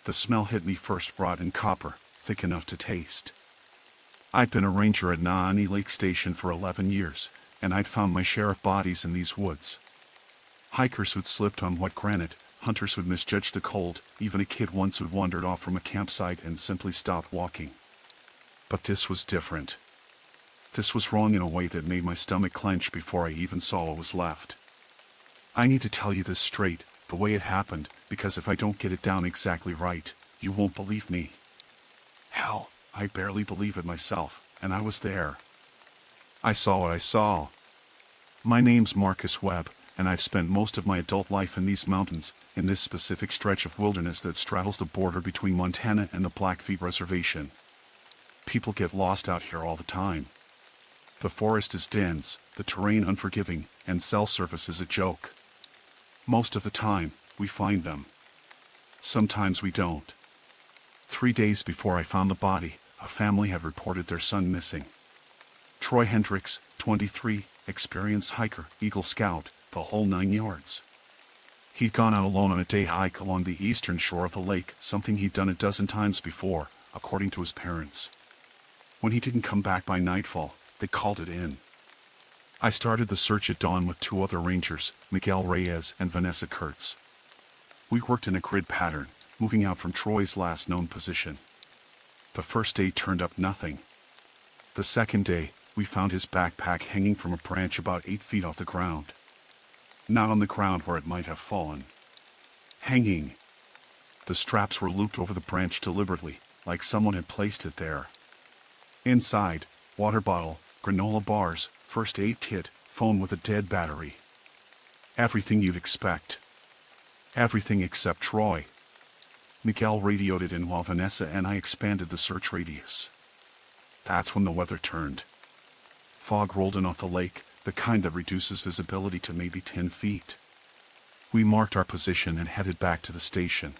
The smell hit me first, rotten copper, thick enough to taste. I'd been a ranger at Naani Lake Station for 11 years, and I'd found my share of bodies in these woods. Hikers who'd slipped on wet granite, hunters who'd misjudged the cold, even a kid once who'd wandered off from a campsite and simply stopped walking. But this was different. This was wrong in a way that made my stomach clench before I even saw what was left. I need to tell you this straight, the way it happened, because if I don't get it down exactly right, you won't believe me. Hell, I barely believe it myself, and I was there. I saw what I saw. My name's Marcus Webb, and I've spent most of my adult life in these mountains, in this specific stretch of wilderness that straddles the border between Montana and the Blackfeet Reservation. People get lost out here all the time. The forest is dense, the terrain unforgiving, and cell service is a joke. Most of the time, we find them. Sometimes we don't. 3 days before I found the body, a family had reported their son missing. Troy Hendricks, 23, experienced hiker, Eagle Scout, the whole 9 yards. He'd gone out alone on a day hike along the eastern shore of the lake, something he'd done a dozen times before, according to his parents. When he didn't come back by nightfall, they called it in. I started the search at dawn with 2 other rangers, Miguel Reyes and Vanessa Kurtz. We worked in a grid pattern, moving out from Troy's last known position. The first day turned up nothing. The second day, we found his backpack hanging from a branch about 8 feet off the ground. Not on the ground where it might have fallen. Hanging. The straps were looped over the branch deliberately, like someone had placed it there. Inside, water bottle, granola bars, first aid kit, phone with a dead battery. Everything you'd expect. Everything except Troy. Miguel radioed it in while Vanessa and I expanded the search radius. That's when the weather turned. Fog rolled in off the lake, the kind that reduces visibility to maybe 10 feet. We marked our position and headed back to the station.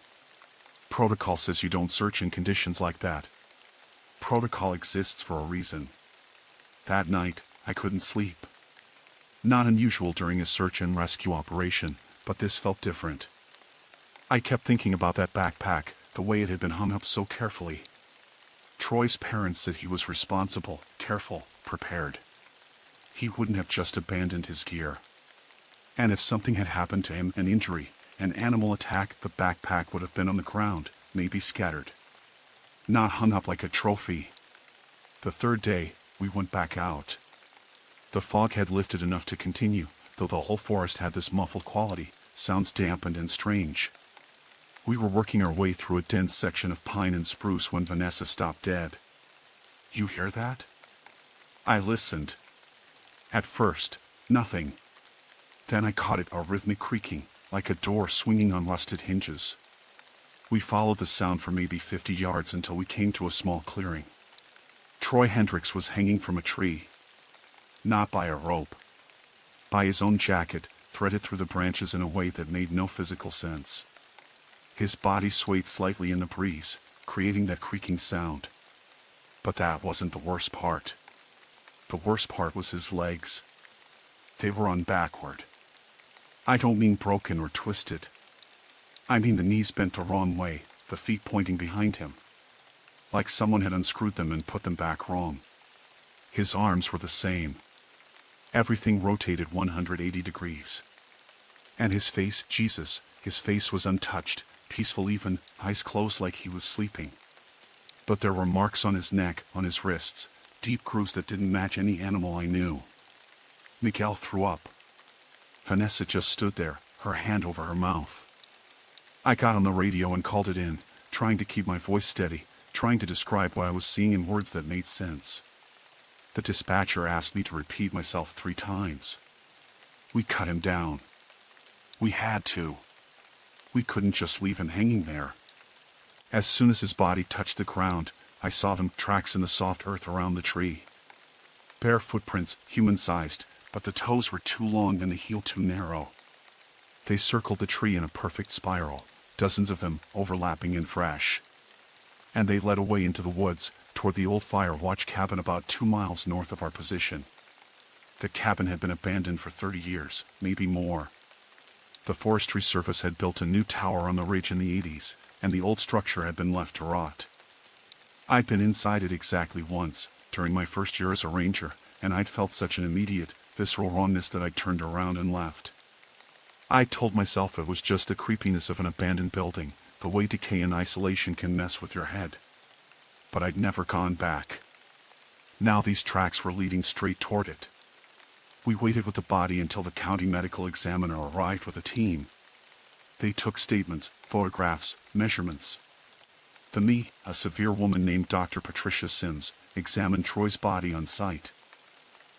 Protocol says you don't search in conditions like that. Protocol exists for a reason. That night, I couldn't sleep. Not unusual during a search and rescue operation, but this felt different. I kept thinking about that backpack, the way it had been hung up so carefully. Troy's parents said he was responsible, careful, prepared. He wouldn't have just abandoned his gear. And if something had happened to him, an injury, an animal attack, the backpack would have been on the ground, maybe scattered. Not hung up like a trophy. The third day, we went back out. The fog had lifted enough to continue, though the whole forest had this muffled quality, sounds dampened and strange. We were working our way through a dense section of pine and spruce when Vanessa stopped dead. You hear that? I listened. At first, nothing. Then I caught it, a rhythmic creaking, like a door swinging on rusted hinges. We followed the sound for maybe 50 yards until we came to a small clearing. Troy Hendricks was hanging from a tree. Not by a rope. By his own jacket, threaded through the branches in a way that made no physical sense. His body swayed slightly in the breeze, creating that creaking sound. But that wasn't the worst part. The worst part was his legs. They were on backward. I don't mean broken or twisted. I mean the knees bent the wrong way, the feet pointing behind him. Like someone had unscrewed them and put them back wrong. His arms were the same. Everything rotated 180 degrees. And his face, Jesus, his face was untouched, peaceful even, eyes closed like he was sleeping. But there were marks on his neck, on his wrists, deep grooves that didn't match any animal I knew. Miguel threw up. Vanessa just stood there, her hand over her mouth. I got on the radio and called it in, trying to keep my voice steady, trying to describe what I was seeing in words that made sense. The dispatcher asked me to repeat myself 3 times. We cut him down. We had to. We couldn't just leave him hanging there. As soon as his body touched the ground, I saw them tracks in the soft earth around the tree. Bare footprints, human-sized, but the toes were too long and the heel too narrow. They circled the tree in a perfect spiral, dozens of them, overlapping and fresh. And they led away into the woods, toward the old fire watch cabin about 2 miles north of our position. The cabin had been abandoned for 30 years, maybe more. The Forestry Service had built a new tower on the ridge in the 80s, and the old structure had been left to rot. I'd been inside it exactly once, during my first year as a ranger, and I'd felt such an immediate, visceral rawness that I turned around and left. I told myself it was just the creepiness of an abandoned building, the way decay and isolation can mess with your head. But I'd never gone back. Now these tracks were leading straight toward it. We waited with the body until the county medical examiner arrived with a team. They took statements, photographs, measurements. Me, a severe woman named Dr. Patricia Sims, examined Troy's body on site.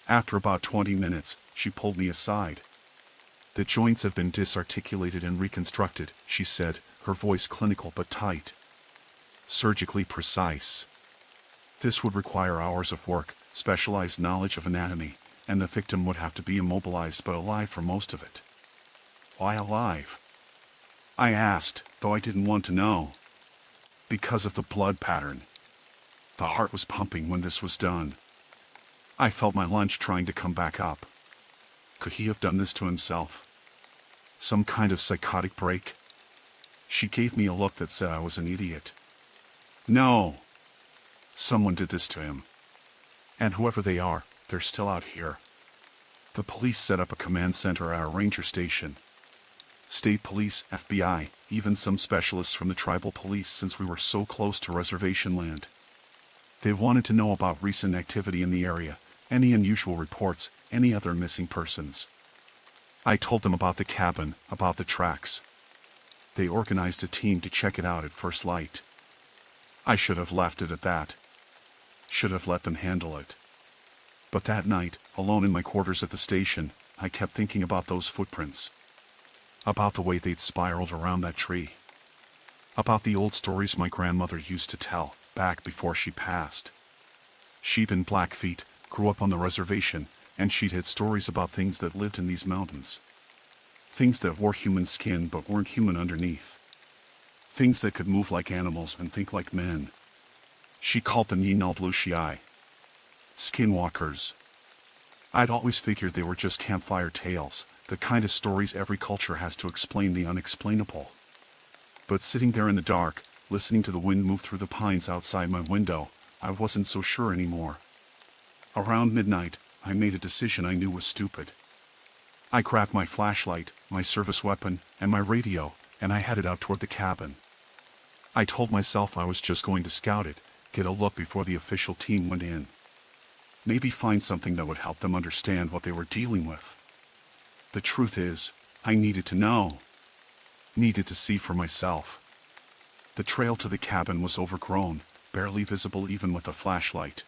After about 20 minutes, she pulled me aside. "The joints have been disarticulated and reconstructed," she said, her voice clinical but tight. "Surgically precise. This would require hours of work, specialized knowledge of anatomy, and the victim would have to be immobilized but alive for most of it." "Why alive?" I asked, though I didn't want to know. "Because of the blood pattern. The heart was pumping when this was done." I felt my lunch trying to come back up. Could he have done this to himself? Some kind of psychotic break? She gave me a look that said I was an idiot. "No. Someone did this to him. And whoever they are, they're still out here." The police set up a command center at our ranger station. State police, FBI, even some specialists from the tribal police, since we were so close to reservation land. They wanted to know about recent activity in the area, any unusual reports, any other missing persons. I told them about the cabin, about the tracks. They organized a team to check it out at first light. I should have left it at that. Should have let them handle it. But that night, alone in my quarters at the station, I kept thinking about those footprints. About the way they'd spiraled around that tree. About the old stories my grandmother used to tell, back before she passed. She'd been Blackfeet, grew up on the reservation, and she'd had stories about things that lived in these mountains. Things that wore human skin but weren't human underneath. Things that could move like animals and think like men. She called them Yinaldlushii. Skinwalkers. I'd always figured they were just campfire tales, the kind of stories every culture has to explain the unexplainable. But sitting there in the dark, listening to the wind move through the pines outside my window, I wasn't so sure anymore. Around midnight, I made a decision I knew was stupid. I grabbed my flashlight, my service weapon, and my radio, and I headed out toward the cabin. I told myself I was just going to scout it, get a look before the official team went in. Maybe find something that would help them understand what they were dealing with. The truth is, I needed to know. Needed to see for myself. The trail to the cabin was overgrown, barely visible even with a flashlight.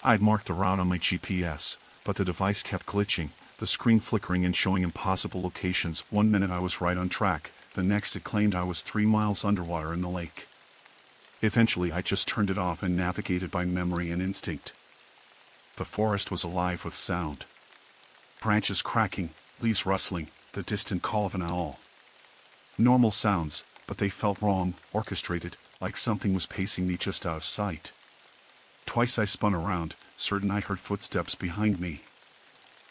I'd marked the route on my GPS, but the device kept glitching, the screen flickering and showing impossible locations. One minute I was right on track, the next it claimed I was 3 miles underwater in the lake. Eventually I just turned it off and navigated by memory and instinct. The forest was alive with sound. Branches cracking, leaves rustling, the distant call of an owl. Normal sounds, but they felt wrong, orchestrated, like something was pacing me just out of sight. Twice I spun around, certain I heard footsteps behind me.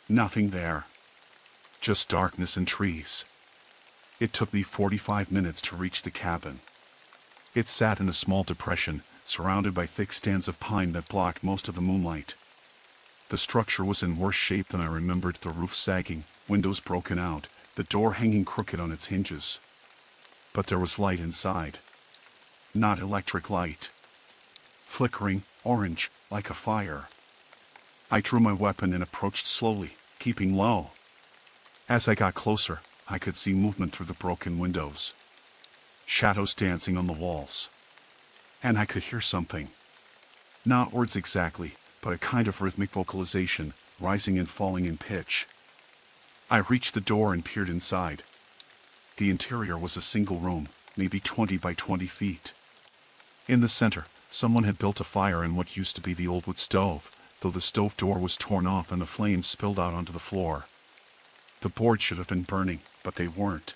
Nothing there. Just darkness and trees. It took me 45 minutes to reach the cabin. It sat in a small depression, surrounded by thick stands of pine that blocked most of the moonlight. The structure was in worse shape than I remembered, the roof sagging, windows broken out, the door hanging crooked on its hinges. But there was light inside. Not electric light. Flickering, orange, like a fire. I drew my weapon and approached slowly, keeping low. As I got closer, I could see movement through the broken windows. Shadows dancing on the walls. And I could hear something. Not words exactly, but a kind of rhythmic vocalization, rising and falling in pitch. I reached the door and peered inside. The interior was a single room, maybe 20 by 20 feet. In the center, someone had built a fire in what used to be the old wood stove, though the stove door was torn off and the flames spilled out onto the floor. The boards should have been burning, but they weren't.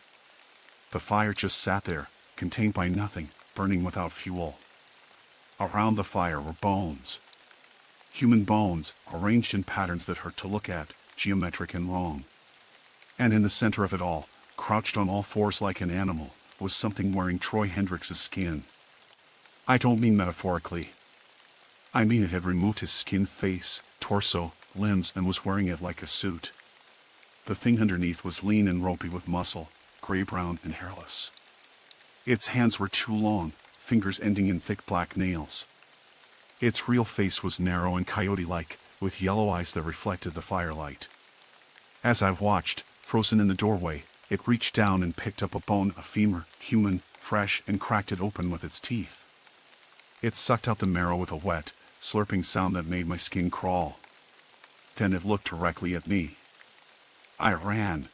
The fire just sat there, contained by nothing, burning without fuel. Around the fire were bones. Human bones, arranged in patterns that hurt to look at, geometric and wrong. And in the center of it all, crouched on all fours like an animal, was something wearing Troy Hendricks's skin. I don't mean metaphorically. I mean it had removed his skinned face, torso, limbs, and was wearing it like a suit. The thing underneath was lean and ropey with muscle, gray-brown and hairless. Its hands were too long, fingers ending in thick black nails. Its real face was narrow and coyote-like, with yellow eyes that reflected the firelight. As I watched, frozen in the doorway, it reached down and picked up a bone, a femur, human, fresh, and cracked it open with its teeth. It sucked out the marrow with a wet, slurping sound that made my skin crawl. Then it looked directly at me. I ran.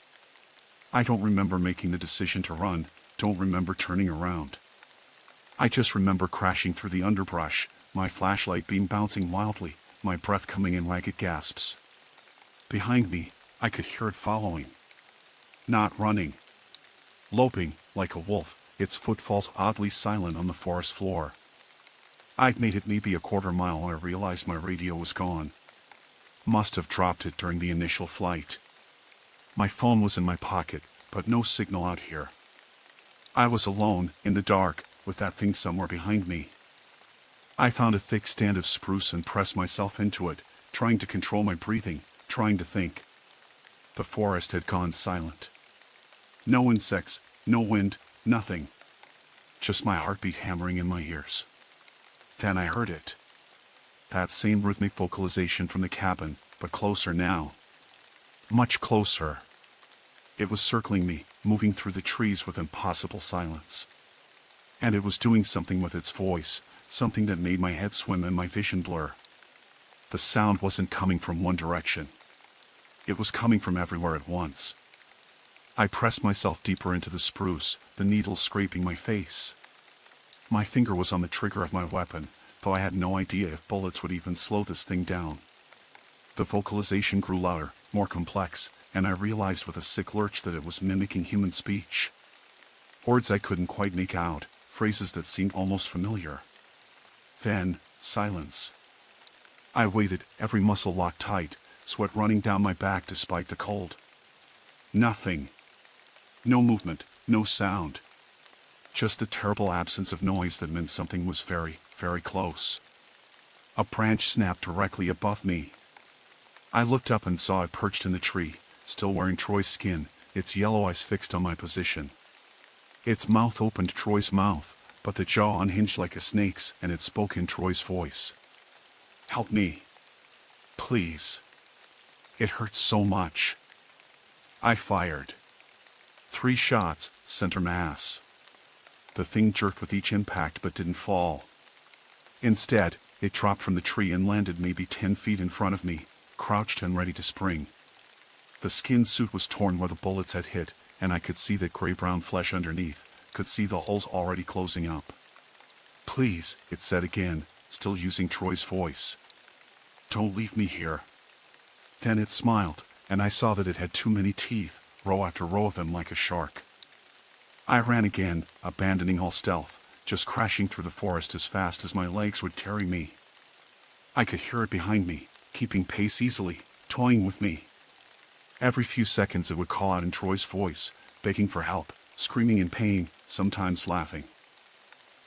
I don't remember making the decision to run, don't remember turning around. I just remember crashing through the underbrush, my flashlight beam bouncing wildly, my breath coming in ragged gasps. Behind me, I could hear it following. Not running. Loping, like a wolf, its footfalls oddly silent on the forest floor. I'd made it maybe a quarter mile when I realized my radio was gone. Must have dropped it during the initial flight. My phone was in my pocket, but no signal out here. I was alone, in the dark, with that thing somewhere behind me. I found a thick stand of spruce and pressed myself into it, trying to control my breathing, trying to think. The forest had gone silent. No insects, no wind, nothing. Just my heartbeat hammering in my ears. Then I heard it. That same rhythmic vocalization from the cabin, but closer now. Much closer. It was circling me, moving through the trees with impossible silence. And it was doing something with its voice, something that made my head swim and my vision blur. The sound wasn't coming from one direction. It was coming from everywhere at once. I pressed myself deeper into the spruce, the needle scraping my face. My finger was on the trigger of my weapon, though I had no idea if bullets would even slow this thing down. The vocalization grew louder, more complex, and I realized with a sick lurch that it was mimicking human speech. Words I couldn't quite make out, phrases that seemed almost familiar. Then, silence. I waited, every muscle locked tight, sweat running down my back despite the cold. Nothing. No movement, no sound. Just a terrible absence of noise that meant something was very, very close. A branch snapped directly above me. I looked up and saw it perched in the tree, still wearing Troy's skin, its yellow eyes fixed on my position. Its mouth opened Troy's mouth, but the jaw unhinged like a snake's, and it spoke in Troy's voice. "Help me. Please. It hurts so much." I fired. 3 shots, center mass. The thing jerked with each impact but didn't fall. Instead, it dropped from the tree and landed maybe 10 feet in front of me, crouched and ready to spring. The skin suit was torn where the bullets had hit, and I could see the gray-brown flesh underneath, could see the holes already closing up. "Please," it said again, still using Troy's voice. "Don't leave me here." Then it smiled, and I saw that it had too many teeth, row after row of them like a shark. I ran again, abandoning all stealth, just crashing through the forest as fast as my legs would carry me. I could hear it behind me, keeping pace easily, toying with me. Every few seconds it would call out in Troy's voice, begging for help, screaming in pain, sometimes laughing.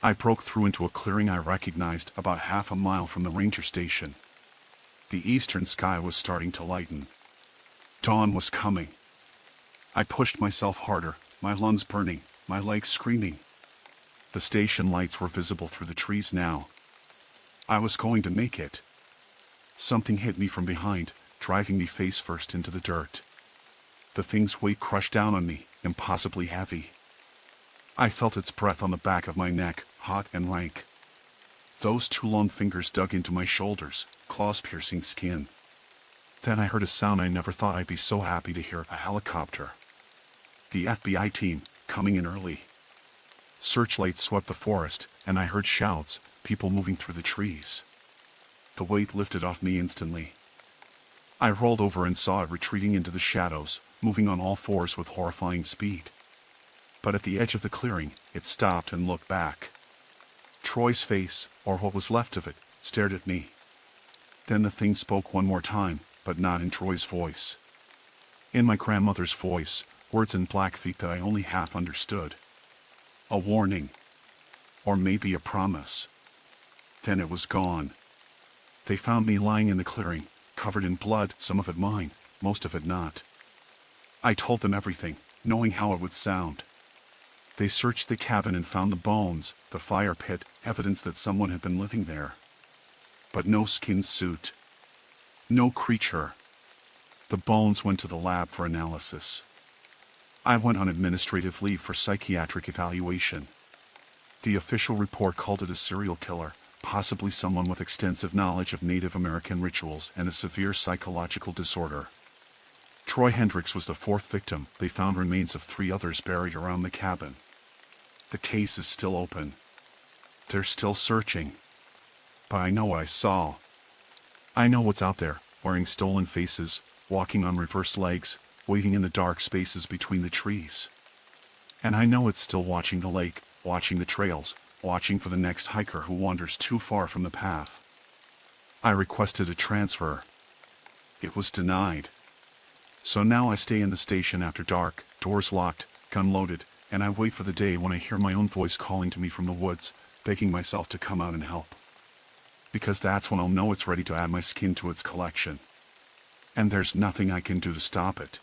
I broke through into a clearing I recognized about half a mile from the ranger station. The eastern sky was starting to lighten. Dawn was coming. I pushed myself harder, my lungs burning, my legs screaming. The station lights were visible through the trees now. I was going to make it. Something hit me from behind, driving me face first into the dirt. The thing's weight crushed down on me, impossibly heavy. I felt its breath on the back of my neck, hot and rank. Those 2 long fingers dug into my shoulders, claws piercing skin. Then I heard a sound I never thought I'd be so happy to hear, a helicopter. The FBI team, coming in early. Searchlights swept the forest, and I heard shouts, people moving through the trees. The weight lifted off me instantly. I rolled over and saw it retreating into the shadows, moving on all 4s with horrifying speed. But at the edge of the clearing, it stopped and looked back. Troy's face, or what was left of it, stared at me. Then the thing spoke one more time, but not in Troy's voice. In my grandmother's voice, words in Blackfeet that I only half understood. A warning. Or maybe a promise. Then it was gone. They found me lying in the clearing, covered in blood, some of it mine, most of it not. I told them everything, knowing how it would sound. They searched the cabin and found the bones, the fire pit, evidence that someone had been living there. But no skin suit. No creature. The bones went to the lab for analysis. I went on administrative leave for psychiatric evaluation. The official report called it a serial killer, possibly someone with extensive knowledge of Native American rituals and a severe psychological disorder. Troy Hendricks was the fourth victim. They found remains of 3 others buried around the cabin. The case is still open. They're still searching. But I know what I saw. I know what's out there, wearing stolen faces, walking on reversed legs, waiting in the dark spaces between the trees. And I know it's still watching the lake, watching the trails, watching for the next hiker who wanders too far from the path. I requested a transfer. It was denied. So now I stay in the station after dark, doors locked, gun loaded, and I wait for the day when I hear my own voice calling to me from the woods, begging myself to come out and help. Because that's when I'll know it's ready to add my skin to its collection. And there's nothing I can do to stop it.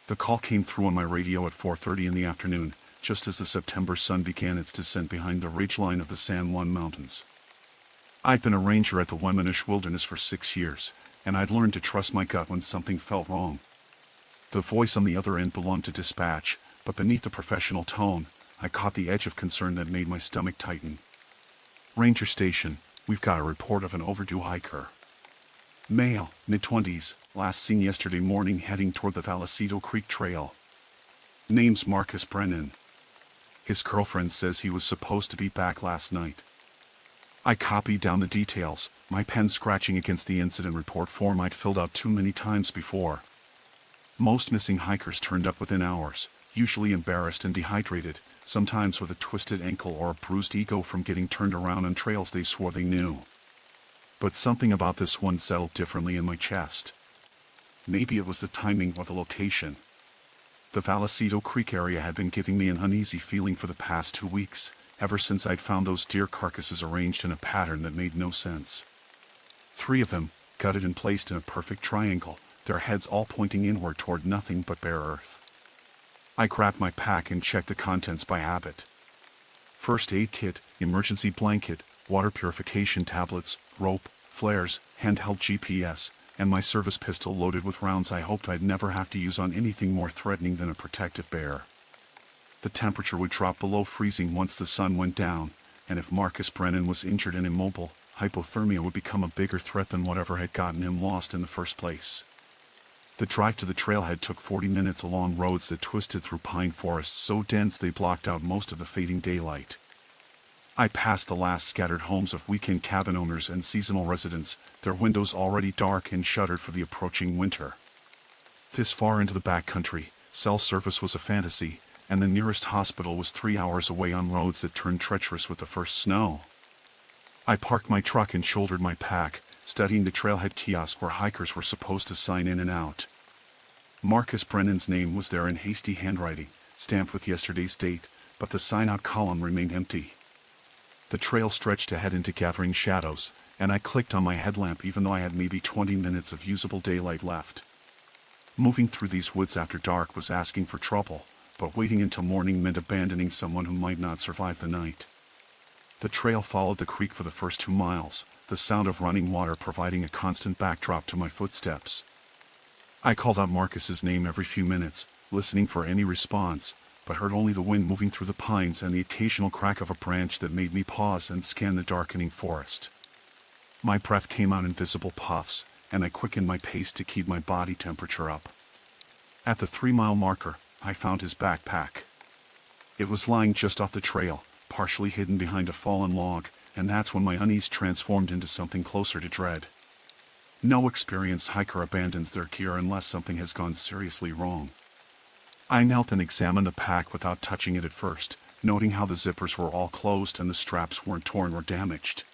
The call came through on my radio at 4:30 in the afternoon, just as the September sun began its descent behind the ridgeline of the San Juan Mountains. I'd been a ranger at the Weminish Wilderness for 6 years, and I'd learned to trust my gut when something felt wrong. The voice on the other end belonged to dispatch, but beneath the professional tone, I caught the edge of concern that made my stomach tighten. Ranger Station, we've got a report of an overdue hiker. Male, mid-20s, last seen yesterday morning heading toward the Vallecito Creek Trail. Name's Marcus Brennan. His girlfriend says he was supposed to be back last night. I copied down the details, my pen scratching against the incident report form I'd filled out too many times before. Most missing hikers turned up within hours, usually embarrassed and dehydrated, sometimes with a twisted ankle or a bruised ego from getting turned around on trails they swore they knew. But something about this one settled differently in my chest. Maybe it was the timing or the location. The Vallecito Creek area had been giving me an uneasy feeling for the past 2 weeks, ever since I'd found those deer carcasses arranged in a pattern that made no sense. 3 of them, gutted and placed in a perfect triangle, their heads all pointing inward toward nothing but bare earth. I grabbed my pack and checked the contents by habit. First aid kit, emergency blanket, water purification tablets, rope, flares, handheld GPS, and my service pistol loaded with rounds I hoped I'd never have to use on anything more threatening than a protective bear. The temperature would drop below freezing once the sun went down, and if Marcus Brennan was injured and immobile, hypothermia would become a bigger threat than whatever had gotten him lost in the first place. The drive to the trailhead took 40 minutes along roads that twisted through pine forests so dense they blocked out most of the fading daylight. I passed the last scattered homes of weekend cabin owners and seasonal residents, their windows already dark and shuttered for the approaching winter. This far into the backcountry, cell service was a fantasy, and the nearest hospital was 3 hours away on roads that turned treacherous with the first snow. I parked my truck and shouldered my pack, studying the trailhead kiosk where hikers were supposed to sign in and out. Marcus Brennan's name was there in hasty handwriting, stamped with yesterday's date, but the sign-out column remained empty. The trail stretched ahead into gathering shadows, and I clicked on my headlamp even though I had maybe 20 minutes of usable daylight left. Moving through these woods after dark was asking for trouble, but waiting until morning meant abandoning someone who might not survive the night. The trail followed the creek for the first 2 miles, the sound of running water providing a constant backdrop to my footsteps. I called out Marcus's name every few minutes, listening for any response, but heard only the wind moving through the pines and the occasional crack of a branch that made me pause and scan the darkening forest. My breath came out in visible puffs, and I quickened my pace to keep my body temperature up. At the 3-mile marker, I found his backpack. It was lying just off the trail, partially hidden behind a fallen log, and that's when my unease transformed into something closer to dread. No experienced hiker abandons their gear unless something has gone seriously wrong. I knelt and examined the pack without touching it at first, noting how the zippers were all closed and the straps weren't torn or damaged.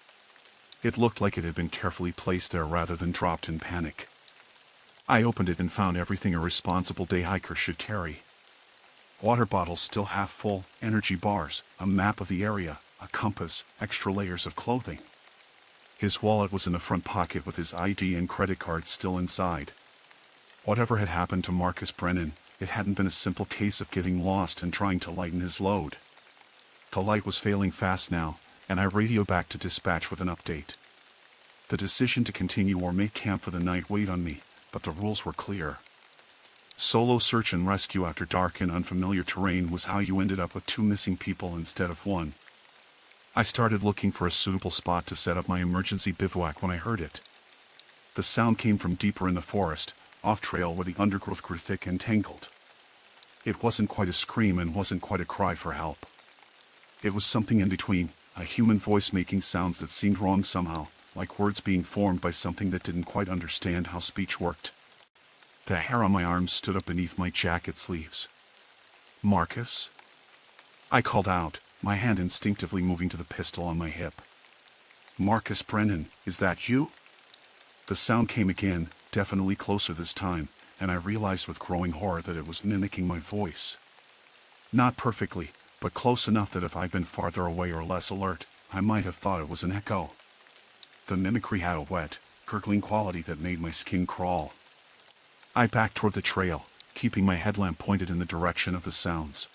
It looked like it had been carefully placed there rather than dropped in panic. I opened it and found everything a responsible day hiker should carry. Water bottles still half full, energy bars, a map of the area, a compass, extra layers of clothing. His wallet was in the front pocket with his ID and credit card still inside. Whatever had happened to Marcus Brennan, it hadn't been a simple case of getting lost and trying to lighten his load. The light was failing fast now, and I radioed back to dispatch with an update. The decision to continue or make camp for the night weighed on me, but the rules were clear. Solo search and rescue after dark in unfamiliar terrain was how you ended up with 2 missing people instead of 1. I started looking for a suitable spot to set up my emergency bivouac when I heard it. The sound came from deeper in the forest, off-trail where the undergrowth grew thick and tangled. It wasn't quite a scream and wasn't quite a cry for help. It was something in between, a human voice making sounds that seemed wrong somehow, like words being formed by something that didn't quite understand how speech worked. The hair on my arms stood up beneath my jacket sleeves. "Marcus?" I called out, my hand instinctively moving to the pistol on my hip. "Marcus Brennan, is that you?" The sound came again, definitely closer this time, and I realized with growing horror that it was mimicking my voice. Not perfectly, but close enough that if I'd been farther away or less alert, I might have thought it was an echo. The mimicry had a wet, gurgling quality that made my skin crawl. I backed toward the trail, keeping my headlamp pointed in the direction of the sounds.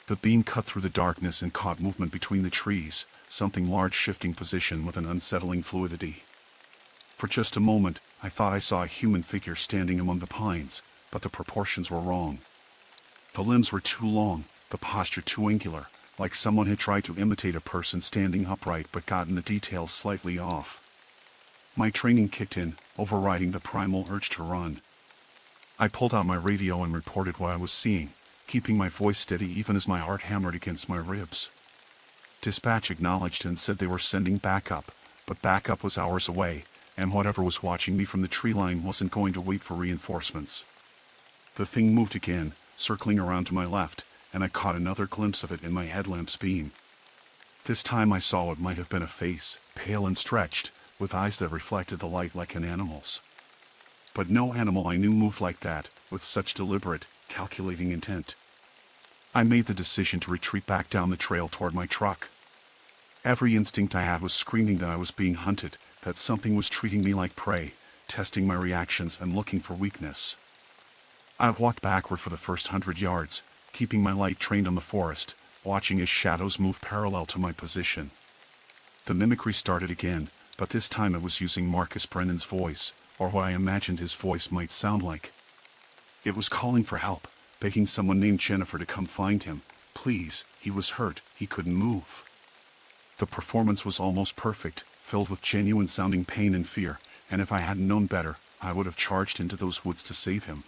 The beam cut through the darkness and caught movement between the trees, something large shifting position with an unsettling fluidity. For just a moment, I thought I saw a human figure standing among the pines, but the proportions were wrong. The limbs were too long, the posture too angular, like someone had tried to imitate a person standing upright but gotten the details slightly off. My training kicked in, overriding the primal urge to run. I pulled out my radio and reported what I was seeing, keeping my voice steady even as my heart hammered against my ribs. Dispatch acknowledged and said they were sending backup, but backup was hours away, and whatever was watching me from the tree line wasn't going to wait for reinforcements. The thing moved again, circling around to my left, and I caught another glimpse of it in my headlamp's beam. This time I saw what might have been a face, pale and stretched, with eyes that reflected the light like an animal's. But no animal I knew moved like that, with such deliberate, calculating intent. I made the decision to retreat back down the trail toward my truck. Every instinct I had was screaming that I was being hunted, that something was treating me like prey, testing my reactions and looking for weakness. I walked backward for the first 100 yards, keeping my light trained on the forest, watching as shadows moved parallel to my position. The mimicry started again, but this time it was using Marcus Brennan's voice, or what I imagined his voice might sound like. It was calling for help, begging someone named Jennifer to come find him. Please, he was hurt, he couldn't move. The performance was almost perfect, filled with genuine sounding pain and fear, and if I hadn't known better, I would have charged into those woods to save him.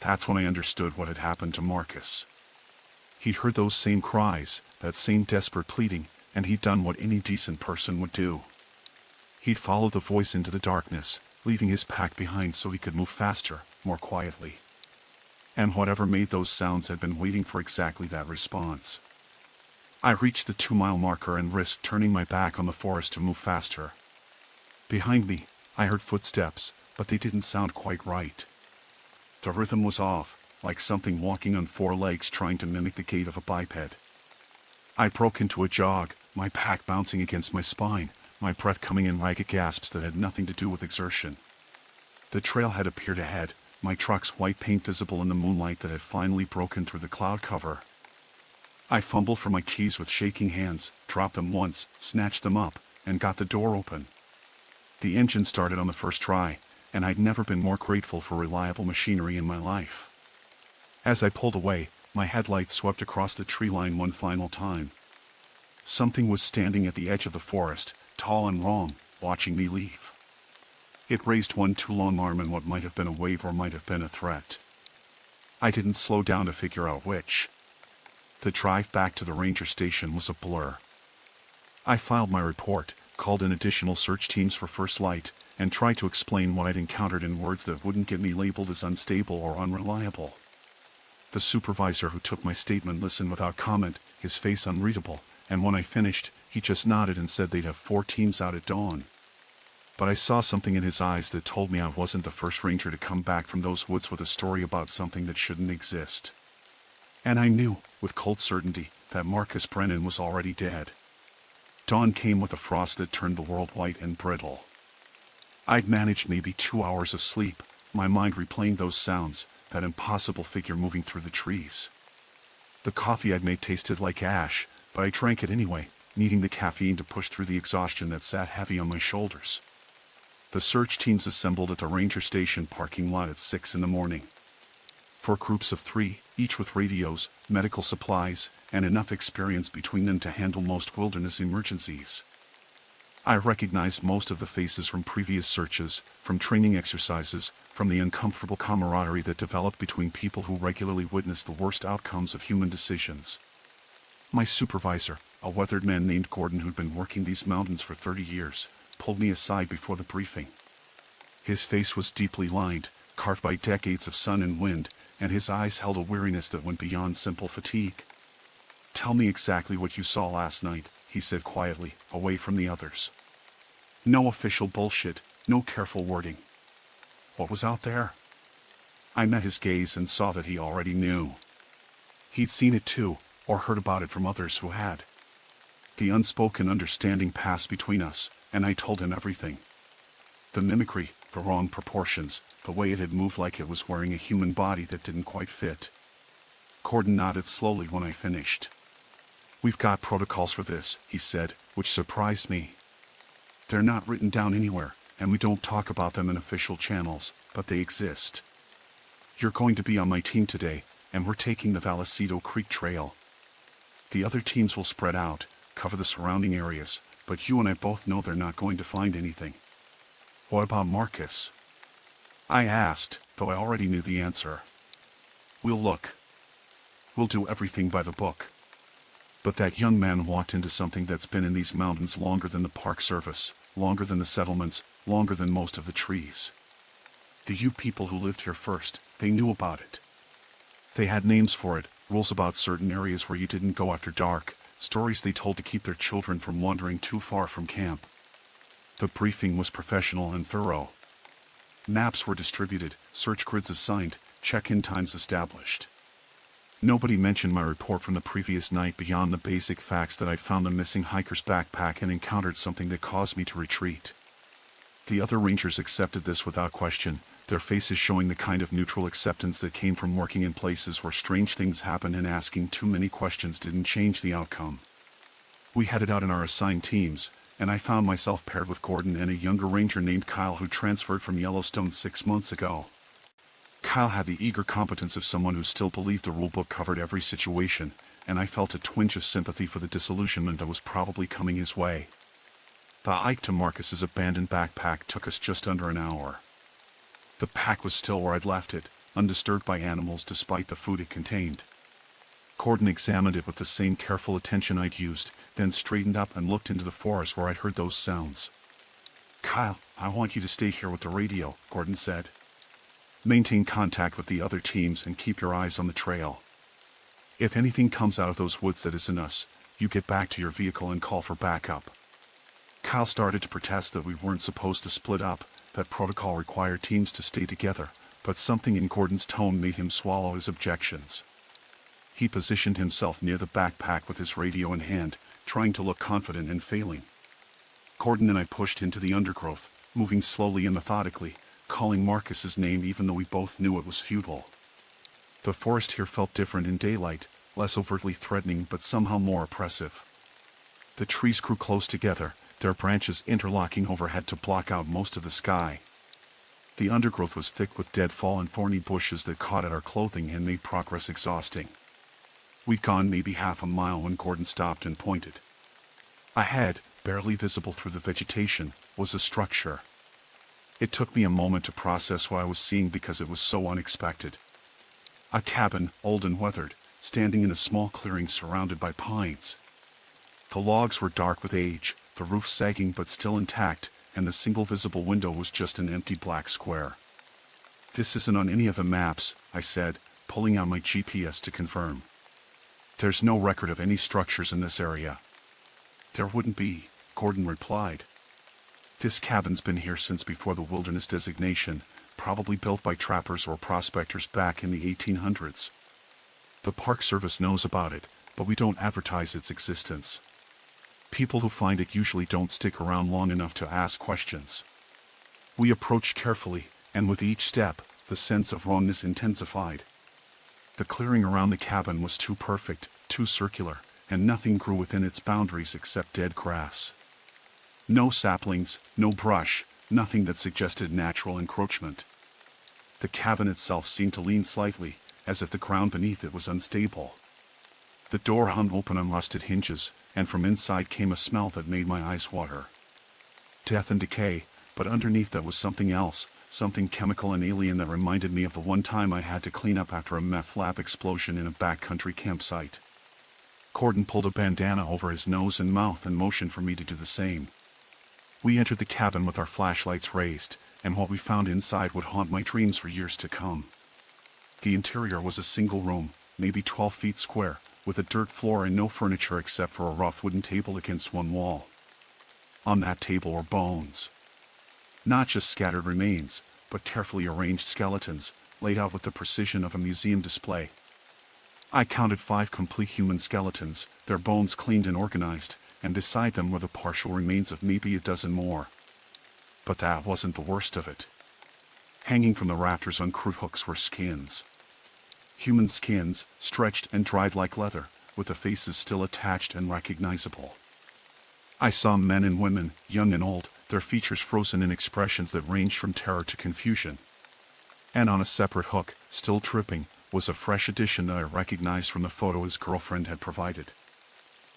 That's when I understood what had happened to Marcus. He'd heard those same cries, that same desperate pleading, and he'd done what any decent person would do. He'd followed the voice into the darkness, leaving his pack behind so he could move faster, more quietly. And whatever made those sounds had been waiting for exactly that response. I reached the 2-mile marker and risked turning my back on the forest to move faster. Behind me, I heard footsteps, but they didn't sound quite right. The rhythm was off, like something walking on 4 legs trying to mimic the gait of a biped. I broke into a jog, my pack bouncing against my spine, my breath coming in ragged gasps that had nothing to do with exertion. The trailhead appeared ahead, my truck's white paint visible in the moonlight that had finally broken through the cloud cover. I fumbled for my keys with shaking hands, dropped them once, snatched them up, and got the door open. The engine started on the first try, and I'd never been more grateful for reliable machinery in my life. As I pulled away, my headlights swept across the tree line one final time. Something was standing at the edge of the forest, tall and wrong, watching me leave. It raised one too long arm in what might have been a wave or might have been a threat. I didn't slow down to figure out which. The drive back to the ranger station was a blur. I filed my report, called in additional search teams for first light, and tried to explain what I'd encountered in words that wouldn't get me labeled as unstable or unreliable. The supervisor who took my statement listened without comment, his face unreadable, and when I finished, He just nodded and said they'd have 4 teams out at dawn. But I saw something in his eyes that told me I wasn't the first ranger to come back from those woods with a story about something that shouldn't exist. And I knew, with cold certainty, that Marcus Brennan was already dead. Dawn came with a frost that turned the world white and brittle. I'd managed maybe 2 hours of sleep, my mind replaying those sounds, that impossible figure moving through the trees. The coffee I'd made tasted like ash, but I drank it anyway, needing the caffeine to push through the exhaustion that sat heavy on my shoulders. The search teams assembled at the ranger station parking lot at 6 in the morning. 4 groups of 3, each with radios, medical supplies, and enough experience between them to handle most wilderness emergencies. I recognized most of the faces from previous searches, from training exercises, from the uncomfortable camaraderie that developed between people who regularly witnessed the worst outcomes of human decisions. My supervisor, a weathered man named Gordon who'd been working these mountains for 30 years, pulled me aside before the briefing. His face was deeply lined, carved by decades of sun and wind, and his eyes held a weariness that went beyond simple fatigue. "Tell me exactly what you saw last night," he said quietly, away from the others. "No official bullshit, no careful wording. What was out there?" I met his gaze and saw that he already knew. He'd seen it too, or heard about it from others who had. The unspoken understanding passed between us, and I told him everything. The mimicry, the wrong proportions, the way it had moved like it was wearing a human body that didn't quite fit. Gordon nodded slowly when I finished. "We've got protocols for this," he said, which surprised me. "They're not written down anywhere, and we don't talk about them in official channels, but they exist. You're going to be on my team today, and we're taking the Vallecito Creek Trail. The other teams will spread out, cover the surrounding areas, but you and I both know they're not going to find anything." "What about Marcus?" I asked, though I already knew the answer. "We'll look. We'll do everything by the book. But that young man walked into something that's been in these mountains longer than the Park Service, longer than the settlements, longer than most of the trees. The you people who lived here first, they knew about it. They had names for it, rules about certain areas where you didn't go after dark, stories they told to keep their children from wandering too far from camp. The briefing was professional and thorough. Maps were distributed, search grids assigned, check-in times established. Nobody mentioned my report from the previous night beyond the basic facts that I found the missing hiker's backpack and encountered something that caused me to retreat. The other rangers accepted this without question, their faces showing the kind of neutral acceptance that came from working in places where strange things happened and asking too many questions didn't change the outcome. We headed out in our assigned teams, and I found myself paired with Gordon and a younger ranger named Kyle who transferred from Yellowstone 6 months ago. Kyle had the eager competence of someone who still believed the rulebook covered every situation, and I felt a twinge of sympathy for the disillusionment that was probably coming his way. The hike to Marcus's abandoned backpack took us just under an hour. The pack was still where I'd left it, undisturbed by animals despite the food it contained. Gordon examined it with the same careful attention I'd used, then straightened up and looked into the forest where I'd heard those sounds. "Kyle, I want you to stay here with the radio," Gordon said. "Maintain contact with the other teams and keep your eyes on the trail. If anything comes out of those woods that isn't us, you get back to your vehicle and call for backup." Kyle started to protest that we weren't supposed to split up, that protocol required teams to stay together, but something in Gordon's tone made him swallow his objections. He positioned himself near the backpack with his radio in hand, trying to look confident and failing. Gordon and I pushed into the undergrowth, moving slowly and methodically, calling Marcus's name even though we both knew it was futile. The forest here felt different in daylight, less overtly threatening but somehow more oppressive. The trees grew close together, their branches interlocking overhead to block out most of the sky. The undergrowth was thick with dead fallen thorny bushes that caught at our clothing and made progress exhausting. We'd gone maybe half a mile when Gordon stopped and pointed. Ahead, barely visible through the vegetation, was a structure. It took me a moment to process what I was seeing because it was so unexpected. A cabin, old and weathered, standing in a small clearing surrounded by pines. The logs were dark with age, the roof sagging but still intact, and the single visible window was just an empty black square. "This isn't on any of the maps," I said, pulling out my GPS to confirm. "There's no record of any structures in this area." There wouldn't be, Gordon replied. This cabin's been here since before the wilderness designation, probably built by trappers or prospectors back in the 1800s. The Park Service knows about it, but we don't advertise its existence. People who find it usually don't stick around long enough to ask questions. We approached carefully, and with each step, the sense of wrongness intensified. The clearing around the cabin was too perfect, too circular, and nothing grew within its boundaries except dead grass. No saplings, no brush, nothing that suggested natural encroachment. The cabin itself seemed to lean slightly, as if the ground beneath it was unstable. The door hung open on rusted hinges, and from inside came a smell that made my eyes water. Death and decay, but underneath that was something else, something chemical and alien that reminded me of the one time I had to clean up after a meth lab explosion in a backcountry campsite. Gordon pulled a bandana over his nose and mouth and motioned for me to do the same. We entered the cabin with our flashlights raised, and what we found inside would haunt my dreams for years to come. The interior was a single room, maybe 12 feet square, with a dirt floor and no furniture except for a rough wooden table against one wall. On that table were bones. Not just scattered remains, but carefully arranged skeletons, laid out with the precision of a museum display. I counted 5 complete human skeletons, their bones cleaned and organized, and beside them were the partial remains of maybe a dozen more. But that wasn't the worst of it. Hanging from the rafters on crude hooks were skins. Human skins, stretched and dried like leather, with the faces still attached and recognizable. I saw men and women, young and old, their features frozen in expressions that ranged from terror to confusion. And on a separate hook, still dripping, was a fresh addition that I recognized from the photo his girlfriend had provided.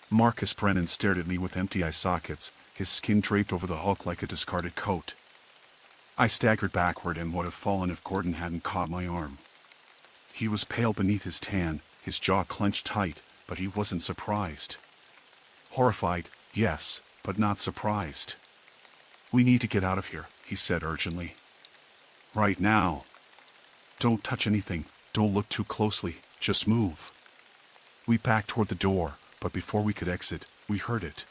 Marcus Brennan stared at me with empty eye sockets, his skin draped over the hook like a discarded coat. I staggered backward and would have fallen if Gordon hadn't caught my arm. He was pale beneath his tan, his jaw clenched tight, but he wasn't surprised. Horrified, yes, but not surprised. "We need to get out of here," he said urgently. "Right now. Don't touch anything, don't look too closely, just move." We backed toward the door, but before we could exit, we heard it.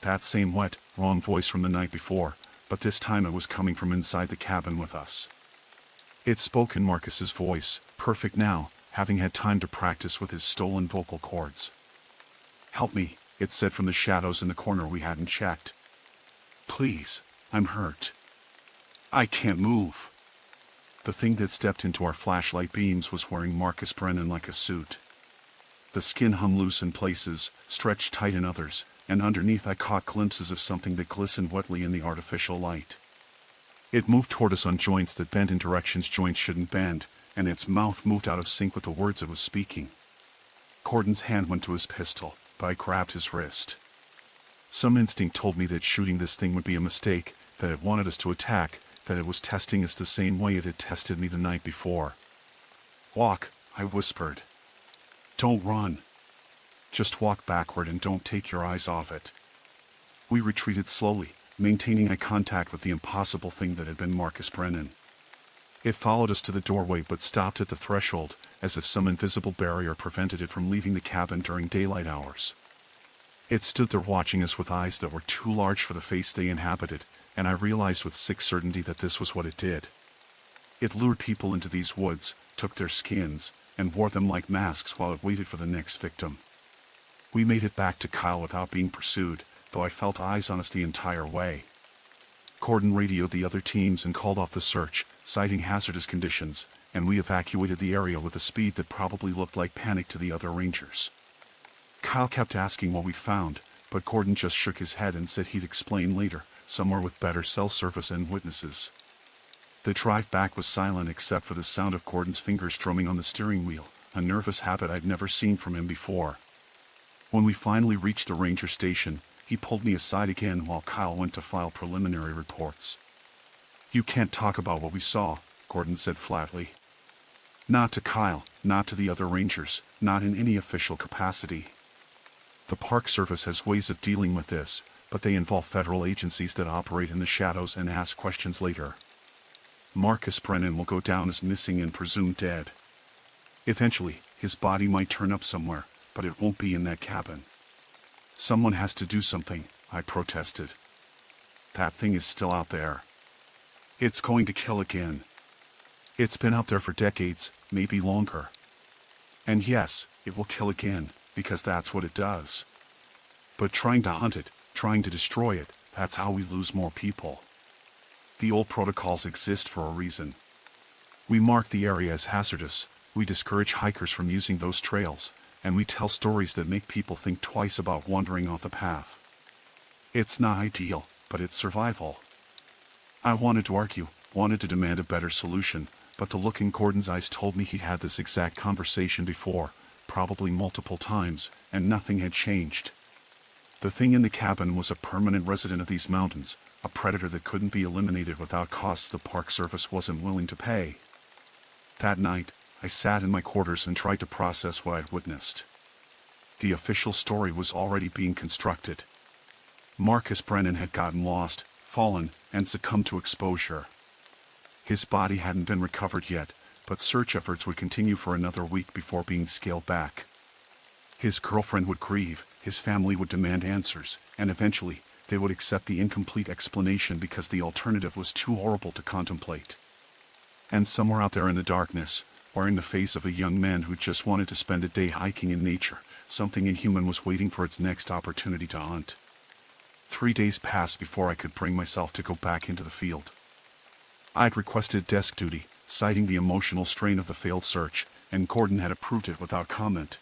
That same wet, wrong voice from the night before, but this time it was coming from inside the cabin with us. It spoke in Marcus's voice, perfect now, having had time to practice with his stolen vocal cords. "Help me," it said from the shadows in the corner we hadn't checked. "Please, I'm hurt. I can't move." The thing that stepped into our flashlight beams was wearing Marcus Brennan like a suit. The skin hung loose in places, stretched tight in others, and underneath I caught glimpses of something that glistened wetly in the artificial light. It moved toward us on joints that bent in directions joints shouldn't bend, and its mouth moved out of sync with the words it was speaking. Gordon's hand went to his pistol, but I grabbed his wrist. Some instinct told me that shooting this thing would be a mistake, that it wanted us to attack, that it was testing us the same way it had tested me the night before. "Walk," I whispered. "Don't run. Just walk backward and don't take your eyes off it." We retreated slowly, maintaining eye contact with the impossible thing that had been Marcus Brennan. It followed us to the doorway but stopped at the threshold, as if some invisible barrier prevented it from leaving the cabin during daylight hours. It stood there watching us with eyes that were too large for the face they inhabited, and I realized with sick certainty that this was what it did. It lured people into these woods, took their skins, and wore them like masks while it waited for the next victim. We made it back to Kyle without being pursued, though I felt eyes on us the entire way. Gordon radioed the other teams and called off the search, citing hazardous conditions, and we evacuated the area with a speed that probably looked like panic to the other rangers. Kyle kept asking what we found, but Gordon just shook his head and said he'd explain later, somewhere with better cell service and witnesses. The drive back was silent except for the sound of Gordon's fingers drumming on the steering wheel, a nervous habit I'd never seen from him before. When we finally reached the ranger station, he pulled me aside again while Kyle went to file preliminary reports. "You can't talk about what we saw," Gordon said flatly. "Not to Kyle, not to the other rangers, not in any official capacity. The Park Service has ways of dealing with this, but they involve federal agencies that operate in the shadows and ask questions later. Marcus Brennan will go down as missing and presumed dead. Eventually, his body might turn up somewhere, but it won't be in that cabin. Someone has to do something, I protested. That thing is still out there. It's going to kill again. It's been out there for decades, maybe longer. And yes, it will kill again, because that's what it does. But trying to hunt it, trying to destroy it, that's how we lose more people. The old protocols exist for a reason. We mark the area as hazardous, we discourage hikers from using those trails, and we tell stories that make people think twice about wandering off the path. It's not ideal, but it's survival. I wanted to argue, wanted to demand a better solution, but the look in Gordon's eyes told me he'd had this exact conversation before, probably multiple times, and nothing had changed. The thing in the cabin was a permanent resident of these mountains, a predator that couldn't be eliminated without costs the Park Service wasn't willing to pay. That night, I sat in my quarters and tried to process what I'd witnessed. The official story was already being constructed. Marcus Brennan had gotten lost, fallen, and succumbed to exposure. His body hadn't been recovered yet, but search efforts would continue for another week before being scaled back. His girlfriend would grieve, his family would demand answers, and eventually, they would accept the incomplete explanation because the alternative was too horrible to contemplate. And somewhere out there in the darkness, wearing the face of a young man who just wanted to spend a day hiking in nature, something inhuman was waiting for its next opportunity to hunt. 3 days passed before I could bring myself to go back into the field. I'd requested desk duty, citing the emotional strain of the failed search, and Gordon had approved it without comment.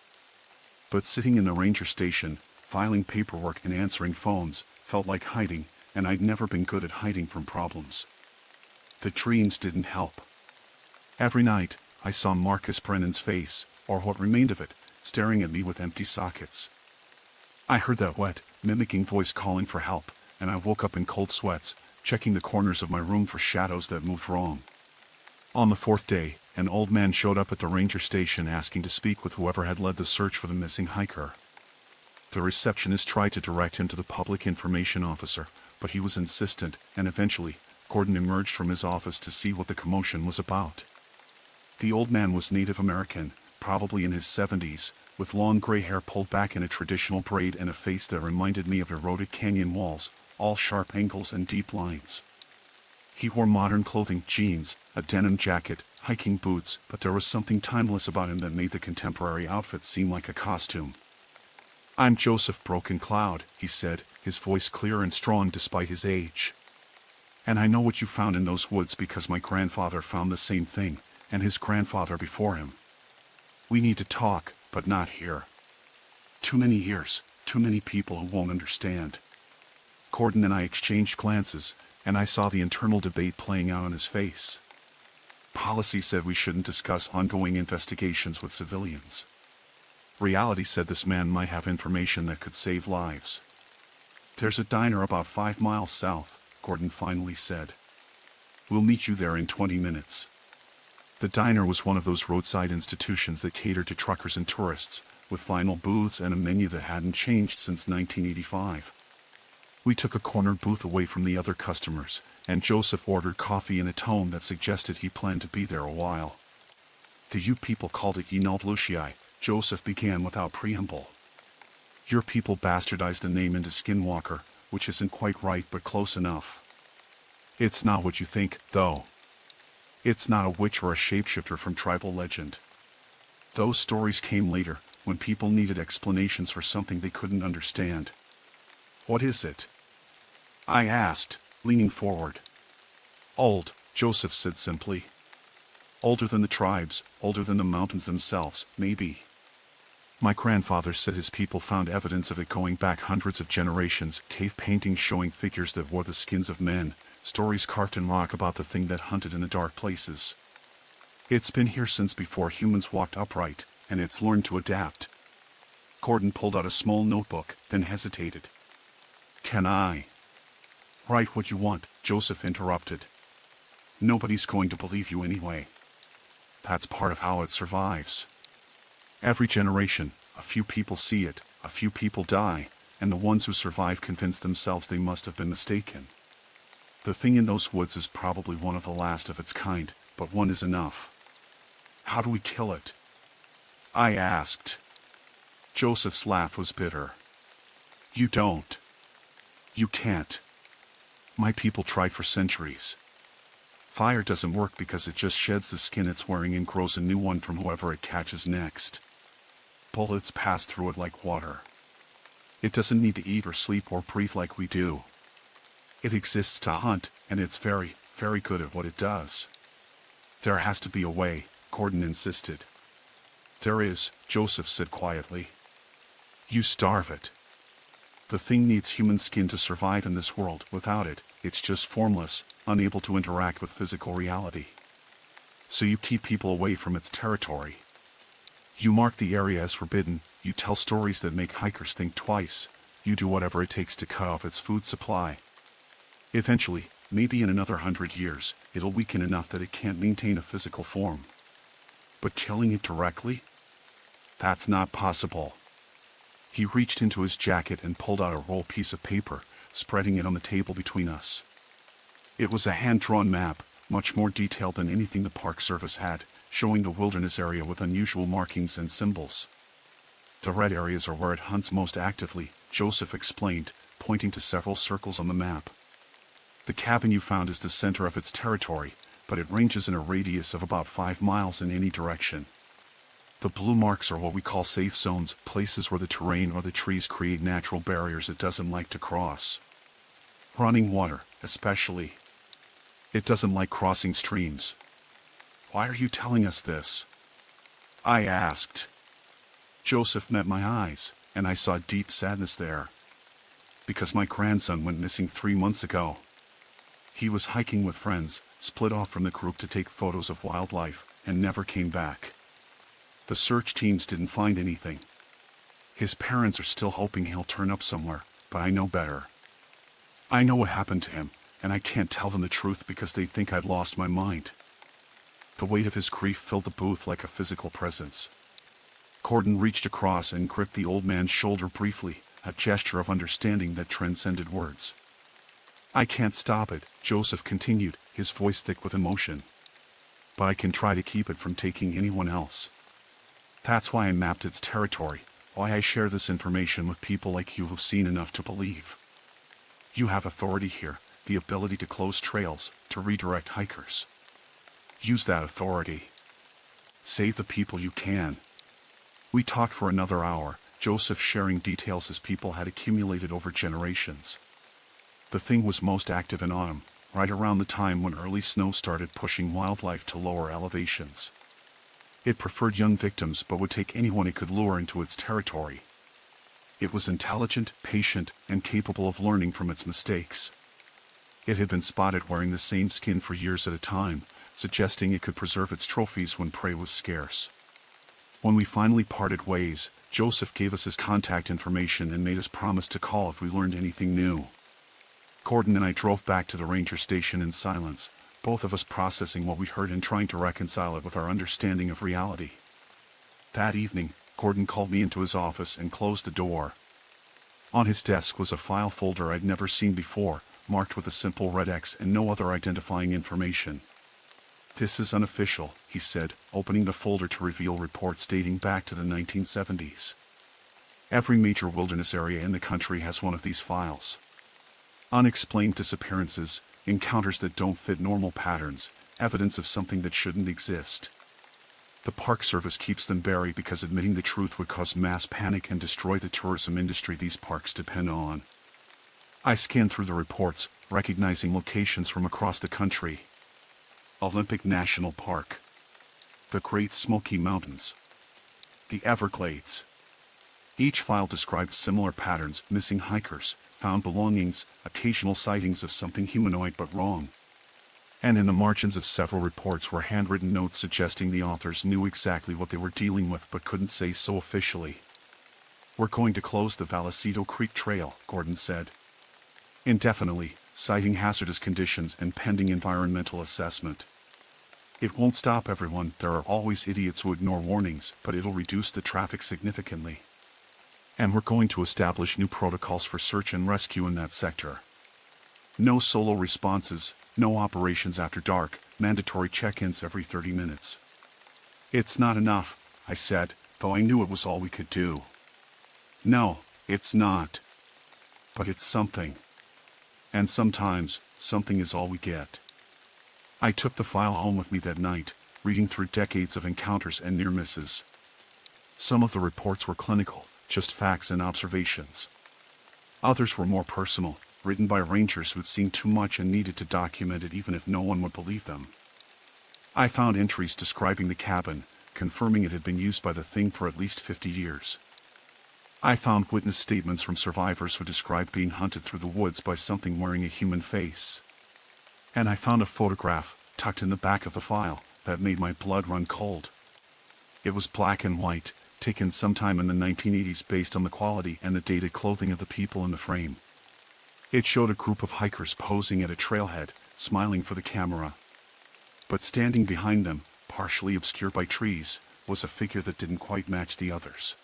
But sitting in the ranger station, filing paperwork and answering phones, felt like hiding, and I'd never been good at hiding from problems. The dreams didn't help. Every night, I saw Marcus Brennan's face, or what remained of it, staring at me with empty sockets. I heard that wet, mimicking voice calling for help, and I woke up in cold sweats, checking the corners of my room for shadows that moved wrong. On the 4th day, an old man showed up at the ranger station asking to speak with whoever had led the search for the missing hiker. The receptionist tried to direct him to the public information officer, but he was insistent, and eventually, Gordon emerged from his office to see what the commotion was about. The old man was Native American, probably in his 70s, with long gray hair pulled back in a traditional braid and a face that reminded me of eroded canyon walls, all sharp angles and deep lines. He wore modern clothing, jeans, a denim jacket, hiking boots, but there was something timeless about him that made the contemporary outfit seem like a costume. "I'm Joseph Broken Cloud," he said, his voice clear and strong despite his age. "And I know what you found in those woods because my grandfather found the same thing, and his grandfather before him. We need to talk, but not here. Too many years, too many people who won't understand." Gordon and I exchanged glances, and I saw the internal debate playing out on his face. Policy said we shouldn't discuss ongoing investigations with civilians. Reality said this man might have information that could save lives. "There's a diner about 5 miles south," Gordon finally said. "We'll meet you there in 20 minutes. The diner was one of those roadside institutions that catered to truckers and tourists, with vinyl booths and a menu that hadn't changed since 1985. We took a cornered booth away from the other customers, and Joseph ordered coffee in a tone that suggested he planned to be there a while. "The you people called it Inaldlushii," Joseph began without preamble. "Your people bastardized the name into Skinwalker, which isn't quite right but close enough. It's not what you think, though. It's not a witch or a shapeshifter from tribal legend. Those stories came later, when people needed explanations for something they couldn't understand." "What is it?" I asked, leaning forward. "Old," Joseph said simply. "Older than the tribes, older than the mountains themselves, maybe. My grandfather said his people found evidence of it going back hundreds of generations, cave paintings showing figures that wore the skins of men, stories carved in rock about the thing that hunted in the dark places. It's been here since before humans walked upright, and it's learned to adapt." Gordon pulled out a small notebook, then hesitated. "Can I?" "Write what you want," Joseph interrupted. "Nobody's going to believe you anyway. That's part of how it survives. Every generation, a few people see it, a few people die, and the ones who survive convince themselves they must have been mistaken. The thing in those woods is probably one of the last of its kind, but one is enough." "How do we kill it?" I asked. Joseph's laugh was bitter. You don't. You can't. My people tried for centuries. Fire doesn't work because it just sheds the skin it's wearing and grows a new one from whoever it catches next. Bullets pass through it like water. It doesn't need to eat or sleep or breathe like we do. It exists to hunt, and it's very, very good at what it does. There has to be a way, Gordon insisted. There is, Joseph said quietly. You starve it. The thing needs human skin to survive in this world. Without it, it's just formless, unable to interact with physical reality. So you keep people away from its territory. You mark the area as forbidden, you tell stories that make hikers think twice, you do whatever it takes to cut off its food supply. Eventually, maybe in another 100 years, it'll weaken enough that it can't maintain a physical form. But killing it directly? That's not possible. He reached into his jacket and pulled out a roll piece of paper, spreading it on the table between us. It was a hand-drawn map, much more detailed than anything the Park Service had, showing the wilderness area with unusual markings and symbols. The red areas are where it hunts most actively, Joseph explained, pointing to several circles on the map. The cabin you found is the center of its territory, but it ranges in a radius of about 5 miles in any direction. The blue marks are what we call safe zones, places where the terrain or the trees create natural barriers it doesn't like to cross. Running water, especially. It doesn't like crossing streams. Why are you telling us this? I asked. Joseph met my eyes, and I saw deep sadness there. Because my grandson went missing 3 months ago. He was hiking with friends, split off from the group to take photos of wildlife, and never came back. The search teams didn't find anything. His parents are still hoping he'll turn up somewhere, but I know better. I know what happened to him, and I can't tell them the truth because they think I'd lost my mind. The weight of his grief filled the booth like a physical presence. Gordon reached across and gripped the old man's shoulder briefly, a gesture of understanding that transcended words. I can't stop it, Joseph continued, his voice thick with emotion. But I can try to keep it from taking anyone else. That's why I mapped its territory, why I share this information with people like you who've seen enough to believe. You have authority here, the ability to close trails, to redirect hikers. Use that authority. Save the people you can. We talked for another hour, Joseph sharing details his people had accumulated over generations. The thing was most active in autumn, right around the time when early snow started pushing wildlife to lower elevations. It preferred young victims but would take anyone it could lure into its territory. It was intelligent, patient, and capable of learning from its mistakes. It had been spotted wearing the same skin for years at a time, suggesting it could preserve its trophies when prey was scarce. When we finally parted ways, Joseph gave us his contact information and made us promise to call if we learned anything new. Gordon and I drove back to the ranger station in silence, both of us processing what we heard and trying to reconcile it with our understanding of reality. That evening, Gordon called me into his office and closed the door. On his desk was a file folder I'd never seen before, marked with a simple red X and no other identifying information. This is unofficial, he said, opening the folder to reveal reports dating back to the 1970s. Every major wilderness area in the country has one of these files. Unexplained disappearances, encounters that don't fit normal patterns, evidence of something that shouldn't exist. The Park Service keeps them buried because admitting the truth would cause mass panic and destroy the tourism industry these parks depend on. I scanned through the reports, recognizing locations from across the country. Olympic National Park. The Great Smoky Mountains. The Everglades. Each file described similar patterns: missing hikers, found belongings, occasional sightings of something humanoid but wrong. And in the margins of several reports were handwritten notes suggesting the authors knew exactly what they were dealing with but couldn't say so officially. We're going to close the Vallecito Creek Trail, Gordon said. Indefinitely, citing hazardous conditions and pending environmental assessment. It won't stop everyone, there are always idiots who ignore warnings, but it'll reduce the traffic significantly. And we're going to establish new protocols for search and rescue in that sector. No solo responses, no operations after dark, mandatory check-ins every 30 minutes. It's not enough, I said, though I knew it was all we could do. No, it's not. but it's something. And sometimes, something is all we get. I took the file home with me that night, reading through decades of encounters and near misses. Some of the reports were clinical, just facts and observations. Others were more personal, written by rangers who'd seen too much and needed to document it even if no one would believe them. I found entries describing the cabin, confirming it had been used by the thing for at least 50 years. I found witness statements from survivors who described being hunted through the woods by something wearing a human face. And I found a photograph, tucked in the back of the file, that made my blood run cold. It was black and white, taken sometime in the 1980s based on the quality and the dated clothing of the people in the frame. It showed a group of hikers posing at a trailhead, smiling for the camera. But standing behind them, partially obscured by trees, was a figure that didn't quite match the others.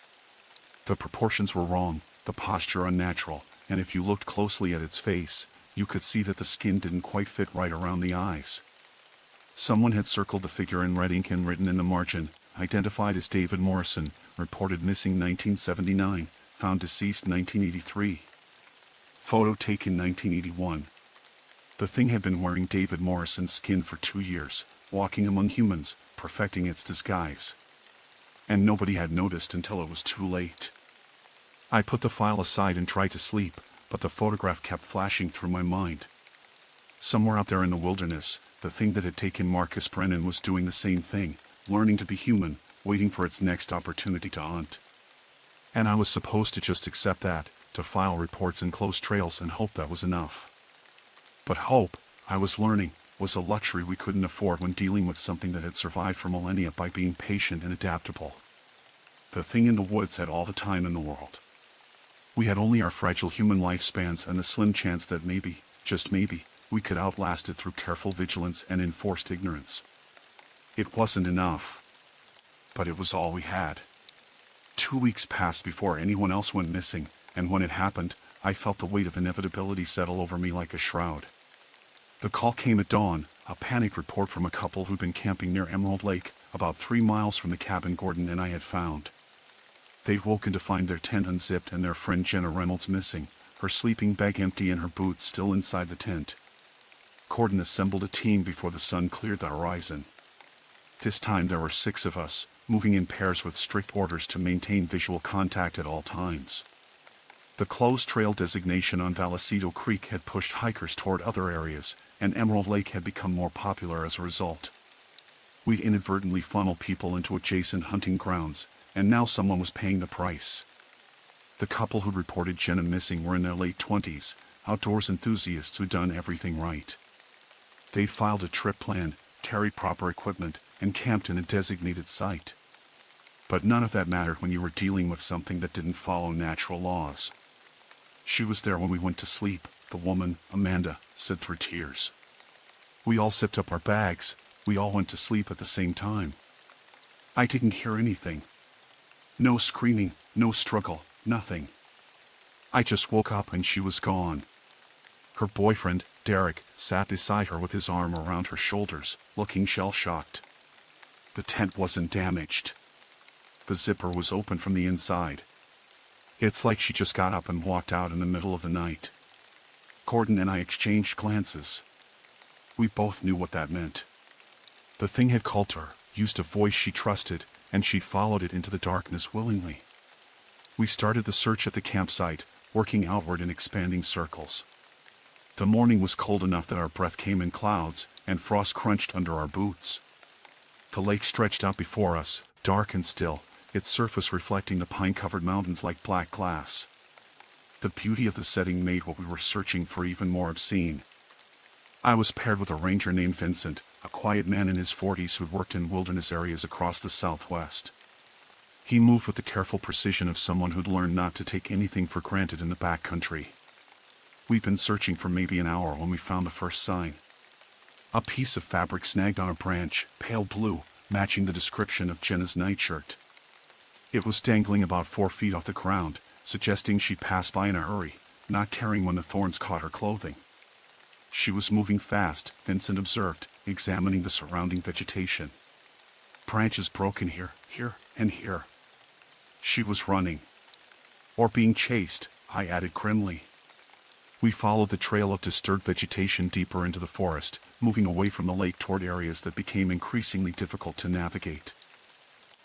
The proportions were wrong, the posture unnatural, and if you looked closely at its face, you could see that the skin didn't quite fit right around the eyes. Someone had circled the figure in red ink and written in the margin, identified as David Morrison, reported missing 1979, found deceased 1983. Photo taken 1981. The thing had been wearing David Morrison's skin for 2 years, walking among humans, perfecting its disguise. And nobody had noticed until it was too late. I put the file aside and tried to sleep, but the photograph kept flashing through my mind. Somewhere out there in the wilderness, the thing that had taken Marcus Brennan was doing the same thing, learning to be human, waiting for its next opportunity to hunt. And I was supposed to just accept that, to file reports and close trails and hope that was enough. But hope, I was learning, was a luxury we couldn't afford when dealing with something that had survived for millennia by being patient and adaptable. The thing in the woods had all the time in the world. We had only our fragile human lifespans and the slim chance that maybe, just maybe, we could outlast it through careful vigilance and enforced ignorance. It wasn't enough. But it was all we had. 2 weeks passed before anyone else went missing, and when it happened, I felt the weight of inevitability settle over me like a shroud. The call came at dawn, a panic report from a couple who'd been camping near Emerald Lake, about 3 miles from the cabin Gordon and I had found. They'd woken to find their tent unzipped and their friend Jenna Reynolds missing, her sleeping bag empty and her boots still inside the tent. Gordon assembled a team before the sun cleared the horizon. This time there were 6 of us, moving in pairs with strict orders to maintain visual contact at all times. The closed trail designation on Vallecito Creek had pushed hikers toward other areas, and Emerald Lake had become more popular as a result. We'd inadvertently funneled people into adjacent hunting grounds, and now someone was paying the price. The couple who'd reported Jenna missing were in their late 20s, outdoors enthusiasts who'd done everything right. They'd filed a trip plan, carried proper equipment, and camped in a designated site. But none of that mattered when you were dealing with something that didn't follow natural laws. She was there when we went to sleep, the woman, Amanda, said through tears. We all zipped up our bags, we all went to sleep at the same time. I didn't hear anything. No screaming, no struggle, nothing. I just woke up and she was gone. Her boyfriend, Derek, sat beside her with his arm around her shoulders, looking shell-shocked. The tent wasn't damaged. The zipper was open from the inside. It's like she just got up and walked out in the middle of the night. Gordon and I exchanged glances. We both knew what that meant. The thing had called to her, used a voice she trusted, and she followed it into the darkness willingly. We started the search at the campsite, working outward in expanding circles. The morning was cold enough that our breath came in clouds, and frost crunched under our boots. The lake stretched out before us, dark and still, its surface reflecting the pine-covered mountains like black glass. The beauty of the setting made what we were searching for even more obscene. I was paired with a ranger named Vincent, a quiet man in his 40s who'd worked in wilderness areas across the Southwest. He moved with the careful precision of someone who'd learned not to take anything for granted in the backcountry. We'd been searching for maybe an hour when we found the first sign. A piece of fabric snagged on a branch, pale blue, matching the description of Jenna's nightshirt. It was dangling about 4 feet off the ground, suggesting she'd passed by in a hurry, not caring when the thorns caught her clothing. She was moving fast, Vincent observed, examining the surrounding vegetation. Branches broken here, and here. She was running. Or being chased, I added grimly. We followed the trail of disturbed vegetation deeper into the forest, moving away from the lake toward areas that became increasingly difficult to navigate.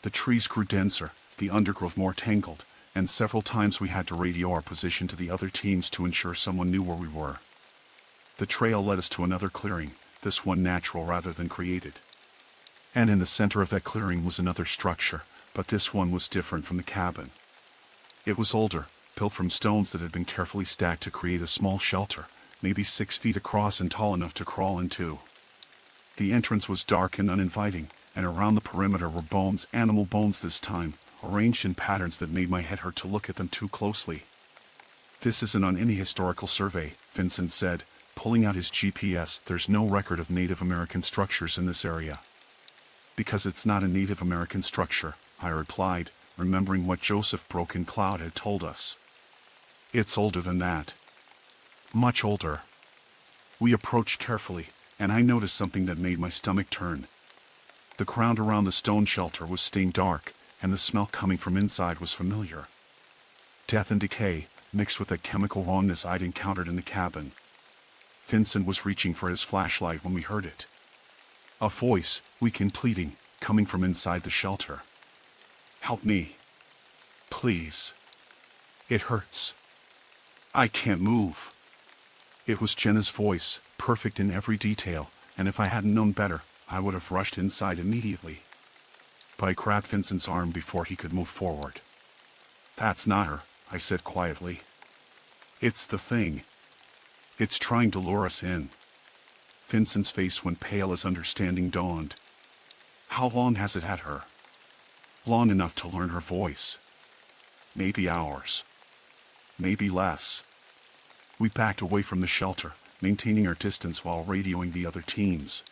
The trees grew denser, the undergrowth more tangled, and several times we had to radio our position to the other teams to ensure someone knew where we were. The trail led us to another clearing, this one natural rather than created. And in the center of that clearing was another structure, but this one was different from the cabin. It was older, built from stones that had been carefully stacked to create a small shelter, maybe 6 feet across and tall enough to crawl into. The entrance was dark and uninviting, and around the perimeter were bones, animal bones this time, arranged in patterns that made my head hurt to look at them too closely. "This isn't on any historical survey," Vincent said, pulling out his GPS. "There's no record of Native American structures in this area." "Because it's not a Native American structure," I replied, remembering what Joseph Broken Cloud had told us. "It's older than that. Much older." We approached carefully, and I noticed something that made my stomach turn. The ground around the stone shelter was stained dark, and the smell coming from inside was familiar. Death and decay, mixed with that chemical rawness I'd encountered in the cabin. Vincent was reaching for his flashlight when we heard it. A voice, weak and pleading, coming from inside the shelter. "Help me. Please. It hurts. I can't move." It was Jenna's voice, perfect in every detail, and if I hadn't known better, I would have rushed inside immediately. But I grabbed Vincent's arm before he could move forward. "That's not her," I said quietly. "It's the thing. It's trying to lure us in." Vincent's face went pale as understanding dawned. "How long has it had her?" "Long enough to learn her voice. Maybe hours. Maybe less." We backed away from the shelter, maintaining our distance while radioing the other teams.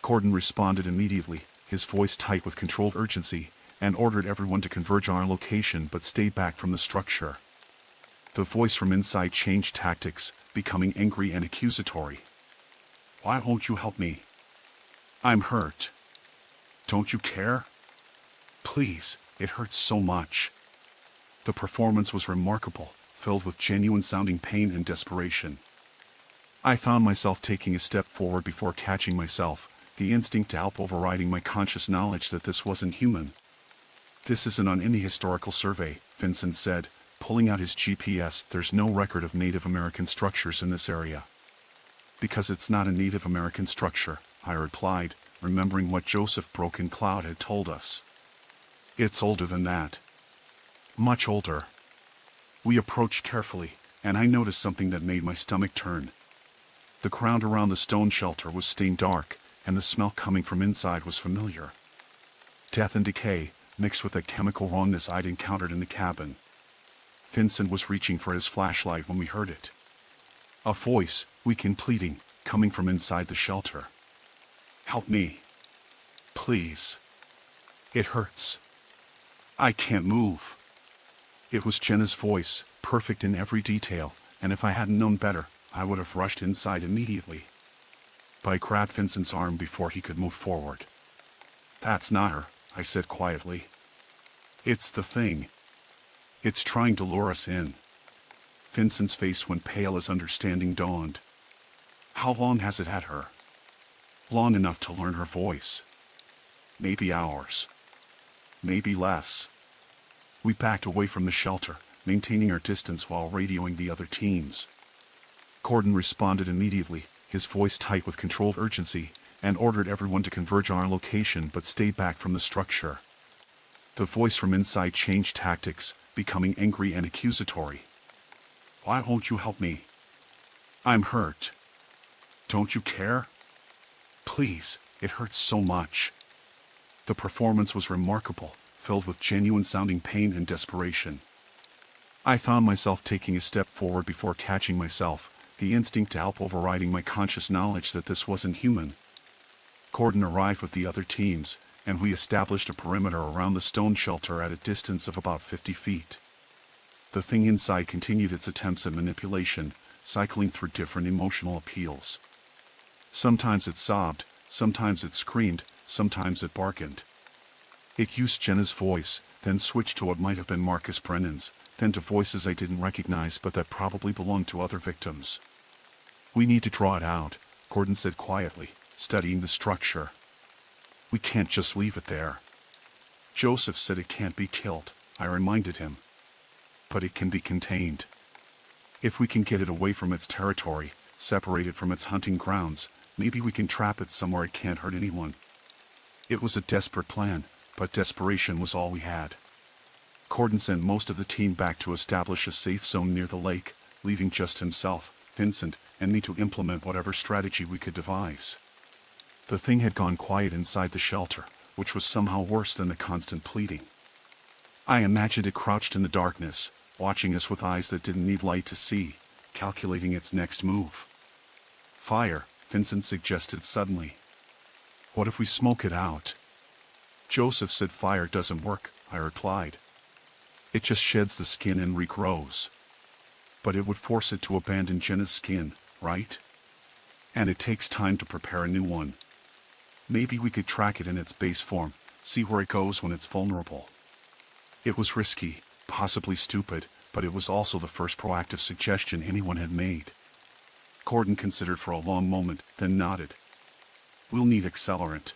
Gordon responded immediately, his voice tight with controlled urgency, and ordered everyone to converge on our location but stay back from the structure. The voice from inside changed tactics, becoming angry and accusatory. "Why won't you help me? I'm hurt. Don't you care? Please, it hurts so much." The performance was remarkable, filled with genuine-sounding pain and desperation. I found myself taking a step forward before catching myself, the instinct to help overriding my conscious knowledge that this wasn't human. "This isn't on any historical survey," Vincent said, pulling out his GPS. "There's no record of Native American structures in this area." "Because it's not a Native American structure," I replied, remembering what Joseph Broken Cloud had told us. "It's older than that. Much older." We approached carefully, and I noticed something that made my stomach turn. The ground around the stone shelter was stained dark, and the smell coming from inside was familiar. Death and decay, mixed with that chemical rawness I'd encountered in the cabin. Vincent was reaching for his flashlight when we heard it. A voice, weak and pleading, coming from inside the shelter. "Help me. Please. It hurts. I can't move." It was Jenna's voice, perfect in every detail, and if I hadn't known better, I would have rushed inside immediately. But I grabbed Vincent's arm before he could move forward. "That's not her," I said quietly. "It's the thing. It's trying to lure us in." Vincent's face went pale as understanding dawned. "How long has it had her?" "Long enough to learn her voice. Maybe hours. Maybe less." We backed away from the shelter, maintaining our distance while radioing the other teams. Gordon responded immediately, his voice tight with controlled urgency, and ordered everyone to converge on our location but stay back from the structure. The voice from inside changed tactics, becoming angry and accusatory. "Why won't you help me? I'm hurt. Don't you care? Please, it hurts so much." The performance was remarkable, filled with genuine-sounding pain and desperation. I found myself taking a step forward before catching myself, the instinct to help overriding my conscious knowledge that this wasn't human. Gordon arrived with the other teams, and we established a perimeter around the stone shelter at a distance of about 50 feet. The thing inside continued its attempts at manipulation, cycling through different emotional appeals. Sometimes it sobbed, sometimes it screamed, sometimes it bargained. It used Jenna's voice, then switched to what might have been Marcus Brennan's, then to voices I didn't recognize but that probably belonged to other victims. "We need to draw it out," Gordon said quietly, studying the structure. "We can't just leave it there." "Joseph said it can't be killed," I reminded him. "But it can be contained. If we can get it away from its territory, separated from its hunting grounds, maybe we can trap it somewhere it can't hurt anyone." It was a desperate plan, but desperation was all we had. Gordon sent most of the team back to establish a safe zone near the lake, leaving just himself, Vincent, and me to implement whatever strategy we could devise. The thing had gone quiet inside the shelter, which was somehow worse than the constant pleading. I imagined it crouched in the darkness, watching us with eyes that didn't need light to see, calculating its next move. "Fire," Vincent suggested suddenly. "What if we smoke it out?" "Joseph said fire doesn't work," I replied. "It just sheds the skin and regrows." "But it would force it to abandon Jenna's skin, right? And it takes time to prepare a new one. Maybe we could track it in its base form, see where it goes when it's vulnerable." It was risky, possibly stupid, but it was also the first proactive suggestion anyone had made. Gordon considered for a long moment, then nodded. "We'll need accelerant.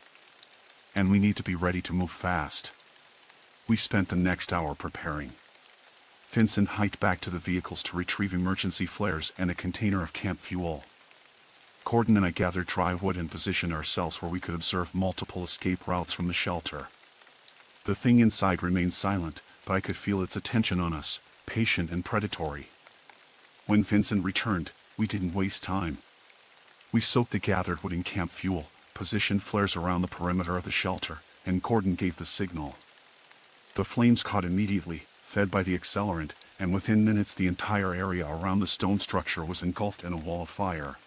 And we need to be ready to move fast." We spent the next hour preparing. Vincent hiked back to the vehicles to retrieve emergency flares and a container of camp fuel. Gordon and I gathered dry wood and positioned ourselves where we could observe multiple escape routes from the shelter. The thing inside remained silent, but I could feel its attention on us, patient and predatory. When Vincent returned, we didn't waste time. We soaked the gathered wood in camp fuel, positioned flares around the perimeter of the shelter, and Gordon gave the signal. The flames caught immediately, fed by the accelerant, and within minutes the entire area around the stone structure was engulfed in a wall of fire.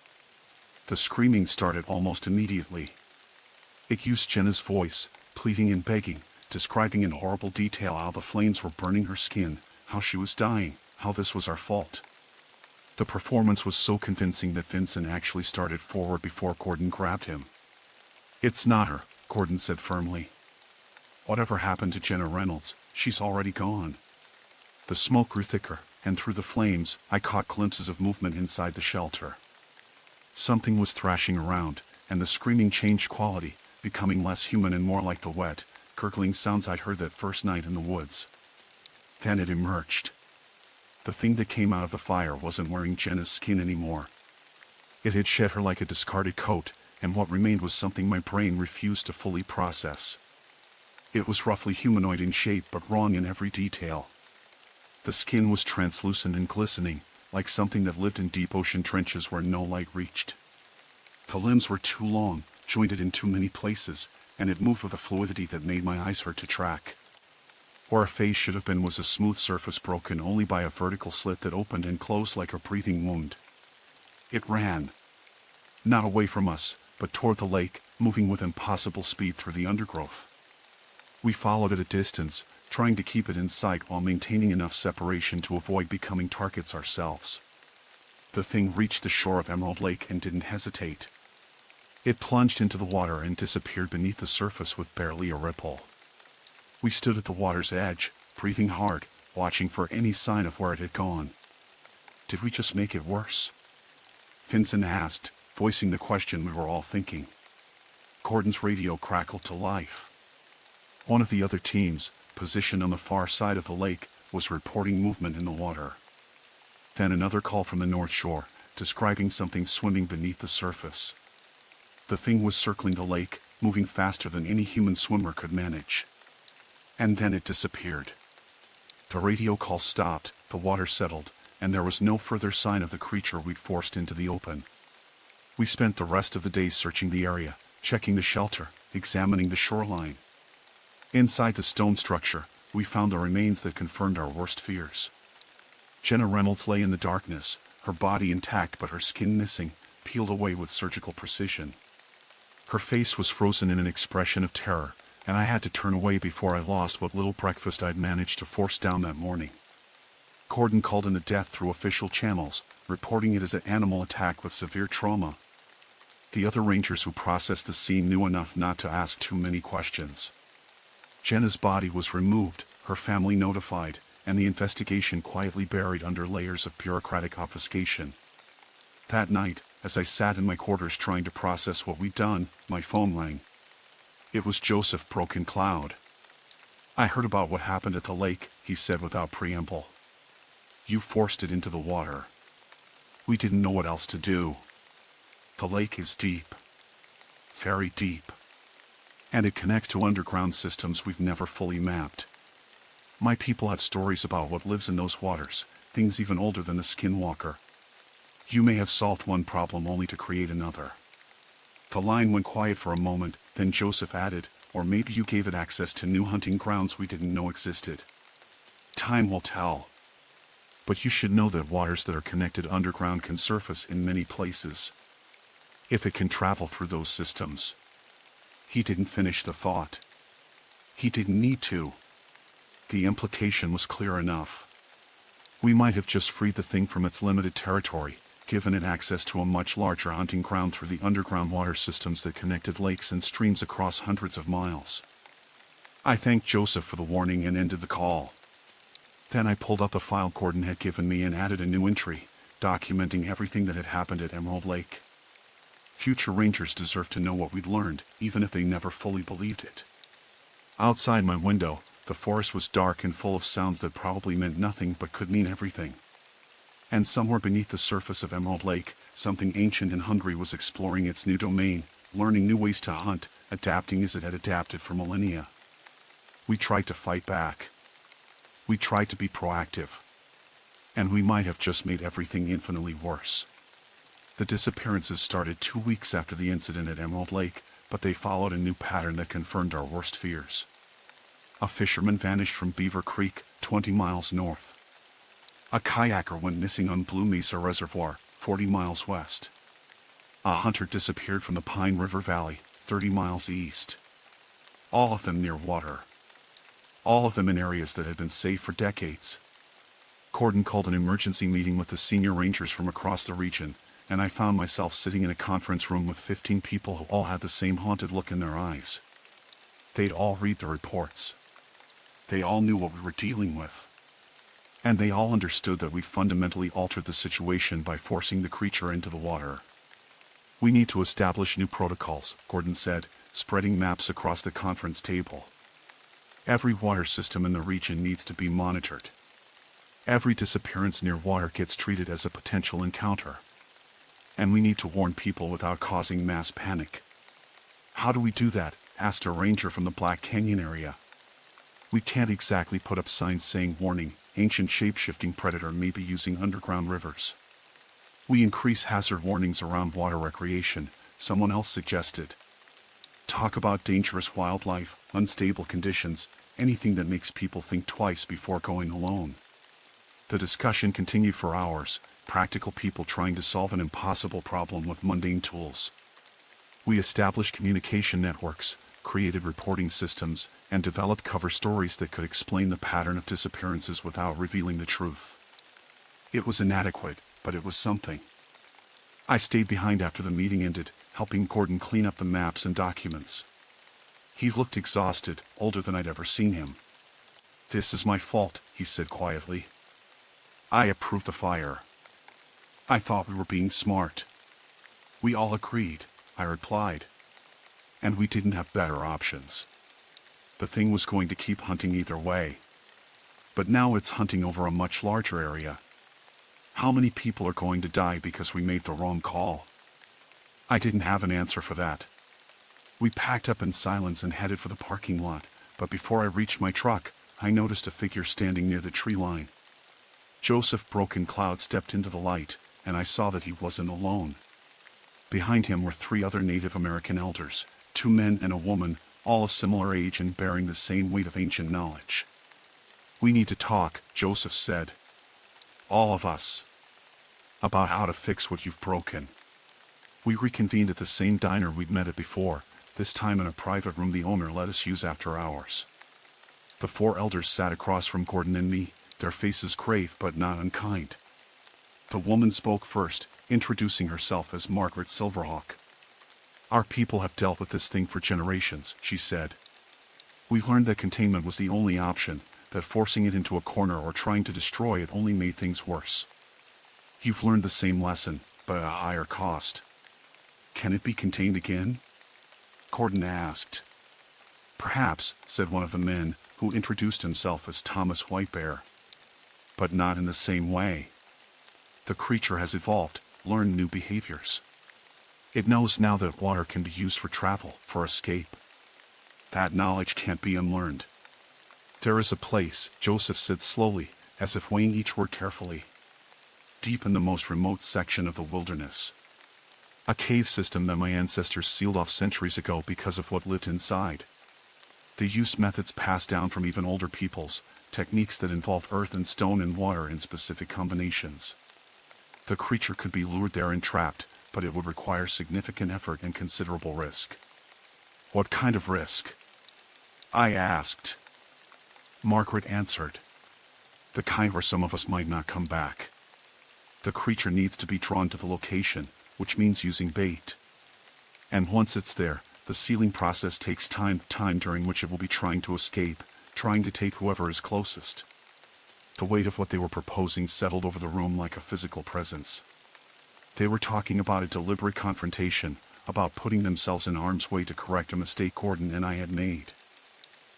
The screaming started almost immediately. It used Jenna's voice, pleading and begging, describing in horrible detail how the flames were burning her skin, how she was dying, how this was our fault. The performance was so convincing that Vincent actually started forward before Gordon grabbed him. "It's not her," Gordon said firmly. "Whatever happened to Jenna Reynolds, she's already gone." The smoke grew thicker, and through the flames, I caught glimpses of movement inside the shelter. Something was thrashing around, and the screaming changed quality, becoming less human and more like the wet, gurgling sounds I'd heard that first night in the woods. Then it emerged. The thing that came out of the fire wasn't wearing Jenna's skin anymore. It had shed her like a discarded coat, and what remained was something my brain refused to fully process. It was roughly humanoid in shape but wrong in every detail. The skin was translucent and glistening, like something that lived in deep ocean trenches where no light reached. The limbs were too long, jointed in too many places, and it moved with a fluidity that made my eyes hurt to track. Where a face should have been was a smooth surface broken only by a vertical slit that opened and closed like a breathing wound. It ran. Not away from us, but toward the lake, moving with impossible speed through the undergrowth. We followed at a distance, trying to keep it in sight while maintaining enough separation to avoid becoming targets ourselves. The thing reached the shore of Emerald Lake and didn't hesitate. It plunged into the water and disappeared beneath the surface with barely a ripple. We stood at the water's edge, breathing hard, watching for any sign of where it had gone. Did we just make it worse? Vincent asked, voicing the question we were all thinking. Gordon's radio crackled to life. One of the other teams, positioned on the far side of the lake, was reporting movement in the water. Then another call from the north shore, describing something swimming beneath the surface. The thing was circling the lake, moving faster than any human swimmer could manage. And then it disappeared. The radio call stopped, the water settled, and there was no further sign of the creature we'd forced into the open. We spent the rest of the day searching the area, checking the shelter, examining the shoreline. Inside the stone structure, we found the remains that confirmed our worst fears. Jenna Reynolds lay in the darkness, her body intact but her skin missing, peeled away with surgical precision. Her face was frozen in an expression of terror, and I had to turn away before I lost what little breakfast I'd managed to force down that morning. Gordon called in the death through official channels, reporting it as an animal attack with severe trauma. The other rangers who processed the scene knew enough not to ask too many questions. Jenna's body was removed, her family notified, and the investigation quietly buried under layers of bureaucratic obfuscation. That night, as I sat in my quarters trying to process what we'd done, my phone rang. It was Joseph Broken Cloud. "I heard about what happened at the lake," he said without preamble. "You forced it into the water. We didn't know what else to do. The lake is deep. Very deep. And it connects to underground systems we've never fully mapped. My people have stories about what lives in those waters, things even older than the skinwalker. You may have solved one problem only to create another." The line went quiet for a moment, then Joseph added, "Or maybe you gave it access to new hunting grounds we didn't know existed. Time will tell. But you should know that waters that are connected underground can surface in many places. If it can travel through those systems." He didn't finish the thought. He didn't need to. The implication was clear enough. We might have just freed the thing from its limited territory, given it access to a much larger hunting ground through the underground water systems that connected lakes and streams across hundreds of miles. I thanked Joseph for the warning and ended the call. Then I pulled out the file Gordon had given me and added a new entry, documenting everything that had happened at Emerald Lake. Future rangers deserved to know what we'd learned, even if they never fully believed it. Outside my window, the forest was dark and full of sounds that probably meant nothing but could mean everything. And somewhere beneath the surface of Emerald Lake, something ancient and hungry was exploring its new domain, learning new ways to hunt, adapting as it had adapted for millennia. We tried to fight back. We tried to be proactive. And we might have just made everything infinitely worse. The disappearances started 2 weeks after the incident at Emerald Lake, but they followed a new pattern that confirmed our worst fears. A fisherman vanished from Beaver Creek, 20 miles north. A kayaker went missing on Blue Mesa Reservoir, 40 miles west. A hunter disappeared from the Pine River Valley, 30 miles east. All of them near water. All of them in areas that had been safe for decades. Gordon called an emergency meeting with the senior rangers from across the region, and I found myself sitting in a conference room with 15 people who all had the same haunted look in their eyes. They'd all read the reports. They all knew what we were dealing with. And they all understood that we fundamentally altered the situation by forcing the creature into the water. "We need to establish new protocols," Gordon said, spreading maps across the conference table. "Every water system in the region needs to be monitored. Every disappearance near water gets treated as a potential encounter. And we need to warn people without causing mass panic." "How do we do that?" asked a ranger from the Black Canyon area. "We can't exactly put up signs saying warning, ancient shape-shifting predator may be using underground rivers. We increase hazard warnings around water recreation," someone else suggested. "Talk about dangerous wildlife, unstable conditions, anything that makes people think twice before going alone." The discussion continued for hours, practical people trying to solve an impossible problem with mundane tools. We established communication networks, created reporting systems, and developed cover stories that could explain the pattern of disappearances without revealing the truth. It was inadequate, but it was something. I stayed behind after the meeting ended, helping Gordon clean up the maps and documents. He looked exhausted, older than I'd ever seen him. "This is my fault," he said quietly. "I approved the fire. I thought we were being smart." "We all agreed," I replied. "And we didn't have better options. The thing was going to keep hunting either way. But now it's hunting over a much larger area. How many people are going to die because we made the wrong call?" I didn't have an answer for that. We packed up in silence and headed for the parking lot, but before I reached my truck, I noticed a figure standing near the tree line. Joseph Broken Cloud stepped into the light, and I saw that he wasn't alone. Behind him were 3 other Native American elders, 2 men and a woman, all of similar age and bearing the same weight of ancient knowledge. "We need to talk," Joseph said. "All of us. About how to fix what you've broken." We reconvened at the same diner we'd met at before, this time in a private room the owner let us use after hours. The 4 elders sat across from Gordon and me, their faces grave but not unkind. The woman spoke first, introducing herself as Margaret Silverhawk. "Our people have dealt with this thing for generations," she said. "We learned that containment was the only option, that forcing it into a corner or trying to destroy it only made things worse. You've learned the same lesson, but at a higher cost. Can it be contained again? Gordon asked. Perhaps, said one of the men, who introduced himself as Thomas Whitebear. But not in the same way. The creature has evolved, learned new behaviors. It knows now that water can be used for travel, for escape. That knowledge can't be unlearned. There is a place, Joseph said slowly, as if weighing each word carefully. Deep in the most remote section of the wilderness. A cave system that my ancestors sealed off centuries ago because of what lived inside. They used methods passed down from even older peoples, techniques that involve earth and stone and water in specific combinations. The creature could be lured there and trapped, but it would require significant effort and considerable risk. What kind of risk? I asked. Margaret answered. The kind where some of us might not come back. The creature needs to be drawn to the location, which means using bait. And once it's there, the sealing process takes time during which it will be trying to escape, trying to take whoever is closest. The weight of what they were proposing settled over the room like a physical presence. They were talking about a deliberate confrontation, about putting themselves in harm's way to correct a mistake Gordon and I had made.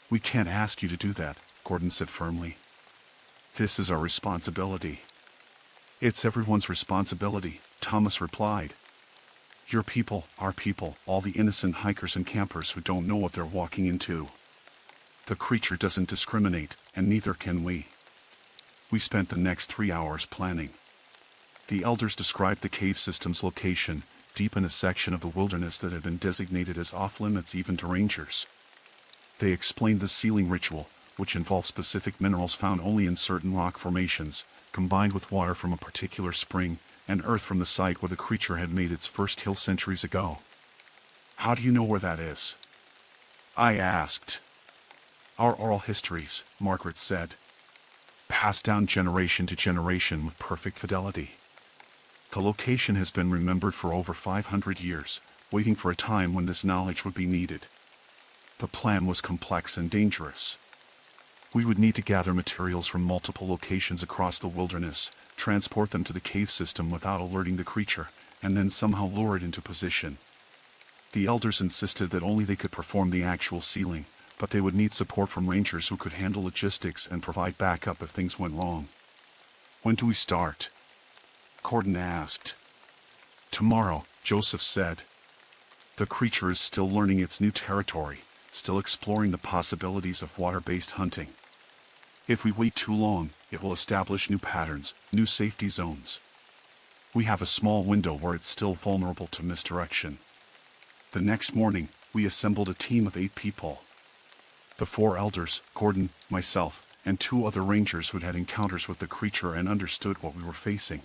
We can't ask you to do that, Gordon said firmly. This is our responsibility. It's everyone's responsibility, Thomas replied. Your people, our people, all the innocent hikers and campers who don't know what they're walking into. The creature doesn't discriminate, and neither can we. We spent the next 3 hours planning. The elders described the cave system's location, deep in a section of the wilderness that had been designated as off-limits even to rangers. They explained the sealing ritual, which involves specific minerals found only in certain rock formations, combined with water from a particular spring, and earth from the site where the creature had made its first kill centuries ago. How do you know where that is? I asked. Our oral histories, Margaret said. Passed down generation to generation with perfect fidelity. The location has been remembered for over 500 years, waiting for a time when this knowledge would be needed. The plan was complex and dangerous. We would need to gather materials from multiple locations across the wilderness, transport them to the cave system without alerting the creature, and then somehow lure it into position. The elders insisted that only they could perform the actual sealing, but they would need support from rangers who could handle logistics and provide backup if things went wrong. When do we start? Gordon asked. Tomorrow, Joseph said. The creature is still learning its new territory, still exploring the possibilities of water-based hunting. If we wait too long, it will establish new patterns, new safety zones. We have a small window where it's still vulnerable to misdirection. The next morning, we assembled a team of 8 people. The 4 elders, Gordon, myself, and 2 other rangers who'd had encounters with the creature and understood what we were facing.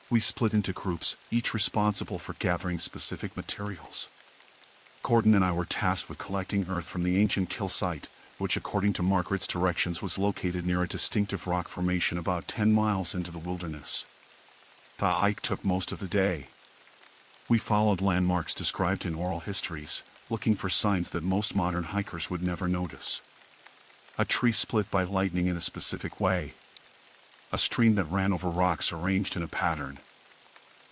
We split into groups, each responsible for gathering specific materials. Gordon and I were tasked with collecting earth from the ancient kill site, which according to Margaret's directions was located near a distinctive rock formation about 10 miles into the wilderness. The hike took most of the day. We followed landmarks described in oral histories, looking for signs that most modern hikers would never notice. A tree split by lightning in a specific way. A stream that ran over rocks arranged in a pattern.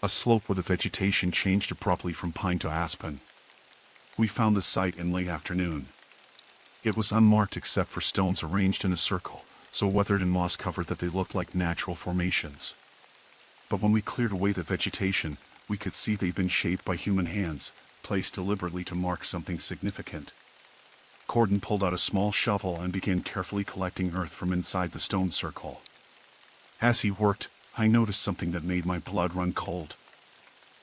A slope where the vegetation changed abruptly from pine to aspen. We found the site in late afternoon. It was unmarked except for stones arranged in a circle, so weathered and moss-covered that they looked like natural formations. But when we cleared away the vegetation, we could see they'd been shaped by human hands, placed deliberately to mark something significant. Gordon pulled out a small shovel and began carefully collecting earth from inside the stone circle. As he worked, I noticed something that made my blood run cold.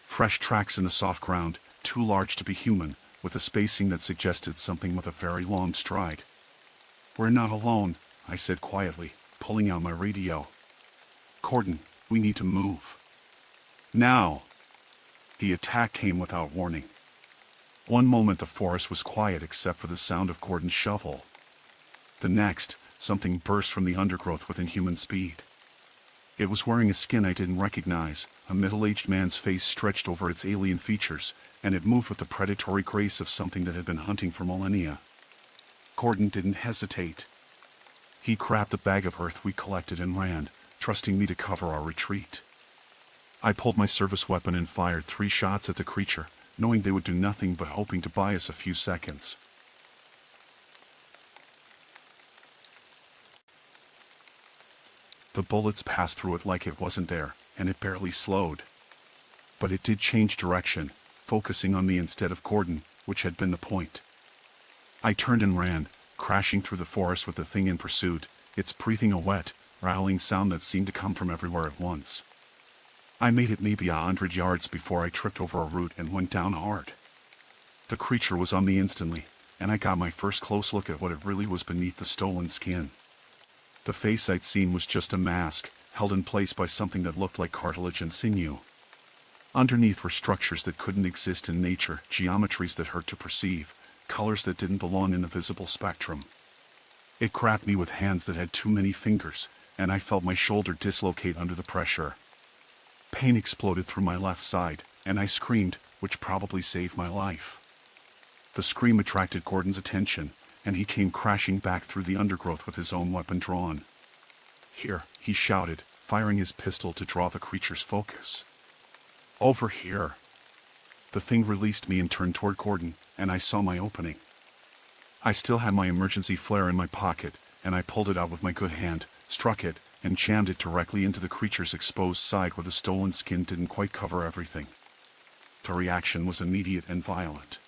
Fresh tracks in the soft ground, too large to be human, with a spacing that suggested something with a very long stride. We're not alone, I said quietly, pulling out my radio. Gordon, we need to move. Now! The attack came without warning. One moment the forest was quiet except for the sound of Gordon's shovel. The next, something burst from the undergrowth within human speed. It was wearing a skin I didn't recognize, a middle-aged man's face stretched over its alien features, and it moved with the predatory grace of something that had been hunting for millennia. Gordon didn't hesitate. He grabbed the bag of earth we collected and ran, trusting me to cover our retreat. I pulled my service weapon and fired 3 shots at the creature, knowing they would do nothing but hoping to buy us a few seconds. The bullets passed through it like it wasn't there, and it barely slowed. But it did change direction, focusing on me instead of Gordon, which had been the point. I turned and ran, crashing through the forest with the thing in pursuit, its breathing a wet, rattling sound that seemed to come from everywhere at once. I made it maybe 100 yards before I tripped over a root and went down hard. The creature was on me instantly, and I got my first close look at what it really was beneath the stolen skin. The face I'd seen was just a mask, held in place by something that looked like cartilage and sinew. Underneath were structures that couldn't exist in nature, geometries that hurt to perceive, colors that didn't belong in the visible spectrum. It grabbed me with hands that had too many fingers, and I felt my shoulder dislocate under the pressure. Pain exploded through my left side, and I screamed, which probably saved my life. The scream attracted Gordon's attention, and he came crashing back through the undergrowth with his own weapon drawn. "Here," he shouted, firing his pistol to draw the creature's focus. "Over here." The thing released me and turned toward Gordon, and I saw my opening. I still had my emergency flare in my pocket, and I pulled it out with my good hand, struck it, and jammed it directly into the creature's exposed side where the stolen skin didn't quite cover everything. The reaction was immediate and violent.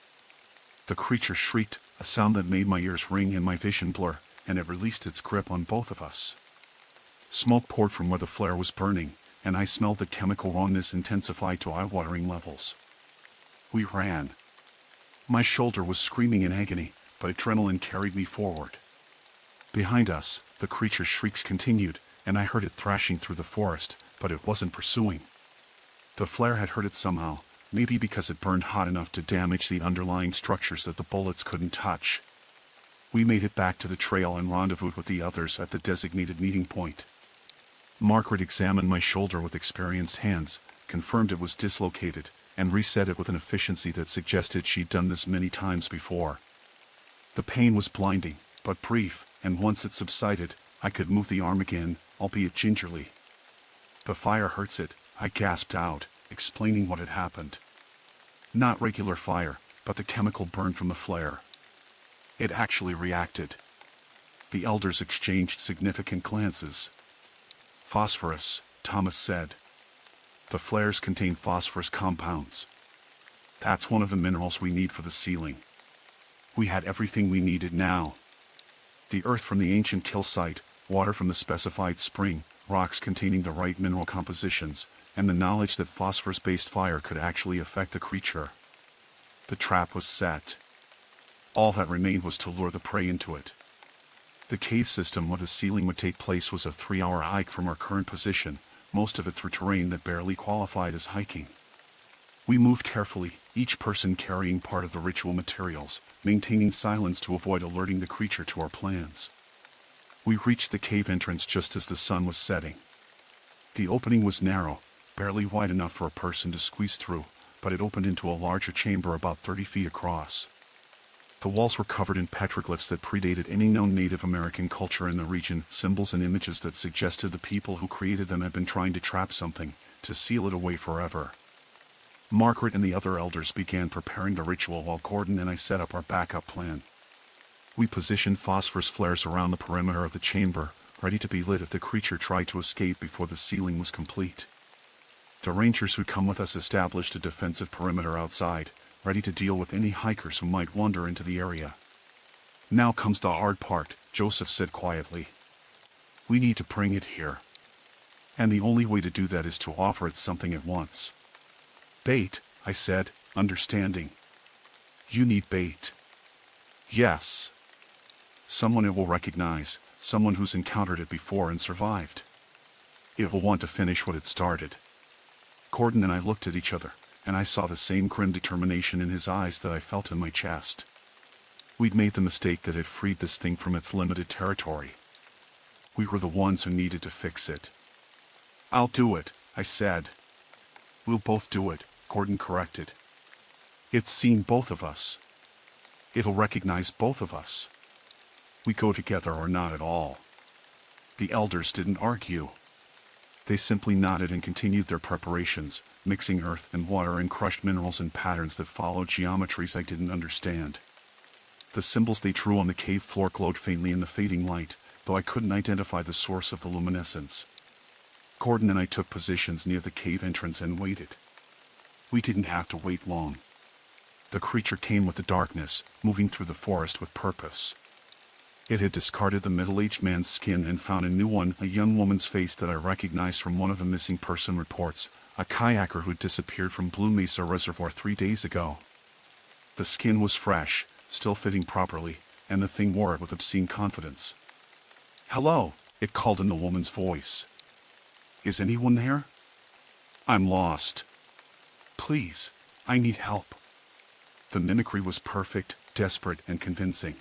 The creature shrieked, a sound that made my ears ring and my vision blur, and it released its grip on both of us. Smoke poured from where the flare was burning, and I smelled the chemical rawness intensify to eye-watering levels. We ran. My shoulder was screaming in agony, but adrenaline carried me forward. Behind us, the creature's shrieks continued, and I heard it thrashing through the forest, but it wasn't pursuing. The flare had hurt it somehow, maybe because it burned hot enough to damage the underlying structures that the bullets couldn't touch. We made it back to the trail and rendezvoused with the others at the designated meeting point. Margaret examined my shoulder with experienced hands, confirmed it was dislocated, and reset it with an efficiency that suggested she'd done this many times before. The pain was blinding, but brief, and once it subsided, I could move the arm again, albeit gingerly. "The fire hurts it," I gasped out, explaining what had happened. Not regular fire, but the chemical burn from the flare. It actually reacted. The elders exchanged significant glances. "Phosphorus," Thomas said. "The flares contain phosphorus compounds. That's one of the minerals we need for the sealing." We had everything we needed now. The earth from the ancient kill site, water from the specified spring, rocks containing the right mineral compositions, and the knowledge that phosphorus-based fire could actually affect the creature. The trap was set. All that remained was to lure the prey into it. The cave system where the sealing would take place was a 3-hour hike from our current position, most of it through terrain that barely qualified as hiking. We moved carefully, each person carrying part of the ritual materials, maintaining silence to avoid alerting the creature to our plans. We reached the cave entrance just as the sun was setting. The opening was narrow, barely wide enough for a person to squeeze through, but it opened into a larger chamber about 30 feet across. The walls were covered in petroglyphs that predated any known Native American culture in the region, symbols and images that suggested the people who created them had been trying to trap something, to seal it away forever. Margaret and the other elders began preparing the ritual while Gordon and I set up our backup plan. We positioned phosphorus flares around the perimeter of the chamber, ready to be lit if the creature tried to escape before the sealing was complete. The rangers who'd come with us established a defensive perimeter outside, ready to deal with any hikers who might wander into the area. "Now comes the hard part," Joseph said quietly. "We need to bring it here. And the only way to do that is to offer it something at once." "Bait," I said, understanding. "You need bait." "Yes. Someone it will recognize, someone who's encountered it before and survived. It will want to finish what it started." Gordon and I looked at each other, and I saw the same grim determination in his eyes that I felt in my chest. We'd made the mistake that had freed this thing from its limited territory. We were the ones who needed to fix it. "I'll do it," I said. "We'll both do it," Gordon corrected. "It's seen both of us. It'll recognize both of us. We go together or not at all." The elders didn't argue. They simply nodded and continued their preparations, mixing earth and water and crushed minerals in patterns that followed geometries I didn't understand. The symbols they drew on the cave floor glowed faintly in the fading light, though I couldn't identify the source of the luminescence. Gordon and I took positions near the cave entrance and waited. We didn't have to wait long. The creature came with the darkness, moving through the forest with purpose. It had discarded the middle-aged man's skin and found a new one, a young woman's face that I recognized from one of the missing person reports, a kayaker who'd disappeared from Blue Mesa Reservoir 3 days ago. The skin was fresh, still fitting properly, and the thing wore it with obscene confidence. "Hello," it called in the woman's voice. "Is anyone there? I'm lost. Please, I need help." The mimicry was perfect, desperate, and convincing.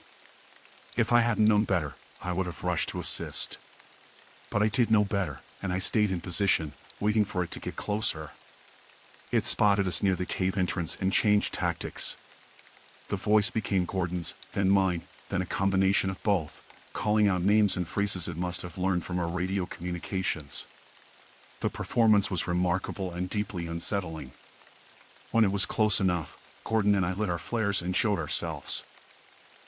If I hadn't known better, I would have rushed to assist. But I did know better, and I stayed in position, waiting for it to get closer. It spotted us near the cave entrance and changed tactics. The voice became Gordon's, then mine, then a combination of both, calling out names and phrases it must have learned from our radio communications. The performance was remarkable and deeply unsettling. When it was close enough, Gordon and I lit our flares and showed ourselves.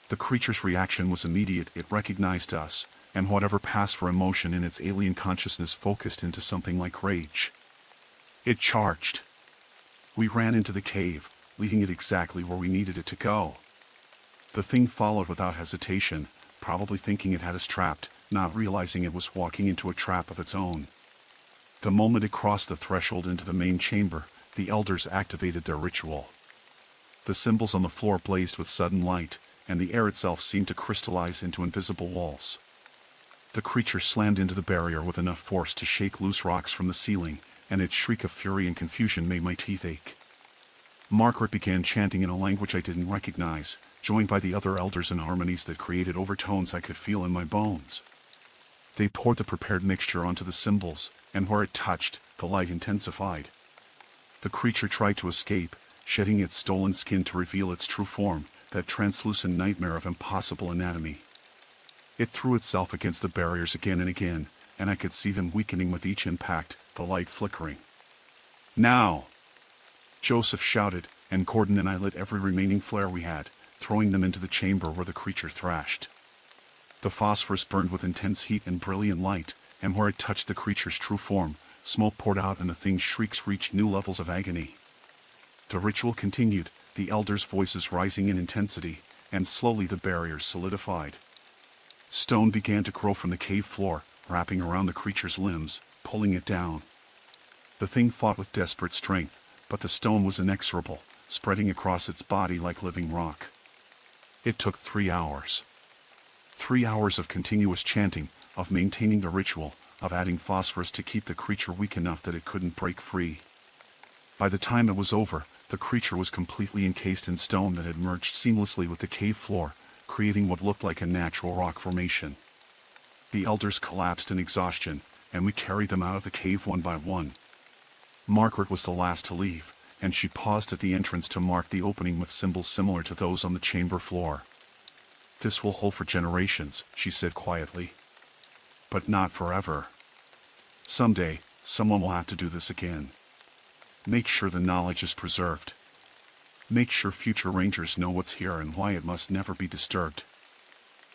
The creature's reaction was immediate. It recognized us, and whatever passed for emotion in its alien consciousness focused into something like rage. It charged. We ran into the cave, leading it exactly where we needed it to go. The thing followed without hesitation, probably thinking it had us trapped, not realizing it was walking into a trap of its own. The moment it crossed the threshold into the main chamber, the elders activated their ritual. The symbols on the floor blazed with sudden light, and the air itself seemed to crystallize into invisible walls. The creature slammed into the barrier with enough force to shake loose rocks from the ceiling, and its shriek of fury and confusion made my teeth ache. Margaret began chanting in a language I didn't recognize, joined by the other elders in harmonies that created overtones I could feel in my bones. They poured the prepared mixture onto the symbols, and where it touched, the light intensified. The creature tried to escape, shedding its stolen skin to reveal its true form, that translucent nightmare of impossible anatomy. It threw itself against the barriers again and again, and I could see them weakening with each impact, the light flickering. "Now!" Joseph shouted, and Gordon and I lit every remaining flare we had, throwing them into the chamber where the creature thrashed. The phosphorus burned with intense heat and brilliant light, and where it touched the creature's true form, smoke poured out and the thing's shrieks reached new levels of agony. The ritual continued, the elders' voices rising in intensity, and slowly the barriers solidified. Stone began to grow from the cave floor, wrapping around the creature's limbs, pulling it down. The thing fought with desperate strength, but the stone was inexorable, spreading across its body like living rock. It took 3 hours. 3 hours of continuous chanting, of maintaining the ritual, of adding phosphorus to keep the creature weak enough that it couldn't break free. By the time it was over, the creature was completely encased in stone that had merged seamlessly with the cave floor, creating what looked like a natural rock formation. The elders collapsed in exhaustion, and we carried them out of the cave one by one. Margaret was the last to leave, and she paused at the entrance to mark the opening with symbols similar to those on the chamber floor. "This will hold for generations," she said quietly. "But not forever. Someday, someone will have to do this again. Make sure the knowledge is preserved. Make sure future rangers know what's here and why it must never be disturbed."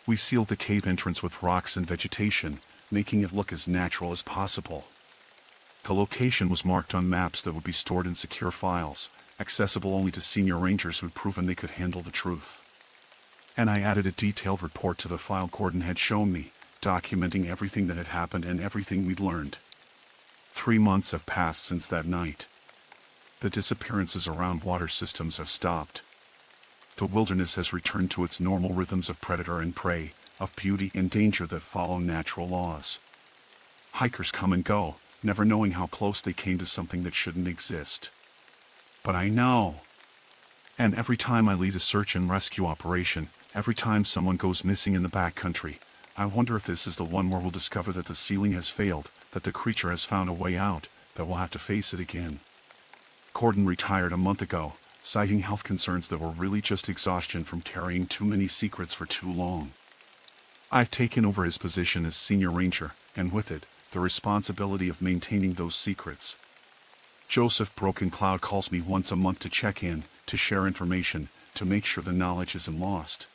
We sealed the cave entrance with rocks and vegetation, making it look as natural as possible. The location was marked on maps that would be stored in secure files, accessible only to senior rangers who'd proven they could handle the truth. And I added a detailed report to the file Gordon had shown me, documenting everything that had happened and everything we'd learned. 3 months have passed since that night. The disappearances around water systems have stopped. The wilderness has returned to its normal rhythms of predator and prey, of beauty and danger that follow natural laws. Hikers come and go, never knowing how close they came to something that shouldn't exist. But I know. And every time I lead a search and rescue operation, every time someone goes missing in the backcountry, I wonder if this is the one where we'll discover that the ceiling has failed, that the creature has found a way out, that we'll have to face it again. Gordon retired a month ago, citing health concerns that were really just exhaustion from carrying too many secrets for too long. I've taken over his position as senior ranger, and with it, the responsibility of maintaining those secrets. Joseph Broken Cloud calls me once a month to check in, to share information, to make sure the knowledge isn't lost.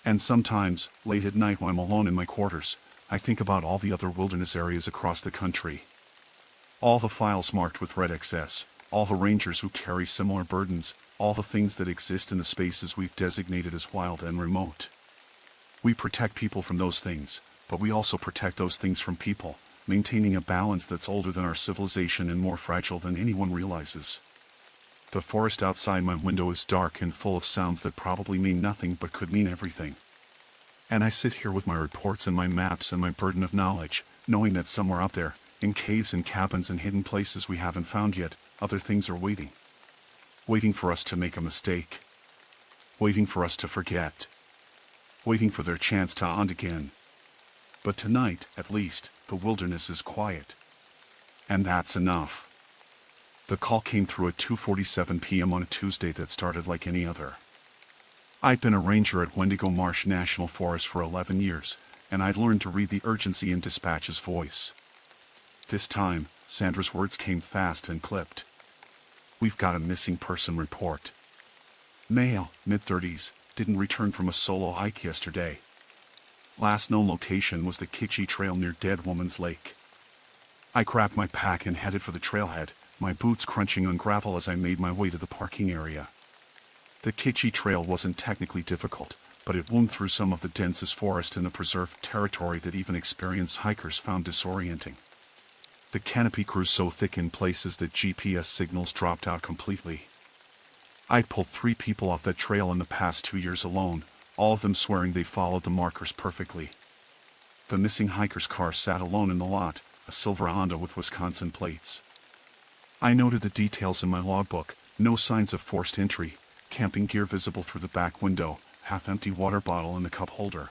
And sometimes, late at night when I'm alone in my quarters, I think about all the other wilderness areas across the country. All the files marked with red XS, all the rangers who carry similar burdens, all the things that exist in the spaces we've designated as wild and remote. We protect people from those things, but we also protect those things from people, maintaining a balance that's older than our civilization and more fragile than anyone realizes. The forest outside my window is dark and full of sounds that probably mean nothing but could mean everything. And I sit here with my reports and my maps and my burden of knowledge, knowing that somewhere out there, in caves and cabins and hidden places we haven't found yet, other things are waiting. Waiting for us to make a mistake. Waiting for us to forget. Waiting for their chance to hunt again. But tonight, at least, the wilderness is quiet. And that's enough. The call came through at 2:47 p.m. on a Tuesday that started like any other. I'd been a ranger at Wendigo Marsh National Forest for 11 years, and I'd learned to read the urgency in dispatch's voice. This time, Sandra's words came fast and clipped. "We've got a missing person report. Male, mid-30s, didn't return from a solo hike yesterday. Last known location was the Kitschy Trail near Dead Woman's Lake." I grabbed my pack and headed for the trailhead, my boots crunching on gravel as I made my way to the parking area. The Kitschy Trail wasn't technically difficult, but it wound through some of the densest forest in the preserved territory that even experienced hikers found disorienting. The canopy grew so thick in places that GPS signals dropped out completely. I'd pulled 3 people off that trail in the past 2 years alone, all of them swearing they followed the markers perfectly. The missing hiker's car sat alone in the lot, a silver Honda with Wisconsin plates. I noted the details in my logbook: no signs of forced entry, camping gear visible through the back window, half-empty water bottle in the cup holder.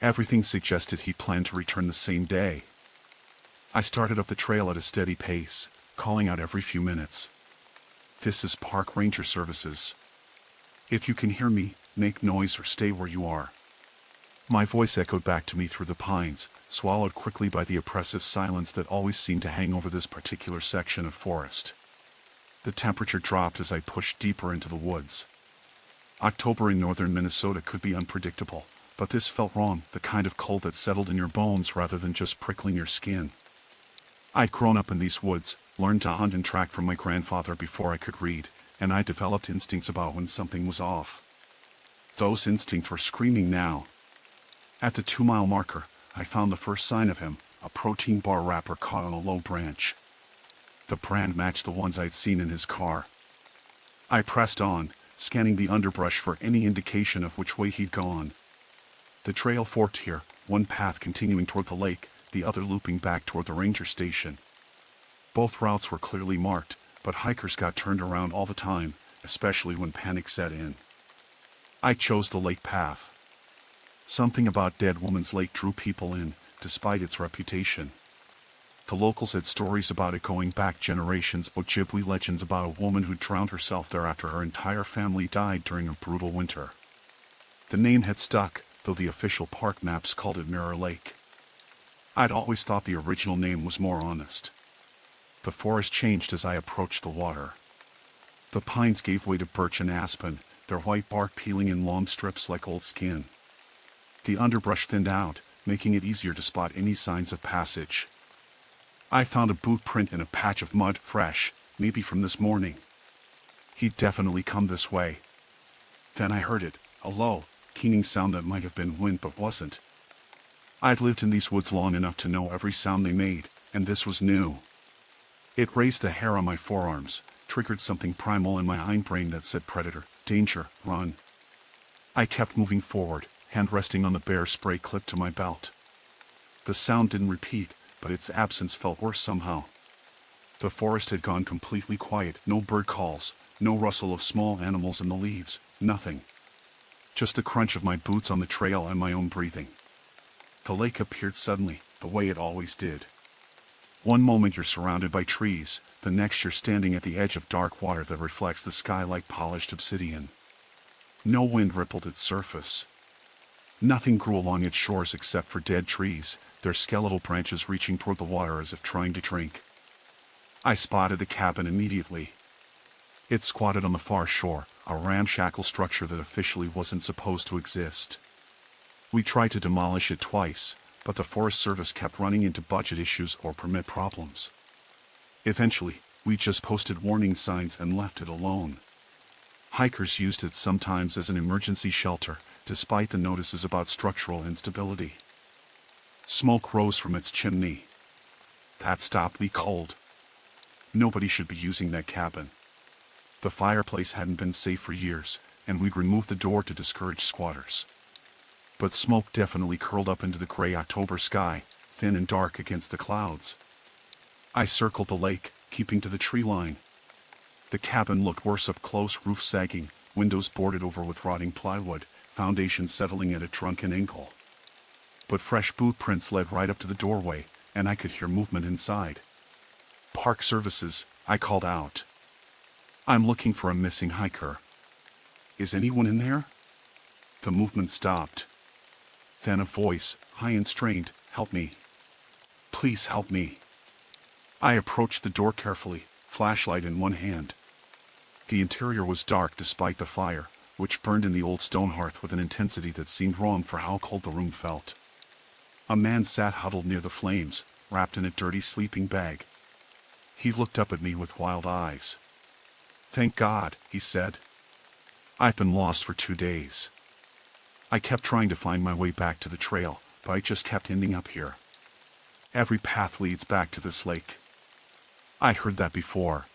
Everything suggested he planned to return the same day. I started up the trail at a steady pace, calling out every few minutes. "This is Park Ranger Services. If you can hear me, make noise or stay where you are." My voice echoed back to me through the pines, swallowed quickly by the oppressive silence that always seemed to hang over this particular section of forest. The temperature dropped as I pushed deeper into the woods. October in northern Minnesota could be unpredictable, but this felt wrong, the kind of cold that settled in your bones rather than just prickling your skin. I'd grown up in these woods, learned to hunt and track from my grandfather before I could read, and I developed instincts about when something was off. Those instincts were screaming now. At the 2-mile marker, I found the first sign of him, a protein bar wrapper caught on a low branch. The brand matched the ones I'd seen in his car. I pressed on, scanning the underbrush for any indication of which way he'd gone. The trail forked here, one path continuing toward the lake, the other looping back toward the ranger station. Both routes were clearly marked, but hikers got turned around all the time, especially when panic set in. I chose the lake path. Something about Dead Woman's Lake drew people in, despite its reputation. The locals had stories about it going back generations, Ojibwe legends about a woman who drowned herself there after her entire family died during a brutal winter. The name had stuck, though the official park maps called it Mirror Lake. I'd always thought the original name was more honest. The forest changed as I approached the water. The pines gave way to birch and aspen, their white bark peeling in long strips like old skin. The underbrush thinned out, making it easier to spot any signs of passage. I found a boot print in a patch of mud, fresh, maybe from this morning. He'd definitely come this way. Then I heard it, a low, keening sound that might have been wind but wasn't. I'd lived in these woods long enough to know every sound they made, and this was new. It raised the hair on my forearms, triggered something primal in my hindbrain that said predator, danger, run. I kept moving forward, hand resting on the bear spray clipped to my belt. The sound didn't repeat, but its absence felt worse somehow. The forest had gone completely quiet, no bird calls, no rustle of small animals in the leaves, nothing. Just the crunch of my boots on the trail and my own breathing. The lake appeared suddenly, the way it always did. One moment you're surrounded by trees, the next you're standing at the edge of dark water that reflects the sky like polished obsidian. No wind rippled its surface. Nothing grew along its shores except for dead trees, their skeletal branches reaching toward the water as if trying to drink. I spotted the cabin immediately. It squatted on the far shore, a ramshackle structure that officially wasn't supposed to exist. We tried to demolish it twice, but the Forest Service kept running into budget issues or permit problems. Eventually, we just posted warning signs and left it alone. Hikers used it sometimes as an emergency shelter, despite the notices about structural instability. Smoke rose from its chimney. That stopped me cold. Nobody should be using that cabin. The fireplace hadn't been safe for years, and we'd removed the door to discourage squatters. But smoke definitely curled up into the gray October sky, thin and dark against the clouds. I circled the lake, keeping to the tree line. The cabin looked worse up close, roof sagging, windows boarded over with rotting plywood, foundation settling at a drunken angle. But fresh boot prints led right up to the doorway, and I could hear movement inside. Park Services, I called out. I'm looking for a missing hiker. Is anyone in there? The movement stopped. Then a voice, high and strained, help me. Please help me. I approached the door carefully, flashlight in one hand. The interior was dark despite the fire, which burned in the old stone hearth with an intensity that seemed wrong for how cold the room felt. A man sat huddled near the flames, wrapped in a dirty sleeping bag. He looked up at me with wild eyes. Thank God, he said. I've been lost for 2 days. I kept trying to find my way back to the trail, but I just kept ending up here. Every path leads back to this lake. I'd heard that before.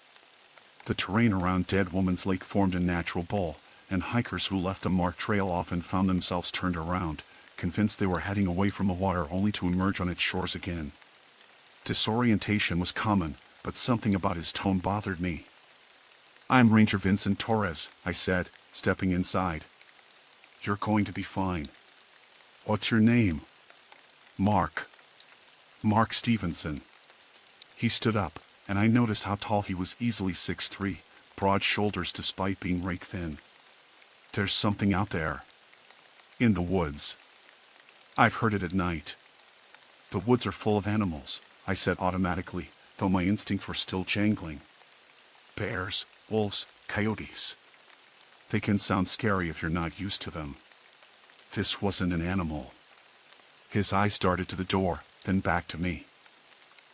The terrain around Dead Woman's Lake formed a natural bowl, and hikers who left a marked trail often found themselves turned around, convinced they were heading away from the water only to emerge on its shores again. Disorientation was common, but something about his tone bothered me. I'm Ranger Vincent Torres, I said, stepping inside. You're going to be fine. What's your name? Mark. Mark Stevenson. He stood up, and I noticed how tall he was, easily 6'3", broad shoulders despite being rake thin. There's something out there. In the woods. I've heard it at night. The woods are full of animals, I said automatically, though my instincts were still jangling. Bears, wolves, coyotes. They can sound scary if you're not used to them. This wasn't an animal. His eyes darted to the door, then back to me.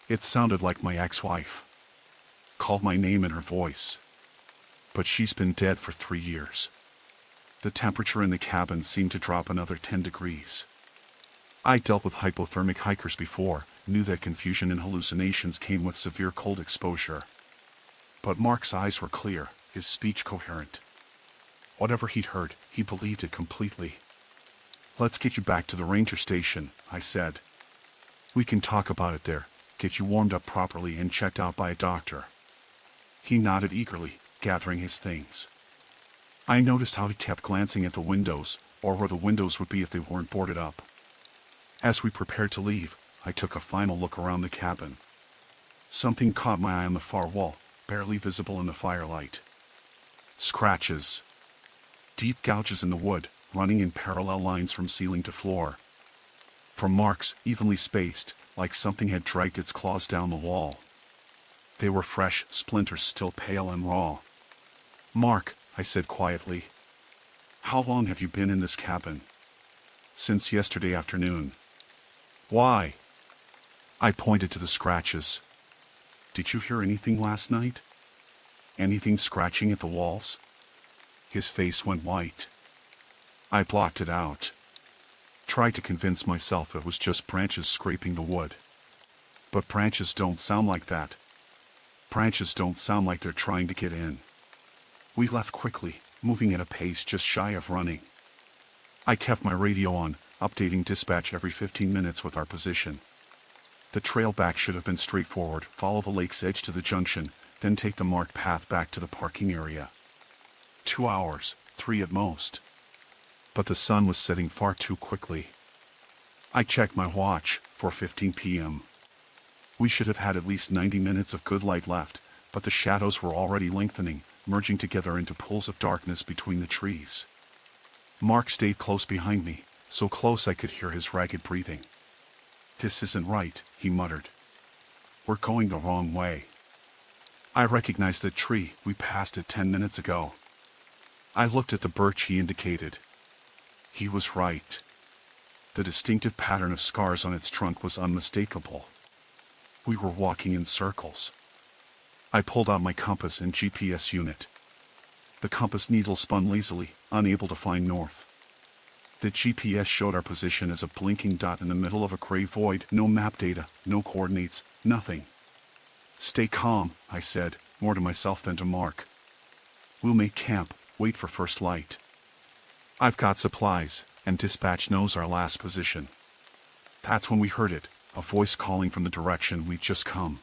It sounded like my ex-wife. Called my name in her voice. But she's been dead for 3 years. The temperature in the cabin seemed to drop another 10 degrees. I dealt with hypothermic hikers before, knew that confusion and hallucinations came with severe cold exposure. But Mark's eyes were clear, his speech coherent. Whatever he'd heard, he believed it completely. Let's get you back to the ranger station, I said. We can talk about it there, get you warmed up properly and checked out by a doctor. He nodded eagerly, gathering his things. I noticed how he kept glancing at the windows, or where the windows would be if they weren't boarded up. As we prepared to leave, I took a final look around the cabin. Something caught my eye on the far wall, barely visible in the firelight. Scratches. Deep gouges in the wood, running in parallel lines from ceiling to floor. From marks, evenly spaced, like something had dragged its claws down the wall. They were fresh, splinters still pale and raw. Mark, I said quietly. How long have you been in this cabin? Since yesterday afternoon. Why? I pointed to the scratches. Did you hear anything last night? Anything scratching at the walls? His face went white. I blocked it out. Tried to convince myself it was just branches scraping the wood. But branches don't sound like that. Branches don't sound like they're trying to get in. We left quickly, moving at a pace just shy of running. I kept my radio on, updating dispatch every 15 minutes with our position. The trail back should have been straightforward, follow the lake's edge to the junction, then take the marked path back to the parking area. 2 hours, 3 at most. But the sun was setting far too quickly. I checked my watch, 4:15 p.m. We should have had at least 90 minutes of good light left, but the shadows were already lengthening, merging together into pools of darkness between the trees. Mark stayed close behind me, so close I could hear his ragged breathing. "This isn't right," he muttered. "We're going the wrong way." I recognized the tree. We passed it 10 minutes ago. I looked at the birch he indicated. He was right. The distinctive pattern of scars on its trunk was unmistakable. We were walking in circles. I pulled out my compass and GPS unit. The compass needle spun lazily, unable to find north. The GPS showed our position as a blinking dot in the middle of a gray void. No map data, no coordinates, nothing. "Stay calm," I said, more to myself than to Mark. "We'll make camp, wait for first light. I've got supplies, and dispatch knows our last position." That's when we heard it, a voice calling from the direction we'd just come.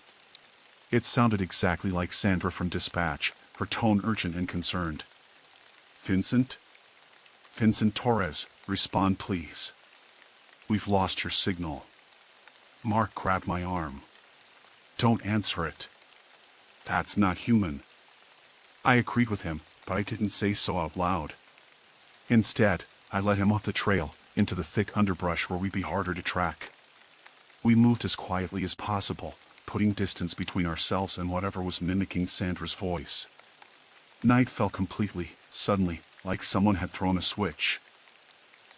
It sounded exactly like Sandra from dispatch, her tone urgent and concerned. "Vincent? Vincent Torres, respond please. We've lost your signal." Mark grabbed my arm. "Don't answer it. That's not human." I agreed with him, but I didn't say so out loud. Instead, I led him off the trail, into the thick underbrush where we'd be harder to track. We moved as quietly as possible, putting distance between ourselves and whatever was mimicking Sandra's voice. Night fell completely, suddenly, like someone had thrown a switch.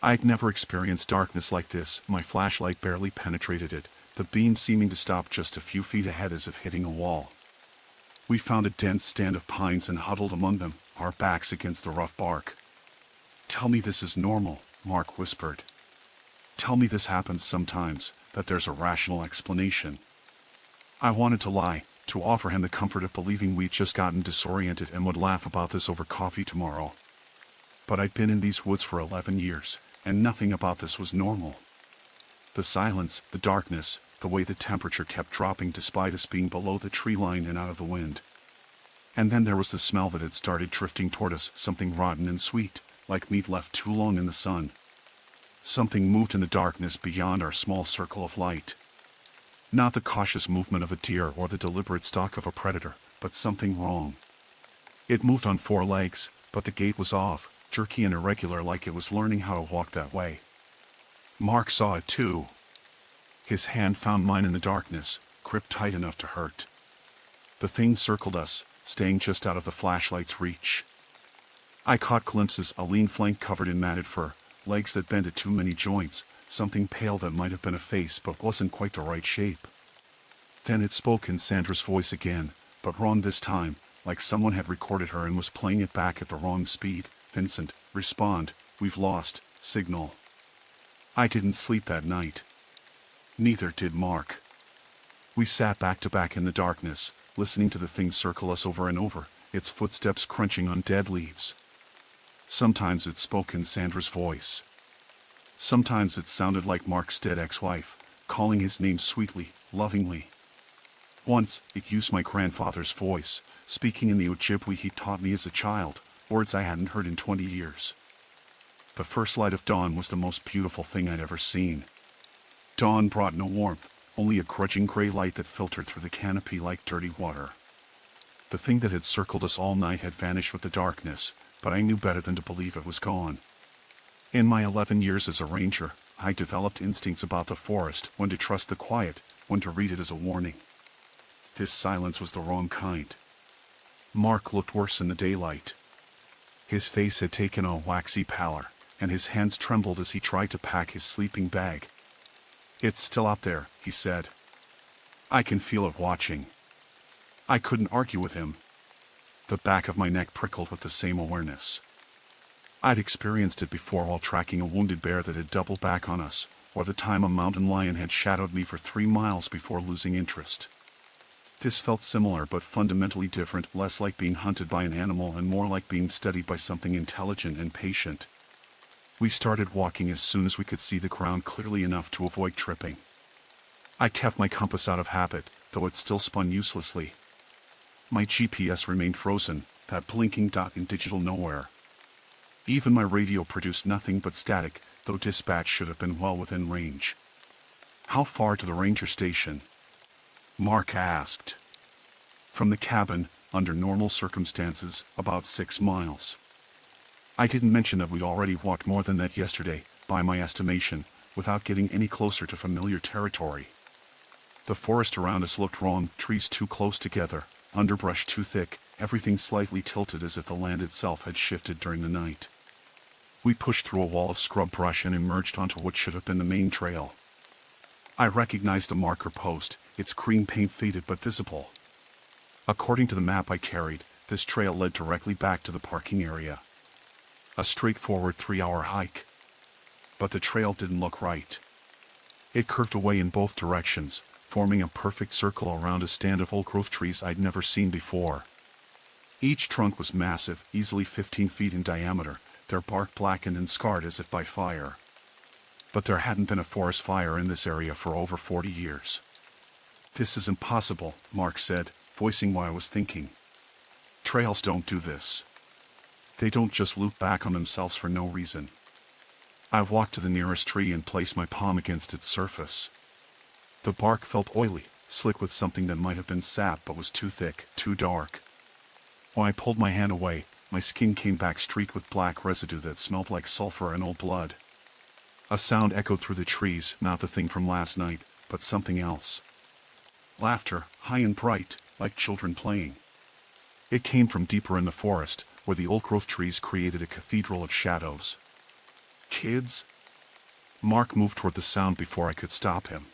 I'd never experienced darkness like this. My flashlight barely penetrated it, the beam seeming to stop just a few feet ahead as if hitting a wall. We found a dense stand of pines and huddled among them, our backs against the rough bark. "Tell me this is normal," Mark whispered. "Tell me this happens sometimes, that there's a rational explanation." I wanted to lie, to offer him the comfort of believing we'd just gotten disoriented and would laugh about this over coffee tomorrow. But I'd been in these woods for 11 years, and nothing about this was normal. The silence, the darkness, the way the temperature kept dropping despite us being below the tree line and out of the wind. And then there was the smell that had started drifting toward us, something rotten and sweet, like meat left too long in the sun. Something moved in the darkness beyond our small circle of light. Not the cautious movement of a deer or the deliberate stalk of a predator, but something wrong. It moved on 4 legs, but the gait was off, jerky and irregular, like it was learning how to walk that way. Mark saw it too. His hand found mine in the darkness, gripped tight enough to hurt. The thing circled us, staying just out of the flashlight's reach. I caught glimpses, a lean flank covered in matted fur, legs that bent at too many joints, something pale that might have been a face but wasn't quite the right shape. Then it spoke in Sandra's voice again, but wrong this time, like someone had recorded her and was playing it back at the wrong speed. "Vincent, respond, we've lost signal." I didn't sleep that night. Neither did Mark. We sat back to back in the darkness, listening to the thing circle us over and over, its footsteps crunching on dead leaves. Sometimes it spoke in Sandra's voice. Sometimes it sounded like Mark's dead ex-wife, calling his name sweetly, lovingly. Once, it used my grandfather's voice, speaking in the Ojibwe he taught me as a child, words I hadn't heard in 20 years. The first light of dawn was the most beautiful thing I'd ever seen. Dawn brought no warmth, only a grudging gray light that filtered through the canopy like dirty water. The thing that had circled us all night had vanished with the darkness, but I knew better than to believe it was gone. In my 11 years as a ranger, I developed instincts about the forest, when to trust the quiet, when to read it as a warning. This silence was the wrong kind. Mark looked worse in the daylight. His face had taken a waxy pallor, and his hands trembled as he tried to pack his sleeping bag. "It's still out there," he said. "I can feel it watching." I couldn't argue with him. The back of my neck prickled with the same awareness. I'd experienced it before while tracking a wounded bear that had doubled back on us, or the time a mountain lion had shadowed me for 3 miles before losing interest. This felt similar but fundamentally different, less like being hunted by an animal and more like being studied by something intelligent and patient. We started walking as soon as we could see the ground clearly enough to avoid tripping. I kept my compass out of habit, though it still spun uselessly. My GPS remained frozen, that blinking dot in digital nowhere. Even my radio produced nothing but static, though dispatch should have been well within range. "How far to the ranger station?" Mark asked. "From the cabin, under normal circumstances, about 6 miles. I didn't mention that we'd already walked more than that yesterday, by my estimation, without getting any closer to familiar territory. The forest around us looked wrong, trees too close together, underbrush too thick, everything slightly tilted as if the land itself had shifted during the night. We pushed through a wall of scrub brush and emerged onto what should have been the main trail. I recognized the marker post, its green paint faded but visible. According to the map I carried, this trail led directly back to the parking area. A straightforward 3-hour hike. But the trail didn't look right. It curved away in both directions, forming a perfect circle around a stand of old-growth trees I'd never seen before. Each trunk was massive, easily 15 feet in diameter, their bark blackened and scarred as if by fire. But there hadn't been a forest fire in this area for over 40 years. "This is impossible," Mark said, voicing what I was thinking. "Trails don't do this. They don't just loop back on themselves for no reason." I walked to the nearest tree and placed my palm against its surface. The bark felt oily, slick with something that might have been sap but was too thick, too dark. When I pulled my hand away, my skin came back streaked with black residue that smelled like sulfur and old blood. A sound echoed through the trees, not the thing from last night, but something else. Laughter, high and bright, like children playing. It came from deeper in the forest, where the old-growth trees created a cathedral of shadows. "Kids?" Mark moved toward the sound before I could stop him.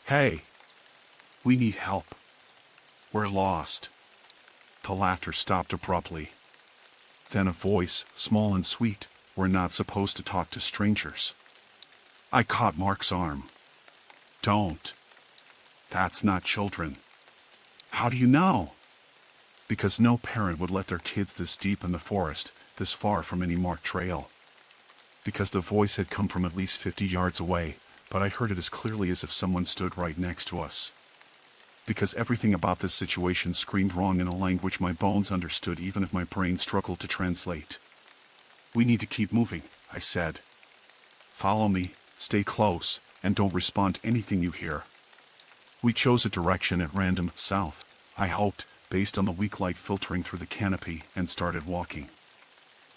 "Hey! We need help. We're lost." The laughter stopped abruptly. Then a voice, small and sweet, "We're not supposed to talk to strangers." I caught Mark's arm. "Don't. That's not children." "How do you know?" "Because no parent would let their kids this deep in the forest, this far from any marked trail." Because the voice had come from at least 50 yards away, but I heard it as clearly as if someone stood right next to us. Because everything about this situation screamed wrong in a language my bones understood even if my brain struggled to translate. "We need to keep moving," I said. "Follow me, stay close, and don't respond to anything you hear." We chose a direction at random, south, I hoped, based on the weak light filtering through the canopy, and started walking.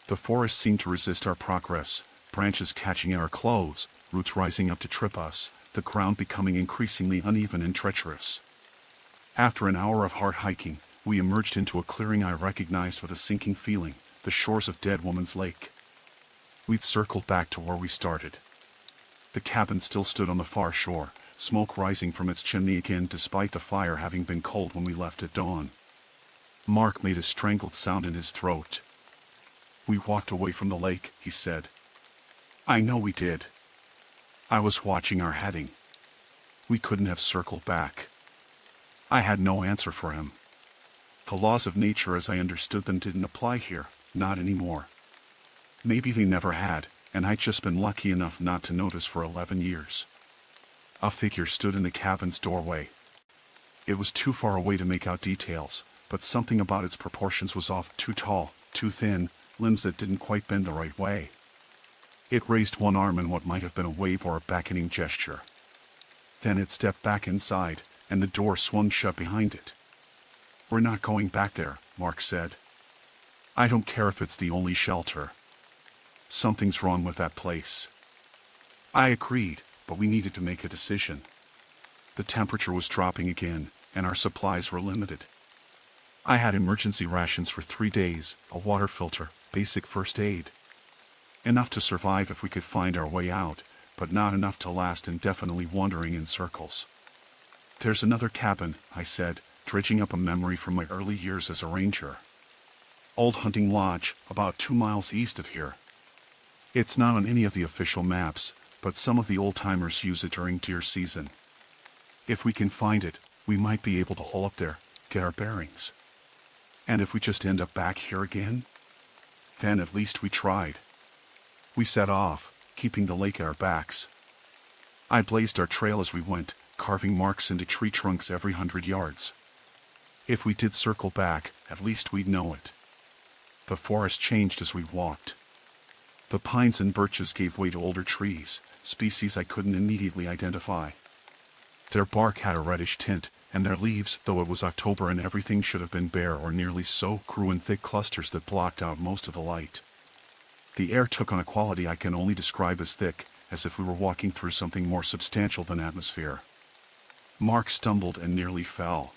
The forest seemed to resist our progress, branches catching in our clothes, roots rising up to trip us, the ground becoming increasingly uneven and treacherous. After an hour of hard hiking, we emerged into a clearing I recognized with a sinking feeling, the shores of Dead Woman's Lake. We'd circled back to where we started. The cabin still stood on the far shore, smoke rising from its chimney again despite the fire having been cold when we left at dawn. Mark made a strangled sound in his throat. "We walked away from the lake," he said. "I know we did. I was watching our heading. We couldn't have circled back." I had no answer for him. The laws of nature as I understood them didn't apply here, not anymore. Maybe they never had, and I'd just been lucky enough not to notice for 11 years. A figure stood in the cabin's doorway. It was too far away to make out details, but something about its proportions was off, too tall, too thin, limbs that didn't quite bend the right way. It raised one arm in what might have been a wave or a beckoning gesture. Then it stepped back inside, and the door swung shut behind it. "We're not going back there," Mark said. "I don't care if it's the only shelter. Something's wrong with that place." I agreed, but we needed to make a decision. The temperature was dropping again, and our supplies were limited. I had emergency rations for 3 days, a water filter, basic first aid. Enough to survive if we could find our way out, but not enough to last indefinitely wandering in circles. "There's another cabin," I said, dredging up a memory from my early years as a ranger. "Old Hunting Lodge, about 2 miles east of here. It's not on any of the official maps, but some of the old-timers use it during deer season. If we can find it, we might be able to hole up there, get our bearings. And if we just end up back here again? Then at least we tried." We set off, keeping the lake at our backs. I blazed our trail as we went, carving marks into tree trunks every 100 yards. If we did circle back, at least we'd know it. The forest changed as we walked. The pines and birches gave way to older trees, species I couldn't immediately identify. Their bark had a reddish tint, and their leaves, though it was October and everything should have been bare or nearly so, grew in thick clusters that blocked out most of the light. The air took on a quality I can only describe as thick, as if we were walking through something more substantial than atmosphere. Mark stumbled and nearly fell.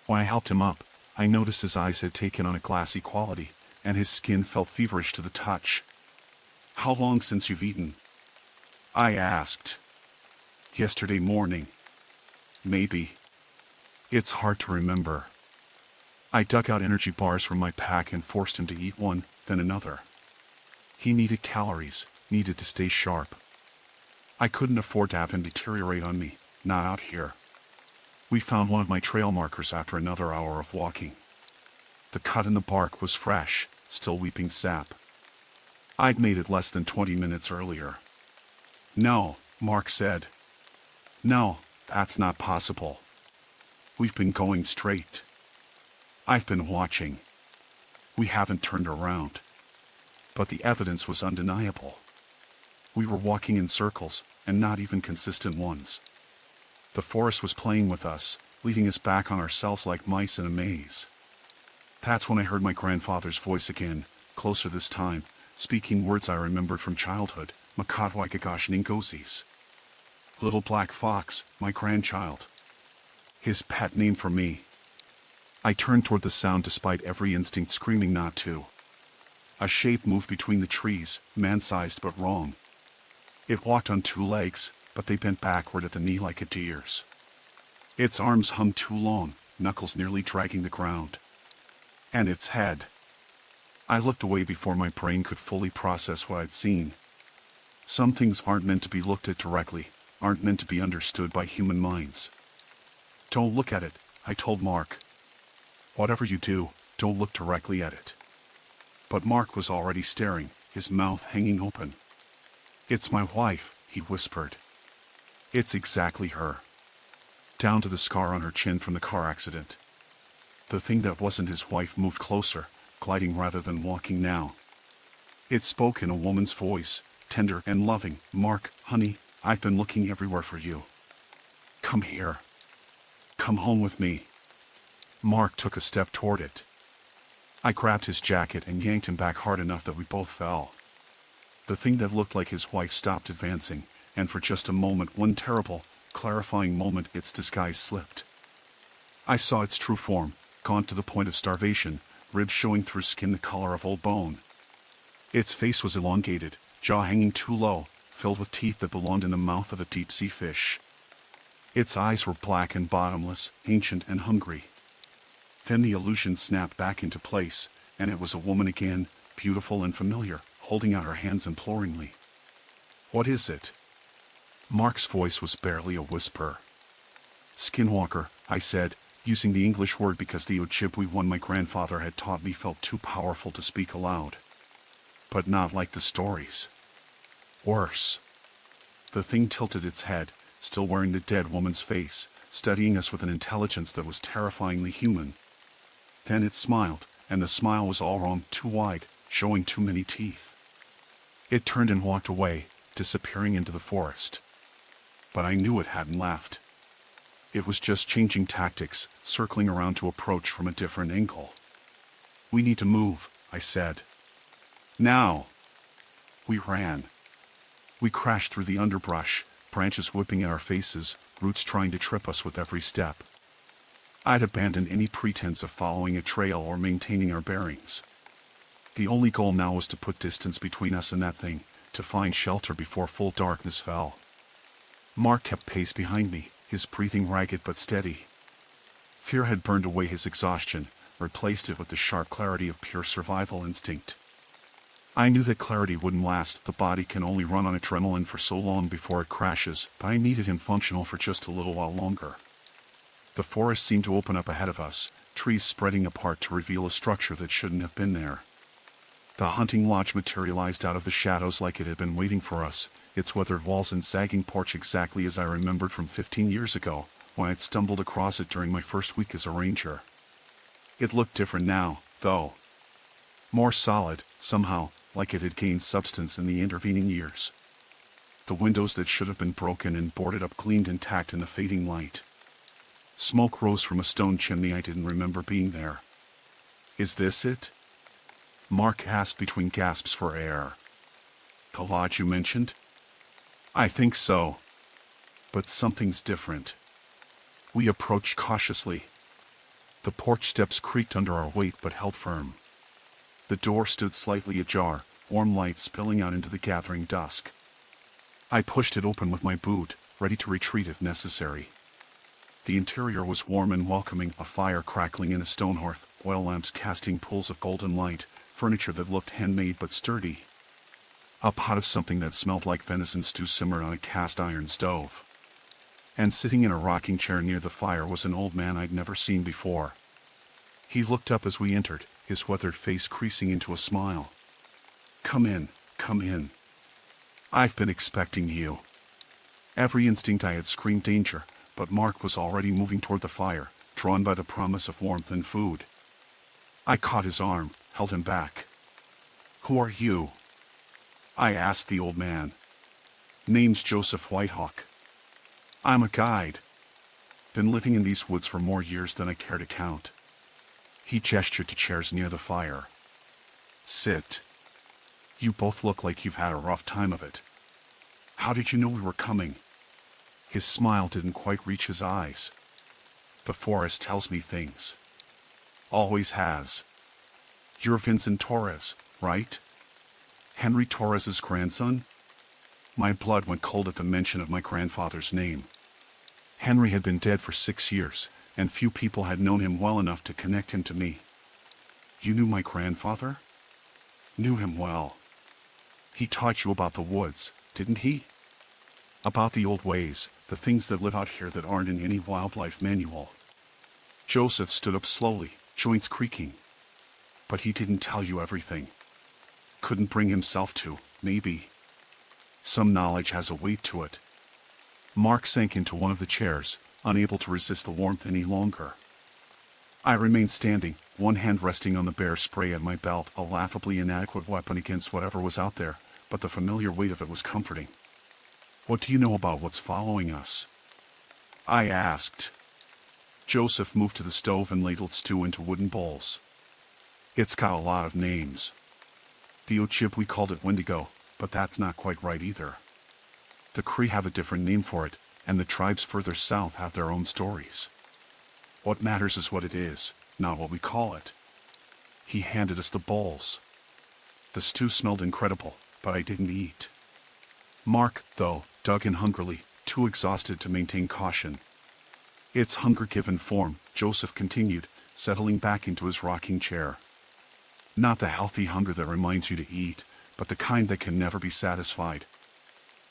When I helped him up, I noticed his eyes had taken on a glassy quality, and his skin felt feverish to the touch. "How long since you've eaten?" I asked. "Yesterday morning. Maybe. It's hard to remember." I dug out energy bars from my pack and forced him to eat one, then another. He needed calories, needed to stay sharp. I couldn't afford to have him deteriorate on me, not out here. We found one of my trail markers after another hour of walking. The cut in the bark was fresh, still weeping sap. I'd made it less than 20 minutes earlier. "No," Mark said. "No, that's not possible. We've been going straight. I've been watching. We haven't turned around." But the evidence was undeniable. We were walking in circles, and not even consistent ones. The forest was playing with us, leading us back on ourselves like mice in a maze. That's when I heard my grandfather's voice again, closer this time, speaking words I remembered from childhood, Makatwaikagashningosis. Little black fox, my grandchild. His pet name for me. I turned toward the sound despite every instinct screaming not to. A shape moved between the trees, man-sized but wrong. It walked on two legs, but they bent backward at the knee like a deer's. Its arms hung too long, knuckles nearly dragging the ground. And its head. I looked away before my brain could fully process what I'd seen. Some things aren't meant to be looked at directly, aren't meant to be understood by human minds. "Don't look at it," I told Mark. "Whatever you do, don't look directly at it." But Mark was already staring, his mouth hanging open. "It's my wife," he whispered. "It's exactly her. Down to the scar on her chin from the car accident." The thing that wasn't his wife moved closer, gliding rather than walking now. It spoke in a woman's voice, tender and loving. "Mark, honey, I've been looking everywhere for you. Come here. Come home with me." Mark took a step toward it. I grabbed his jacket and yanked him back hard enough that we both fell. The thing that looked like his wife stopped advancing, and for just a moment, one terrible, clarifying moment, its disguise slipped. I saw its true form, gaunt to the point of starvation, ribs showing through skin the color of old bone. Its face was elongated, jaw hanging too low, filled with teeth that belonged in the mouth of a deep-sea fish. Its eyes were black and bottomless, ancient and hungry. Then the illusion snapped back into place, and it was a woman again, beautiful and familiar, holding out her hands imploringly. "What is it?" Mark's voice was barely a whisper. "Skinwalker," I said, using the English word because the Ojibwe one my grandfather had taught me felt too powerful to speak aloud. But not like the stories. Worse. The thing tilted its head, still wearing the dead woman's face, studying us with an intelligence that was terrifyingly human. Then it smiled, and the smile was all wrong, too wide, showing too many teeth. It turned and walked away, disappearing into the forest. But I knew it hadn't left. It was just changing tactics, circling around to approach from a different angle. "We need to move," I said. "Now!" We ran. We crashed through the underbrush, branches whipping at our faces, roots trying to trip us with every step. I'd abandoned any pretense of following a trail or maintaining our bearings. The only goal now was to put distance between us and that thing, to find shelter before full darkness fell. Mark kept pace behind me, his breathing ragged but steady. Fear had burned away his exhaustion, replaced it with the sharp clarity of pure survival instinct. I knew that clarity wouldn't last. The body can only run on adrenaline for so long before it crashes, but I needed him functional for just a little while longer. The forest seemed to open up ahead of us, trees spreading apart to reveal a structure that shouldn't have been there. The hunting lodge materialized out of the shadows like it had been waiting for us, its weathered walls and sagging porch exactly as I remembered from 15 years ago, when I'd stumbled across it during my first week as a ranger. It looked different now, though. More solid, somehow, like it had gained substance in the intervening years. The windows that should have been broken and boarded up gleamed intact in the fading light. Smoke rose from a stone chimney I didn't remember being there. "Is this it?" Mark asked between gasps for air. "The lodge you mentioned?" I think so. But something's different. We approached cautiously. The porch steps creaked under our weight but held firm. The door stood slightly ajar, warm light spilling out into the gathering dusk. I pushed it open with my boot, ready to retreat if necessary. The interior was warm and welcoming, a fire crackling in a stone hearth, oil lamps casting pools of golden light, furniture that looked handmade but sturdy. A pot of something that smelled like venison stew simmered on a cast iron stove. And sitting in a rocking chair near the fire was an old man I'd never seen before. He looked up as we entered, his weathered face creasing into a smile. "Come in, come in. I've been expecting you." Every instinct I had screamed danger, but Mark was already moving toward the fire, drawn by the promise of warmth and food. I caught his arm, held him back. "Who are you?" I asked the old man. "Name's Joseph Whitehawk. I'm a guide. Been living in these woods for more years than I care to count." He gestured to chairs near the fire. "Sit. You both look like you've had a rough time of it. How did you know we were coming?" His smile didn't quite reach his eyes. "The forest tells me things. Always has. You're Vincent Torres, right? Henry Torres's grandson?" My blood went cold at the mention of my grandfather's name. Henry had been dead for 6 years, and few people had known him well enough to connect him to me. "You knew my grandfather?" "Knew him well. He taught you about the woods, didn't he? About the old ways, the things that live out here that aren't in any wildlife manual." Joseph stood up slowly, joints creaking. "But he didn't tell you everything. Couldn't bring himself to, maybe. Some knowledge has a weight to it." Mark sank into one of the chairs, unable to resist the warmth any longer. I remained standing, one hand resting on the bear spray at my belt, a laughably inadequate weapon against whatever was out there, but the familiar weight of it was comforting. "What do you know about what's following us?" I asked. Joseph moved to the stove and ladled stew into wooden bowls. "It's got a lot of names. The Ojibwe called it Wendigo, but that's not quite right either. The Cree have a different name for it, and the tribes further south have their own stories. What matters is what it is, not what we call it." He handed us the bowls. The stew smelled incredible, but I didn't eat. Mark, though, dug in hungrily, too exhausted to maintain caution. "It's hunger given form," Joseph continued, settling back into his rocking chair. "Not the healthy hunger that reminds you to eat, but the kind that can never be satisfied.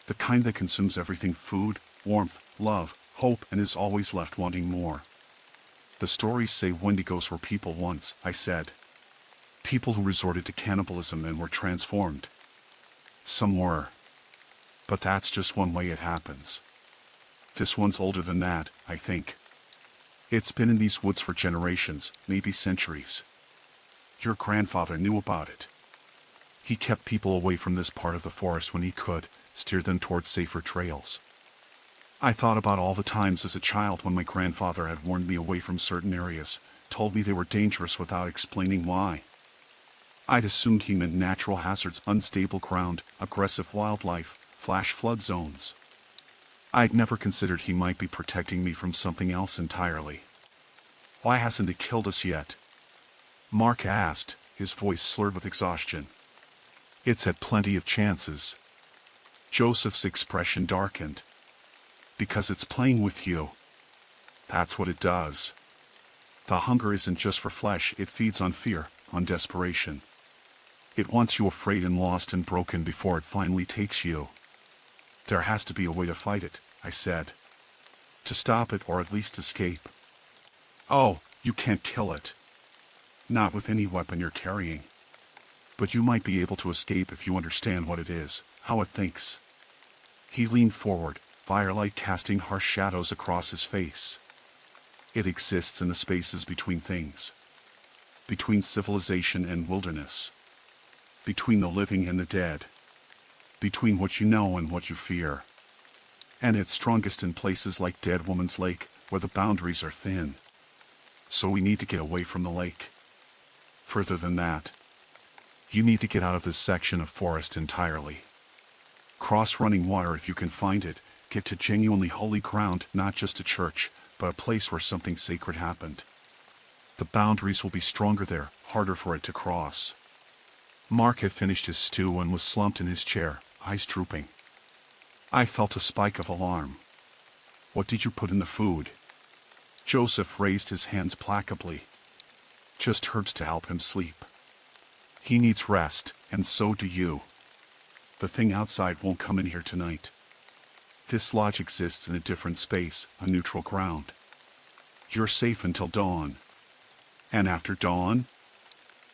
The kind that consumes everything: food, warmth, love, hope, and is always left wanting more. The stories say Wendigos were people once," I said. "People who resorted to cannibalism and were transformed. Some were. But that's just one way it happens. This one's older than that, I think. It's been in these woods for generations, maybe centuries. Your grandfather knew about it. He kept people away from this part of the forest when he could, steered them towards safer trails. I thought about all the times as a child when my grandfather had warned me away from certain areas, told me they were dangerous without explaining why. I'd assumed he meant natural hazards, unstable ground, aggressive wildlife, flash flood zones. I'd never considered he might be protecting me from something else entirely. "Why hasn't it killed us yet?" Mark asked, his voice slurred with exhaustion. "It's had plenty of chances." Joseph's expression darkened. "Because it's playing with you. That's what it does. The hunger isn't just for flesh, it feeds on fear, on desperation. It wants you afraid and lost and broken before it finally takes you. There has to be a way to fight it," I said. "To stop it, or at least escape." "Oh, you can't kill it. Not with any weapon you're carrying. But you might be able to escape if you understand what it is, how it thinks." He leaned forward, firelight casting harsh shadows across his face. "It exists in the spaces between things. Between civilization and wilderness. Between the living and the dead. Between what you know and what you fear. And it's strongest in places like Dead Woman's Lake, where the boundaries are thin. So we need to get away from the lake. Further than that, you need to get out of this section of forest entirely. Cross running water if you can find it. Get to genuinely holy ground, not just a church, but a place where something sacred happened. The boundaries will be stronger there, harder for it to cross. Mark had finished his stew and was slumped in his chair, eyes drooping. I felt a spike of alarm. What did you put in the food? Joseph raised his hands placably. Just herbs to help him sleep. He needs rest, and so do you. The thing outside won't come in here tonight. This lodge exists in a different space, a neutral ground. You're safe until dawn. And after dawn?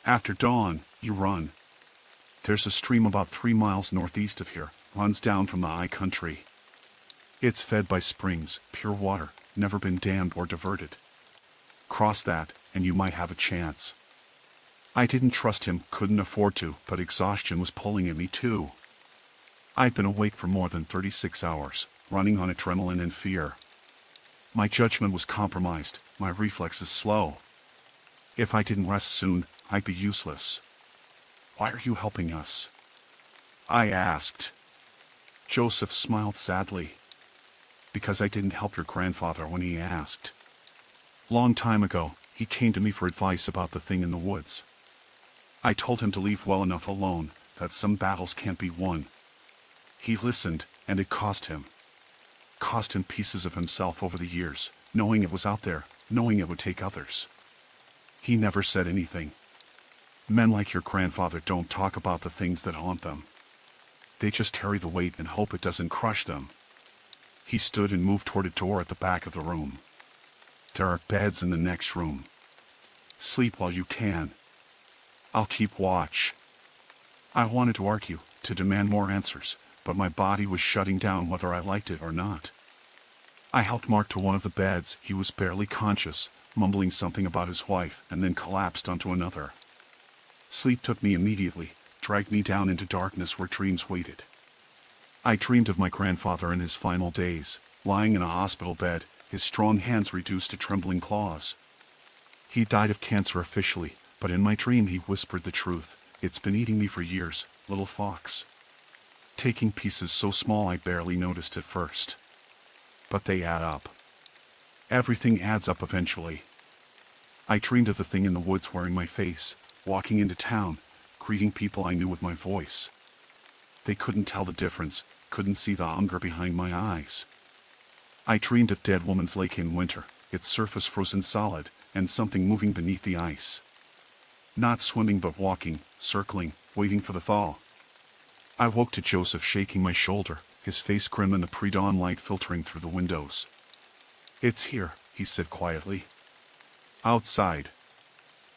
After dawn, you run. There's a stream about 3 miles northeast of here, runs down from the high country. It's fed by springs, pure water, never been dammed or diverted. Cross that, and you might have a chance. I didn't trust him, couldn't afford to, but exhaustion was pulling at me too. I'd been awake for more than 36 hours, running on adrenaline and fear. My judgment was compromised, my reflexes slow. If I didn't rest soon, I'd be useless. Why are you helping us? I asked. Joseph smiled sadly. Because I didn't help your grandfather when he asked. Long time ago, he came to me for advice about the thing in the woods. I told him to leave well enough alone, that some battles can't be won. He listened, and it cost him. Cost him pieces of himself over the years, knowing it was out there, knowing it would take others. He never said anything. Men like your grandfather don't talk about the things that haunt them. They just carry the weight and hope it doesn't crush them. He stood and moved toward a door at the back of the room. There are beds in the next room. Sleep while you can. I'll keep watch. I wanted to argue, to demand more answers, but my body was shutting down whether I liked it or not. I helped Mark to one of the beds. He was barely conscious, mumbling something about his wife, and then collapsed onto another. Sleep took me immediately, dragged me down into darkness where dreams waited. I dreamed of my grandfather in his final days, lying in a hospital bed, his strong hands reduced to trembling claws. He died of cancer officially, but in my dream he whispered the truth. It's been eating me for years, little fox. Taking pieces so small I barely noticed at first. But they add up. Everything adds up eventually. I dreamed of the thing in the woods wearing my face, walking into town, greeting people I knew with my voice. They couldn't tell the difference, couldn't see the hunger behind my eyes. I dreamed of Dead Woman's Lake in winter, its surface frozen solid, and something moving beneath the ice. Not swimming but walking, circling, waiting for the thaw. I woke to Joseph shaking my shoulder, his face grim and the pre-dawn light filtering through the windows. It's here, he said quietly. Outside.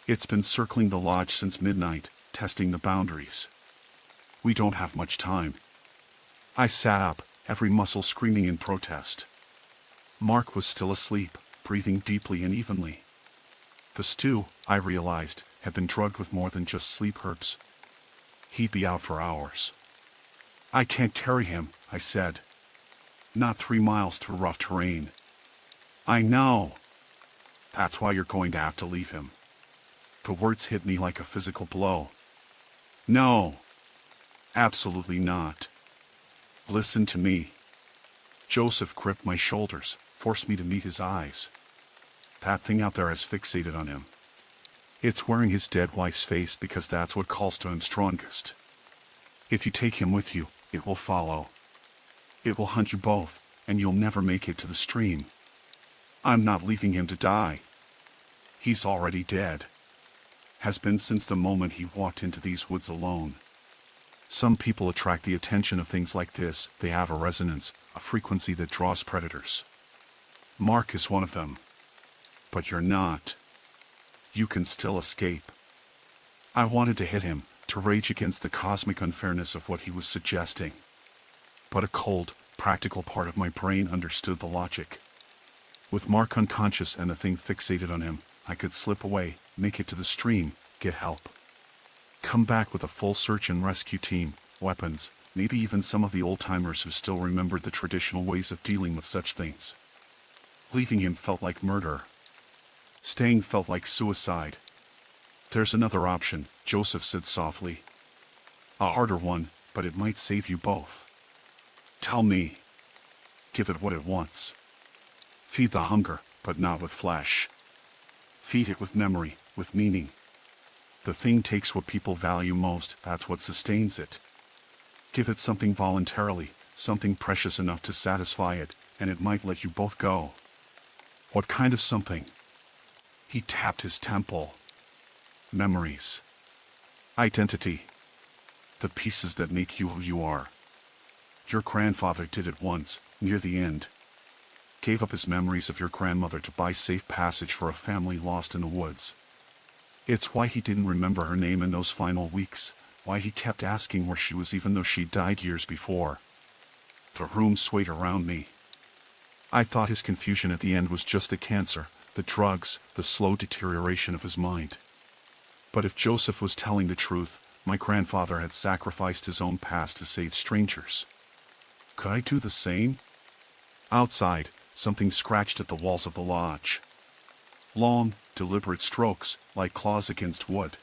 It's been circling the lodge since midnight, testing the boundaries. We don't have much time. I sat up, every muscle screaming in protest. Mark was still asleep, breathing deeply and evenly. The stew, I realized, had been drugged with more than just sleep herbs. He'd be out for hours. I can't carry him, I said. Not 3 miles to rough terrain. I know. That's why you're going to have to leave him. The words hit me like a physical blow. No. Absolutely not. Listen to me. Joseph gripped my shoulders, forced me to meet his eyes. That thing out there has fixated on him. It's wearing his dead wife's face because that's what calls to him strongest. If you take him with you, it will follow. It will hunt you both, and you'll never make it to the stream. I'm not leaving him to die. He's already dead. Has been since the moment he walked into these woods alone. Some people attract the attention of things like this. They have a resonance, a frequency that draws predators. Mark is one of them. But you're not. You can still escape. I wanted to hit him, to rage against the cosmic unfairness of what he was suggesting. But a cold, practical part of my brain understood the logic. With Mark unconscious and the thing fixated on him, I could slip away, make it to the stream, get help. Come back with a full search and rescue team, weapons, maybe even some of the old-timers who still remembered the traditional ways of dealing with such things. Leaving him felt like murder. Staying felt like suicide. There's another option, Joseph said softly. A harder one, but it might save you both. Tell me. Give it what it wants. Feed the hunger, but not with flesh. Feed it with memory, with meaning. The thing takes what people value most, that's what sustains it. Give it something voluntarily, something precious enough to satisfy it, and it might let you both go. What kind of something? He tapped his temple. Memories. Identity. The pieces that make you who you are. Your grandfather did it once, near the end. Gave up his memories of your grandmother to buy safe passage for a family lost in the woods. It's why he didn't remember her name in those final weeks, why he kept asking where she was even though she died years before. The room swayed around me. I thought his confusion at the end was just the cancer, the drugs, the slow deterioration of his mind. But if Joseph was telling the truth, my grandfather had sacrificed his own past to save strangers. Could I do the same? Outside, something scratched at the walls of the lodge. Long, deliberate strokes, like claws against wood.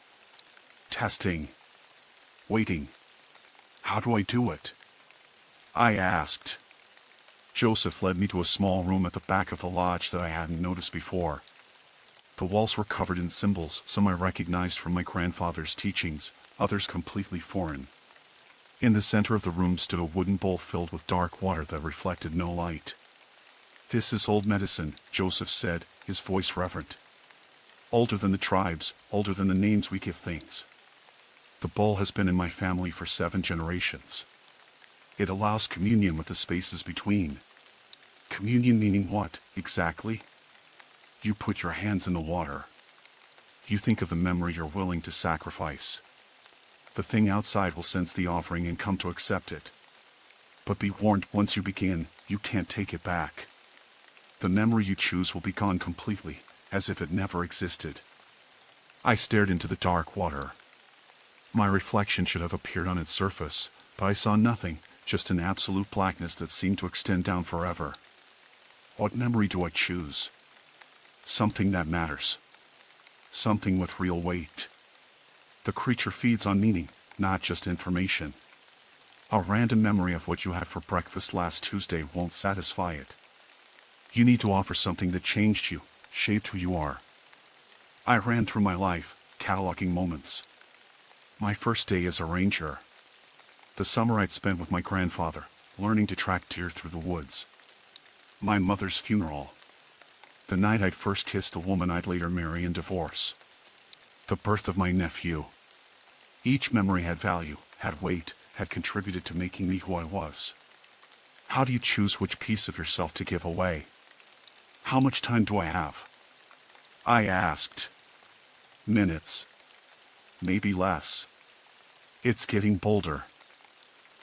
Testing. Waiting. How do I do it? I asked. Joseph led me to a small room at the back of the lodge that I hadn't noticed before. The walls were covered in symbols, some I recognized from my grandfather's teachings, others completely foreign. In the center of the room stood a wooden bowl filled with dark water that reflected no light. This is old medicine, Joseph said, his voice reverent. Older than the tribes, older than the names we give things. The bowl has been in my family for 7 generations. It allows communion with the spaces between. Communion meaning what, exactly? You put your hands in the water. You think of the memory you're willing to sacrifice. The thing outside will sense the offering and come to accept it. But be warned, once you begin, you can't take it back. The memory you choose will be gone completely, as if it never existed. I stared into the dark water. My reflection should have appeared on its surface, but I saw nothing, just an absolute blackness that seemed to extend down forever. What memory do I choose? Something that matters. Something with real weight. The creature feeds on meaning, not just information. A random memory of what you had for breakfast last Tuesday won't satisfy it. You need to offer something that changed you, shaped who you are. I ran through my life, cataloging moments. My first day as a ranger. The summer I'd spent with my grandfather, learning to track deer through the woods. My mother's funeral. The night I'd first kissed the woman I'd later marry and divorce. The birth of my nephew. Each memory had value, had weight, had contributed to making me who I was. How do you choose which piece of yourself to give away? How much time do I have? I asked. Minutes. Maybe less. It's getting bolder.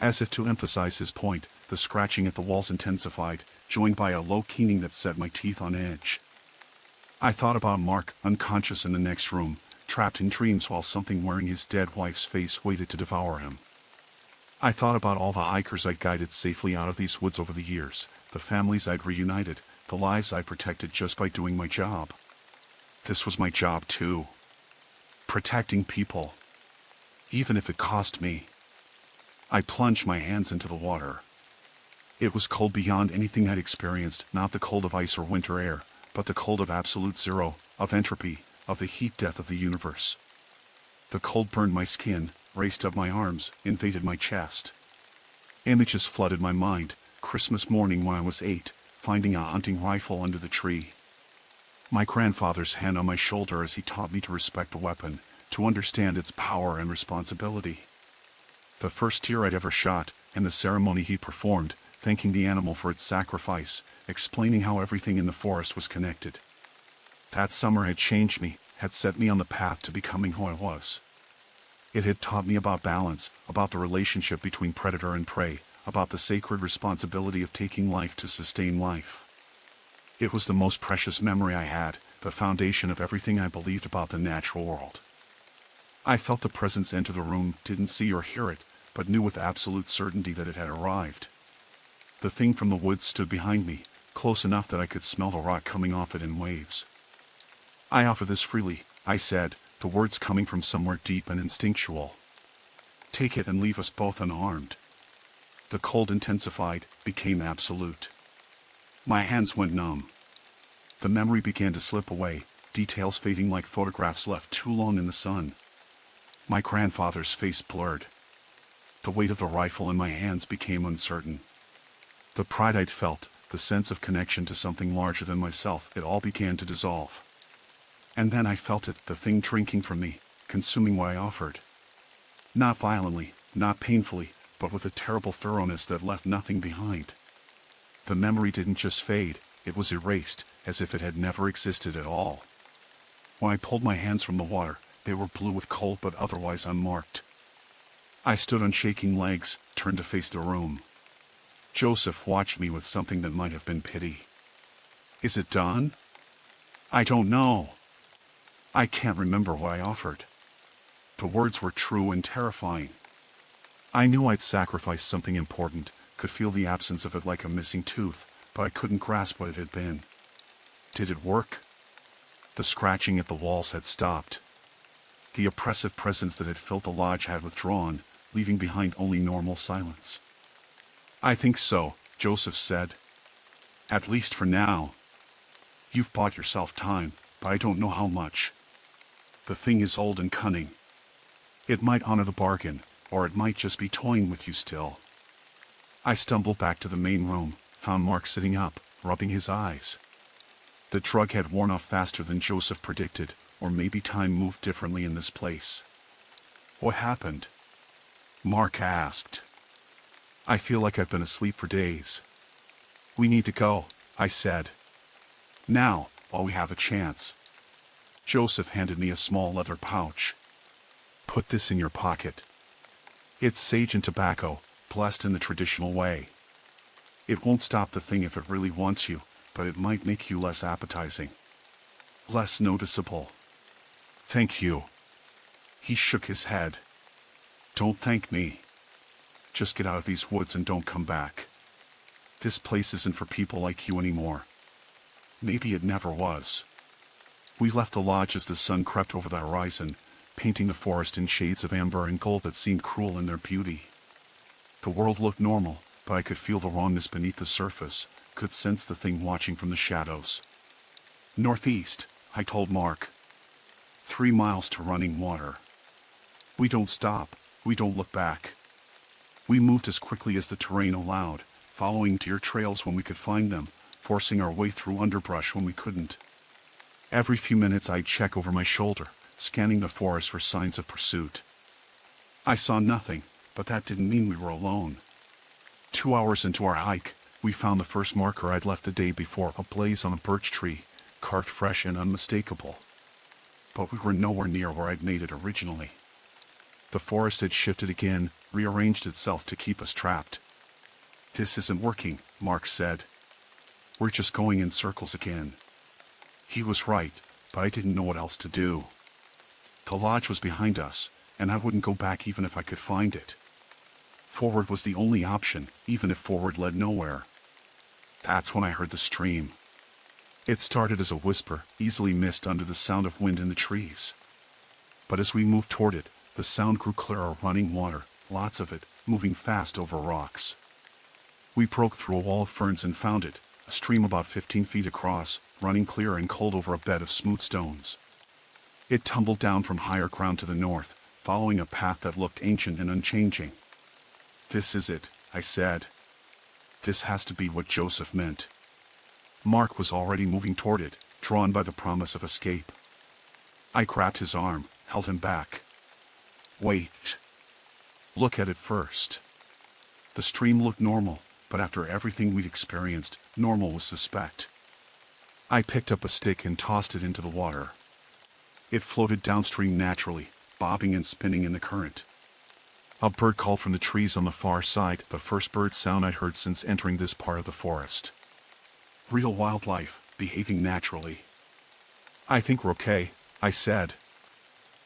As if to emphasize his point, the scratching at the walls intensified, joined by a low keening that set my teeth on edge. I thought about Mark, unconscious in the next room, trapped in dreams while something wearing his dead wife's face waited to devour him. I thought about all the hikers I'd guided safely out of these woods over the years, the families I'd reunited, the lives I'd protected just by doing my job. This was my job too. Protecting people. Even if it cost me. I plunged my hands into the water. It was cold beyond anything I'd experienced, not the cold of ice or winter air, but the cold of absolute zero, of entropy, of the heat death of the universe. The cold burned my skin, raced up my arms, invaded my chest. Images flooded my mind, Christmas morning when I was 8, finding a hunting rifle under the tree. My grandfather's hand on my shoulder as he taught me to respect the weapon, to understand its power and responsibility. The first deer I'd ever shot, and the ceremony he performed, thanking the animal for its sacrifice, explaining how everything in the forest was connected. That summer had changed me, had set me on the path to becoming who I was. It had taught me about balance, about the relationship between predator and prey, about the sacred responsibility of taking life to sustain life. It was the most precious memory I had, the foundation of everything I believed about the natural world. I felt the presence enter the room, didn't see or hear it, but knew with absolute certainty that it had arrived. The thing from the woods stood behind me, close enough that I could smell the rot coming off it in waves. I offer this freely, I said, the words coming from somewhere deep and instinctual. Take it and leave us both unharmed. The cold intensified, became absolute. My hands went numb. The memory began to slip away, details fading like photographs left too long in the sun. My grandfather's face blurred. The weight of the rifle in my hands became uncertain. The pride I'd felt, the sense of connection to something larger than myself, it all began to dissolve. And then I felt it, the thing drinking from me, consuming what I offered. Not violently, not painfully, but with a terrible thoroughness that left nothing behind. The memory didn't just fade, it was erased, as if it had never existed at all. When I pulled my hands from the water, they were blue with cold but otherwise unmarked. I stood on shaking legs, turned to face the room. Joseph watched me with something that might have been pity. Is it done? I don't know. I can't remember what I offered. The words were true and terrifying. I knew I'd sacrificed something important, could feel the absence of it like a missing tooth, but I couldn't grasp what it had been. Did it work? The scratching at the walls had stopped. The oppressive presence that had filled the lodge had withdrawn, leaving behind only normal silence. I think so, Joseph said. At least for now. You've bought yourself time, but I don't know how much. The thing is old and cunning. It might honor the bargain, or it might just be toying with you still. I stumbled back to the main room, found Mark sitting up, rubbing his eyes. The drug had worn off faster than Joseph predicted, or maybe time moved differently in this place. What happened? Mark asked. I feel like I've been asleep for days. We need to go, I said. Now, while we have a chance. Joseph handed me a small leather pouch. Put this in your pocket. It's sage and tobacco, blessed in the traditional way. It won't stop the thing if it really wants you, but it might make you less appetizing. Less noticeable. Thank you. He shook his head. Don't thank me. Just get out of these woods and don't come back. This place isn't for people like you anymore. Maybe it never was. We left the lodge as the sun crept over the horizon, painting the forest in shades of amber and gold that seemed cruel in their beauty. The world looked normal, but I could feel the wrongness beneath the surface, could sense the thing watching from the shadows. Northeast, I told Mark. 3 miles to running water. We don't stop, we don't look back. We moved as quickly as the terrain allowed, following deer trails when we could find them, forcing our way through underbrush when we couldn't. Every few minutes I'd check over my shoulder, scanning the forest for signs of pursuit. I saw nothing, but that didn't mean we were alone. 2 hours into our hike, we found the first marker I'd left the day before, a blaze on a birch tree, carved fresh and unmistakable. But we were nowhere near where I'd made it originally. The forest had shifted again, rearranged itself to keep us trapped. This isn't working, Mark said. We're just going in circles again. He was right, but I didn't know what else to do. The lodge was behind us, and I wouldn't go back even if I could find it. Forward was the only option, even if forward led nowhere. That's when I heard the stream. It started as a whisper, easily missed under the sound of wind in the trees. But as we moved toward it, the sound grew clearer, running water, lots of it, moving fast over rocks. We broke through a wall of ferns and found it, a stream about 15 feet across, running clear and cold over a bed of smooth stones. It tumbled down from higher ground to the north, following a path that looked ancient and unchanging. This is it, I said. This has to be what Joseph meant. Mark was already moving toward it, drawn by the promise of escape. I grabbed his arm, held him back. Wait. Look at it first. The stream looked normal, but after everything we'd experienced, normal was suspect. I picked up a stick and tossed it into the water. It floated downstream naturally, bobbing and spinning in the current. A bird called from the trees on the far side, the first bird sound I'd heard since entering this part of the forest. Real wildlife, behaving naturally. I think we're okay, I said.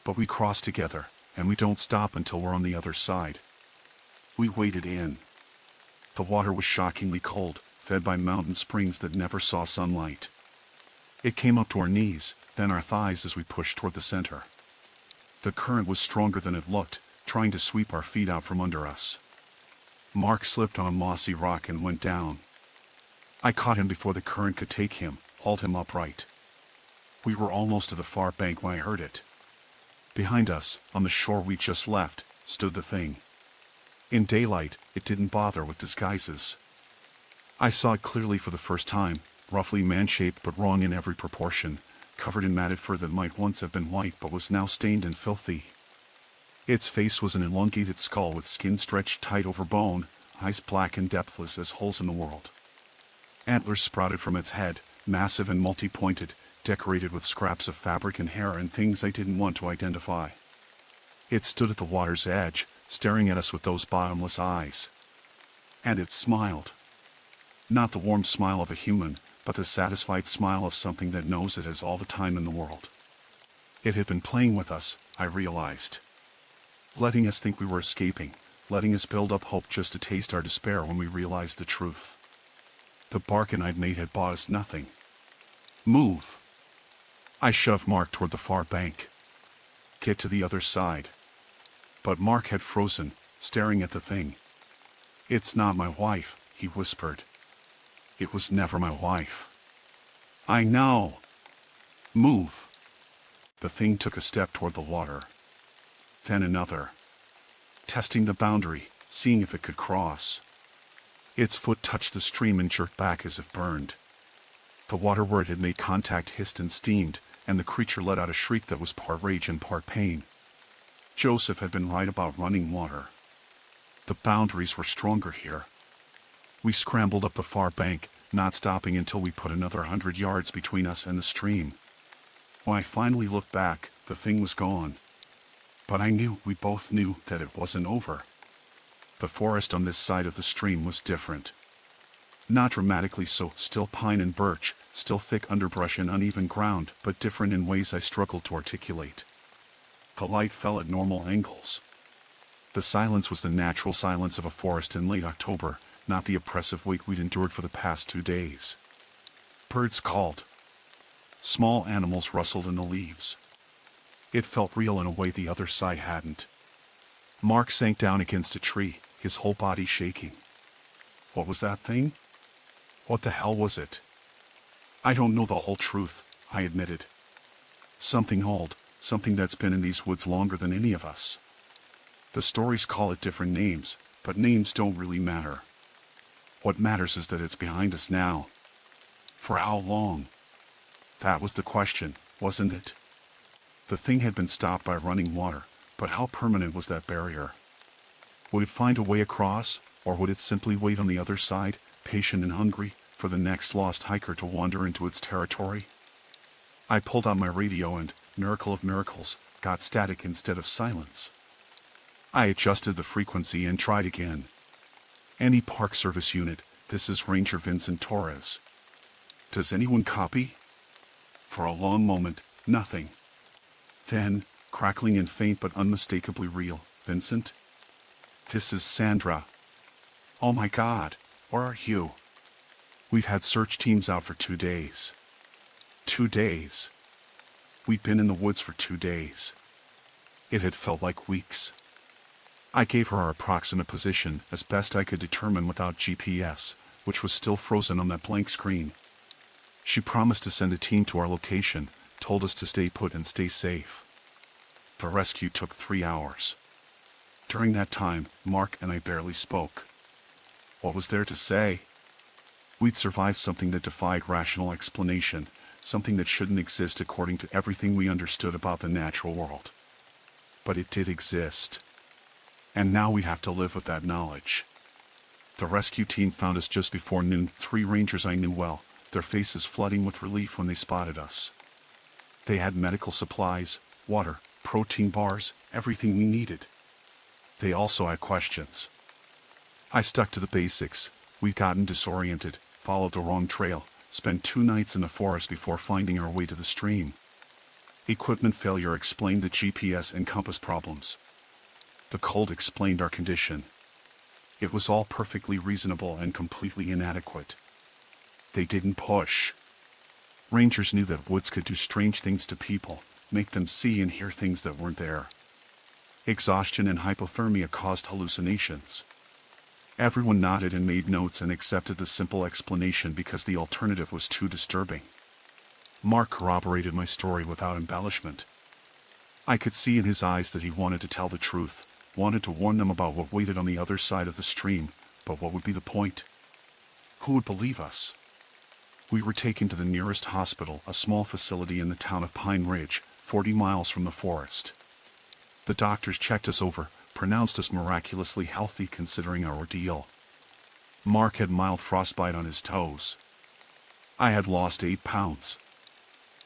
But we cross together, and we don't stop until we're on the other side. We waded in. The water was shockingly cold, fed by mountain springs that never saw sunlight. It came up to our knees, then our thighs as we pushed toward the center. The current was stronger than it looked, trying to sweep our feet out from under us. Mark slipped on a mossy rock and went down. I caught him before the current could take him, hauled him upright. We were almost to the far bank when I heard it. Behind us, on the shore we just left, stood the thing. In daylight, it didn't bother with disguises. I saw it clearly for the first time, roughly man-shaped but wrong in every proportion, covered in matted fur that might once have been white but was now stained and filthy. Its face was an elongated skull with skin stretched tight over bone, eyes black and depthless as holes in the world. Antlers sprouted from its head, massive and multi-pointed, decorated with scraps of fabric and hair and things I didn't want to identify. It stood at the water's edge, staring at us with those bottomless eyes. And it smiled. Not the warm smile of a human, but the satisfied smile of something that knows it has all the time in the world. It had been playing with us, I realized. Letting us think we were escaping, letting us build up hope just to taste our despair when we realized the truth. The bargain I'd made had bought us nothing. Move! I shoved Mark toward the far bank. Get to the other side. But Mark had frozen, staring at the thing. It's not my wife, he whispered. It was never my wife. I know. Move. The thing took a step toward the water. Then another. Testing the boundary, seeing if it could cross. Its foot touched the stream and jerked back as if burned. The water where it had made contact hissed and steamed, and the creature let out a shriek that was part rage and part pain. Joseph had been right about running water. The boundaries were stronger here. We scrambled up the far bank, not stopping until we put another 100 yards between us and the stream. When I finally looked back, the thing was gone. But we both knew that it wasn't over. The forest on this side of the stream was different. Not dramatically so, still pine and birch, still thick underbrush and uneven ground, but different in ways I struggled to articulate. The light fell at normal angles. The silence was the natural silence of a forest in late October, not the oppressive wait we'd endured for the past 2 days. Birds called. Small animals rustled in the leaves. It felt real in a way the other side hadn't. Mark sank down against a tree, his whole body shaking. What was that thing? What the hell was it? I don't know the whole truth, I admitted. Something old, something that's been in these woods longer than any of us. The stories call it different names, but names don't really matter. What matters is that it's behind us now. For how long? That was the question, wasn't it? The thing had been stopped by running water, but how permanent was that barrier? Would it find a way across, or would it simply wait on the other side, patient and hungry, for the next lost hiker to wander into its territory? I pulled out my radio and, miracle of miracles, got static instead of silence. I adjusted the frequency and tried again. Any Park Service unit, this is Ranger Vincent Torres. Does anyone copy? For a long moment, nothing. Then, crackling and faint but unmistakably real, Vincent? This is Sandra. Oh my God, where are you? We've had search teams out for 2 days. 2 days. We'd been in the woods for 2 days. It had felt like weeks. I gave her our approximate position as best I could determine without GPS, which was still frozen on that blank screen. She promised to send a team to our location, told us to stay put and stay safe. The rescue took 3 hours. During that time, Mark and I barely spoke. What was there to say? We'd survived something that defied rational explanation, something that shouldn't exist according to everything we understood about the natural world. But it did exist. And now we have to live with that knowledge. The rescue team found us just before noon, 3 rangers I knew well, their faces flooding with relief when they spotted us. They had medical supplies, water, protein bars, everything we needed. They also had questions. I stuck to the basics. We'd gotten disoriented, followed the wrong trail, spent 2 nights in the forest before finding our way to the stream. Equipment failure explained the GPS and compass problems. The cold explained our condition. It was all perfectly reasonable and completely inadequate. They didn't push. Rangers knew that woods could do strange things to people, make them see and hear things that weren't there. Exhaustion and hypothermia caused hallucinations. Everyone nodded and made notes and accepted the simple explanation because the alternative was too disturbing. Mark corroborated my story without embellishment. I could see in his eyes that he wanted to tell the truth, wanted to warn them about what waited on the other side of the stream, but what would be the point? Who would believe us? We were taken to the nearest hospital, a small facility in the town of Pine Ridge, 40 miles from the forest. The doctors checked us over, pronounced us miraculously healthy considering our ordeal. Mark had mild frostbite on his toes. I had lost 8 pounds.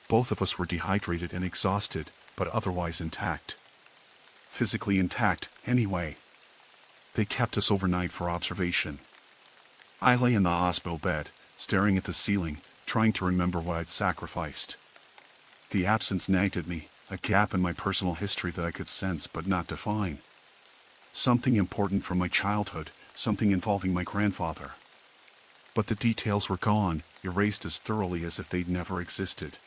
Both of us were dehydrated and exhausted, but otherwise intact. Physically intact, anyway. They kept us overnight for observation. I lay in the hospital bed, staring at the ceiling, trying to remember what I'd sacrificed. The absence nagged at me, a gap in my personal history that I could sense but not define. Something important from my childhood, something involving my grandfather. But the details were gone, erased as thoroughly as if they'd never existed.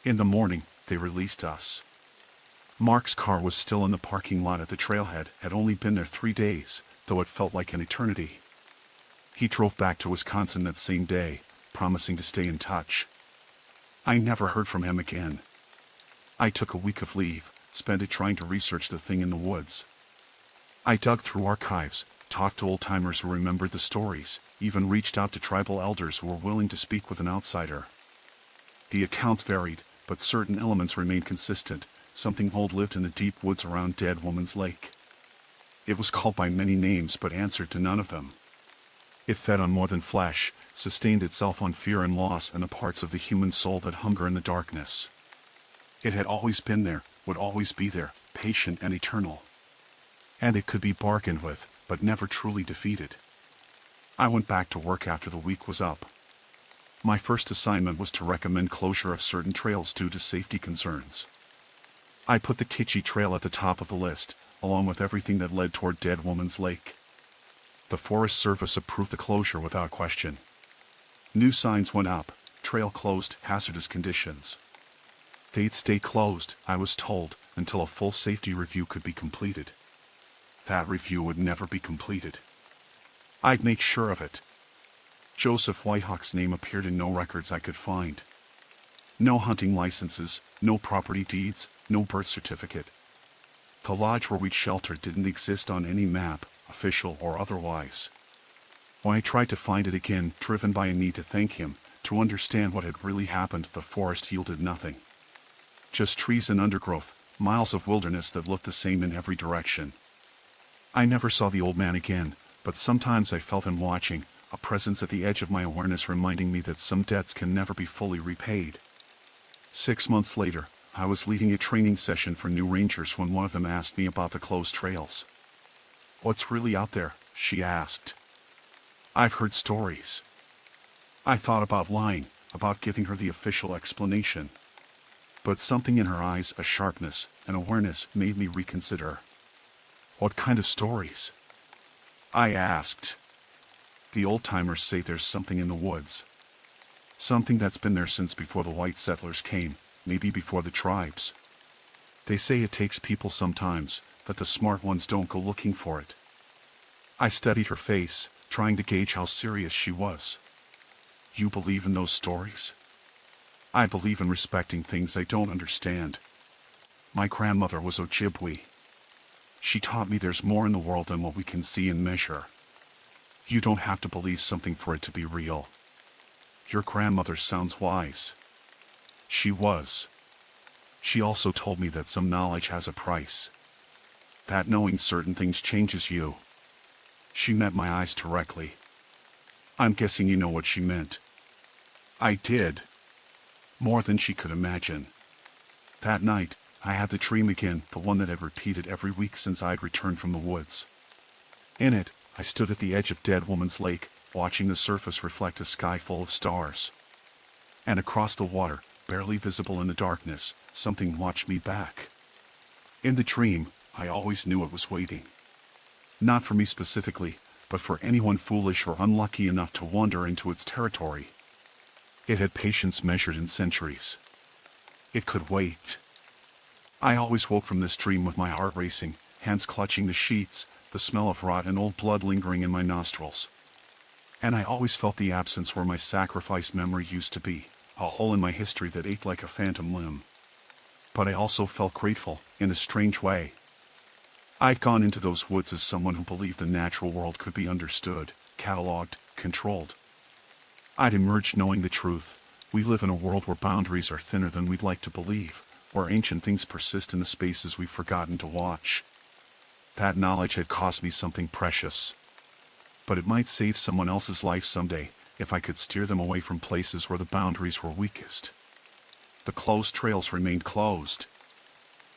In the morning, they released us. Mark's car was still in the parking lot at the trailhead, had only been there 3 days, though it felt like an eternity. He drove back to Wisconsin that same day, promising to stay in touch. I never heard from him again. I took a week of leave, spent it trying to research the thing in the woods. I dug through archives, talked to old-timers who remembered the stories, even reached out to tribal elders who were willing to speak with an outsider. The accounts varied, but certain elements remained consistent. Something old lived in the deep woods around Dead Woman's Lake. It was called by many names but answered to none of them. It fed on more than flesh, sustained itself on fear and loss and the parts of the human soul that hunger in the darkness. It had always been there, would always be there, patient and eternal. And it could be bargained with, but never truly defeated. I went back to work after the week was up. My first assignment was to recommend closure of certain trails due to safety concerns. I put the Kitschy Trail at the top of the list, along with everything that led toward Dead Woman's Lake. The Forest Service approved the closure without question. New signs went up, trail closed, hazardous conditions. They'd stay closed, I was told, until a full safety review could be completed. That review would never be completed. I'd make sure of it. Joseph Whitehawk's name appeared in no records I could find. No hunting licenses, no property deeds, no birth certificate. The lodge where we'd sheltered didn't exist on any map, official or otherwise. When I tried to find it again, driven by a need to thank him, to understand what had really happened, the forest yielded nothing. Just trees and undergrowth, miles of wilderness that looked the same in every direction. I never saw the old man again, but sometimes I felt him watching, a presence at the edge of my awareness reminding me that some debts can never be fully repaid. 6 months later, I was leading a training session for new rangers when one of them asked me about the closed trails. "What's really out there?" she asked. "I've heard stories." I thought about lying, about giving her the official explanation. But something in her eyes, a sharpness, an awareness, made me reconsider. "What kind of stories?" I asked. "The old-timers say there's something in the woods. Something that's been there since before the white settlers came, maybe before the tribes. They say it takes people sometimes, that the smart ones don't go looking for it." I studied her face, trying to gauge how serious she was. "You believe in those stories?" "I believe in respecting things I don't understand. My grandmother was Ojibwe. She taught me there's more in the world than what we can see and measure. You don't have to believe something for it to be real." "Your grandmother sounds wise." She was. She also told me that some knowledge has a price. That knowing certain things changes you. She met my eyes directly. "I'm guessing you know what she meant." I did. More than she could imagine. That night, I had the dream again, the one that had repeated every week since I'd returned from the woods. In it, I stood at the edge of Dead Woman's Lake, watching the surface reflect a sky full of stars. And across the water, barely visible in the darkness, something watched me back. In the dream, I always knew it was waiting. Not for me specifically, but for anyone foolish or unlucky enough to wander into its territory. It had patience measured in centuries. It could wait. I always woke from this dream with my heart racing, hands clutching the sheets, the smell of rot and old blood lingering in my nostrils. And I always felt the absence where my sacrificed memory used to be, a hole in my history that ached like a phantom limb. But I also felt grateful, in a strange way. I'd gone into those woods as someone who believed the natural world could be understood, cataloged, controlled. I'd emerged knowing the truth. We live in a world where boundaries are thinner than we'd like to believe, where ancient things persist in the spaces we've forgotten to watch. That knowledge had cost me something precious. But it might save someone else's life someday, if I could steer them away from places where the boundaries were weakest. The closed trails remained closed.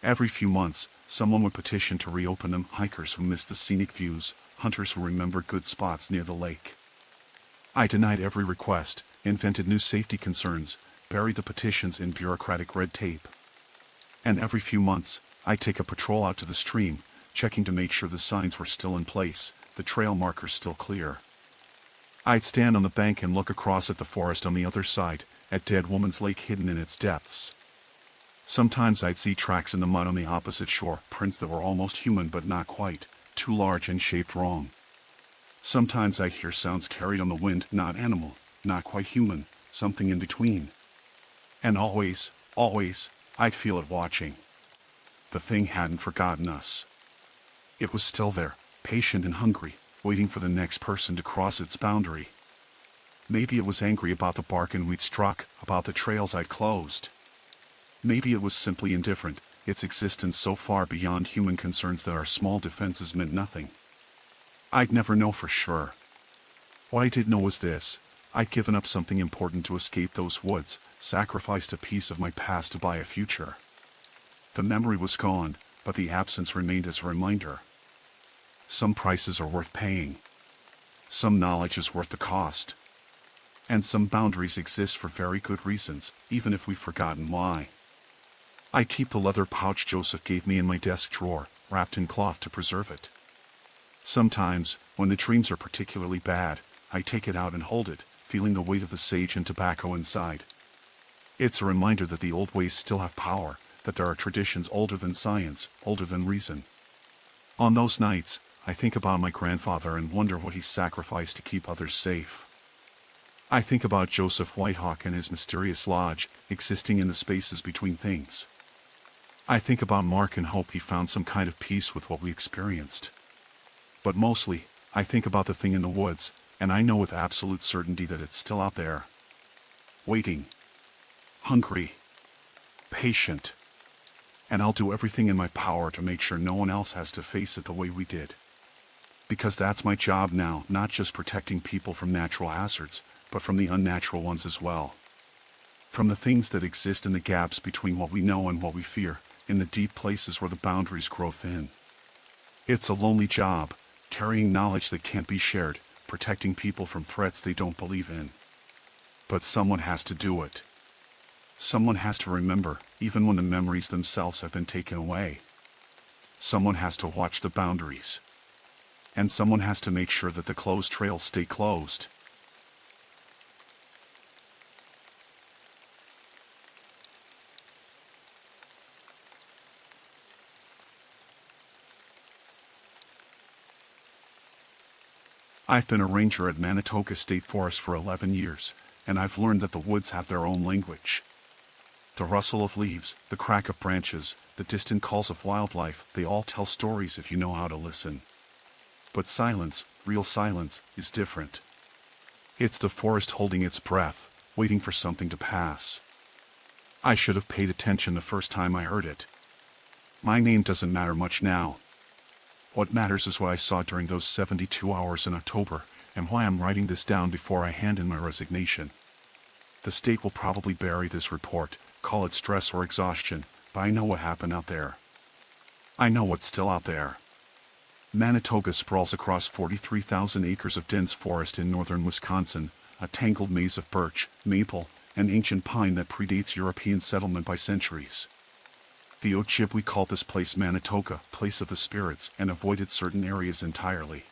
Every few months, someone would petition to reopen them, hikers who missed the scenic views, hunters who remembered good spots near the lake. I denied every request, invented new safety concerns, buried the petitions in bureaucratic red tape. And every few months, I'd take a patrol out to the stream, checking to make sure the signs were still in place, the trail markers still clear. I'd stand on the bank and look across at the forest on the other side, at Dead Woman's Lake hidden in its depths. Sometimes I'd see tracks in the mud on the opposite shore, prints that were almost human but not quite, too large and shaped wrong. Sometimes I'd hear sounds carried on the wind, not animal, not quite human, something in between. And always, I'd feel it watching. The thing hadn't forgotten us. It was still there, patient and hungry, waiting for the next person to cross its boundary. Maybe it was angry about the bargain we'd struck, about the trails I'd closed. Maybe it was simply indifferent, its existence so far beyond human concerns that our small defenses meant nothing. I'd never know for sure. What I did know was this: I'd given up something important to escape those woods, sacrificed a piece of my past to buy a future. The memory was gone, but the absence remained as a reminder. Some prices are worth paying. Some knowledge is worth the cost. And some boundaries exist for very good reasons, even if we've forgotten why. I keep the leather pouch Joseph gave me in my desk drawer, wrapped in cloth to preserve it. Sometimes, when the dreams are particularly bad, I take it out and hold it, feeling the weight of the sage and tobacco inside. It's a reminder that the old ways still have power, that there are traditions older than science, older than reason. On those nights, I think about my grandfather and wonder what he sacrificed to keep others safe. I think about Joseph Whitehawk and his mysterious lodge, existing in the spaces between things. I think about Mark and hope he found some kind of peace with what we experienced. But mostly, I think about the thing in the woods, and I know with absolute certainty that it's still out there. Waiting. Hungry. Patient. And I'll do everything in my power to make sure no one else has to face it the way we did. Because that's my job now, not just protecting people from natural hazards, but from the unnatural ones as well. From the things that exist in the gaps between what we know and what we fear, in the deep places where the boundaries grow thin. It's a lonely job, carrying knowledge that can't be shared, protecting people from threats they don't believe in. But someone has to do it. Someone has to remember, even when the memories themselves have been taken away. Someone has to watch the boundaries. And someone has to make sure that the closed trails stay closed. I've been a ranger at Manitoga State Forest for 11 years, and I've learned that the woods have their own language. The rustle of leaves, the crack of branches, the distant calls of wildlife, they all tell stories if you know how to listen. But silence, real silence, is different. It's the forest holding its breath, waiting for something to pass. I should have paid attention the first time I heard it. My name doesn't matter much now. What matters is what I saw during those 72 hours in October, and why I'm writing this down before I hand in my resignation. The state will probably bury this report, call it stress or exhaustion, but I know what happened out there. I know what's still out there. Manitoga sprawls across 43,000 acres of dense forest in northern Wisconsin, a tangled maze of birch, maple, and ancient pine that predates European settlement by centuries. The Ojibwe called this place Manitoga, place of the spirits, and avoided certain areas entirely.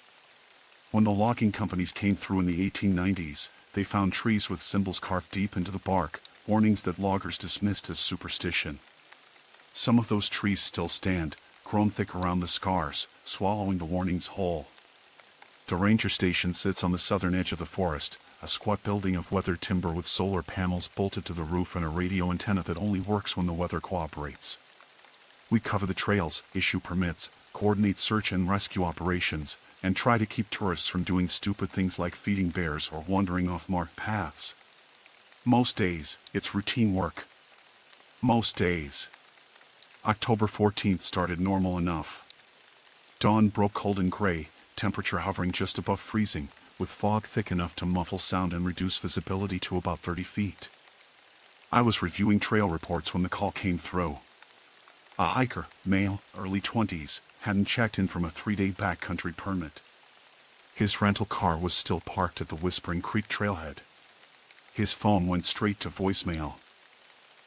When the logging companies came through in the 1890s, they found trees with symbols carved deep into the bark, warnings that loggers dismissed as superstition. Some of those trees still stand, grown thick around the scars, swallowing the warnings whole. The ranger station sits on the southern edge of the forest, a squat building of weathered timber with solar panels bolted to the roof and a radio antenna that only works when the weather cooperates. We cover the trails, issue permits, coordinate search and rescue operations, and try to keep tourists from doing stupid things like feeding bears or wandering off marked paths. Most days, it's routine work. Most days. October 14th started normal enough. Dawn broke cold and gray, temperature hovering just above freezing, with fog thick enough to muffle sound and reduce visibility to about 30 feet. I was reviewing trail reports when the call came through. A hiker, male, early 20s, hadn't checked in from a 3-day backcountry permit. His rental car was still parked at the Whispering Creek trailhead. His phone went straight to voicemail.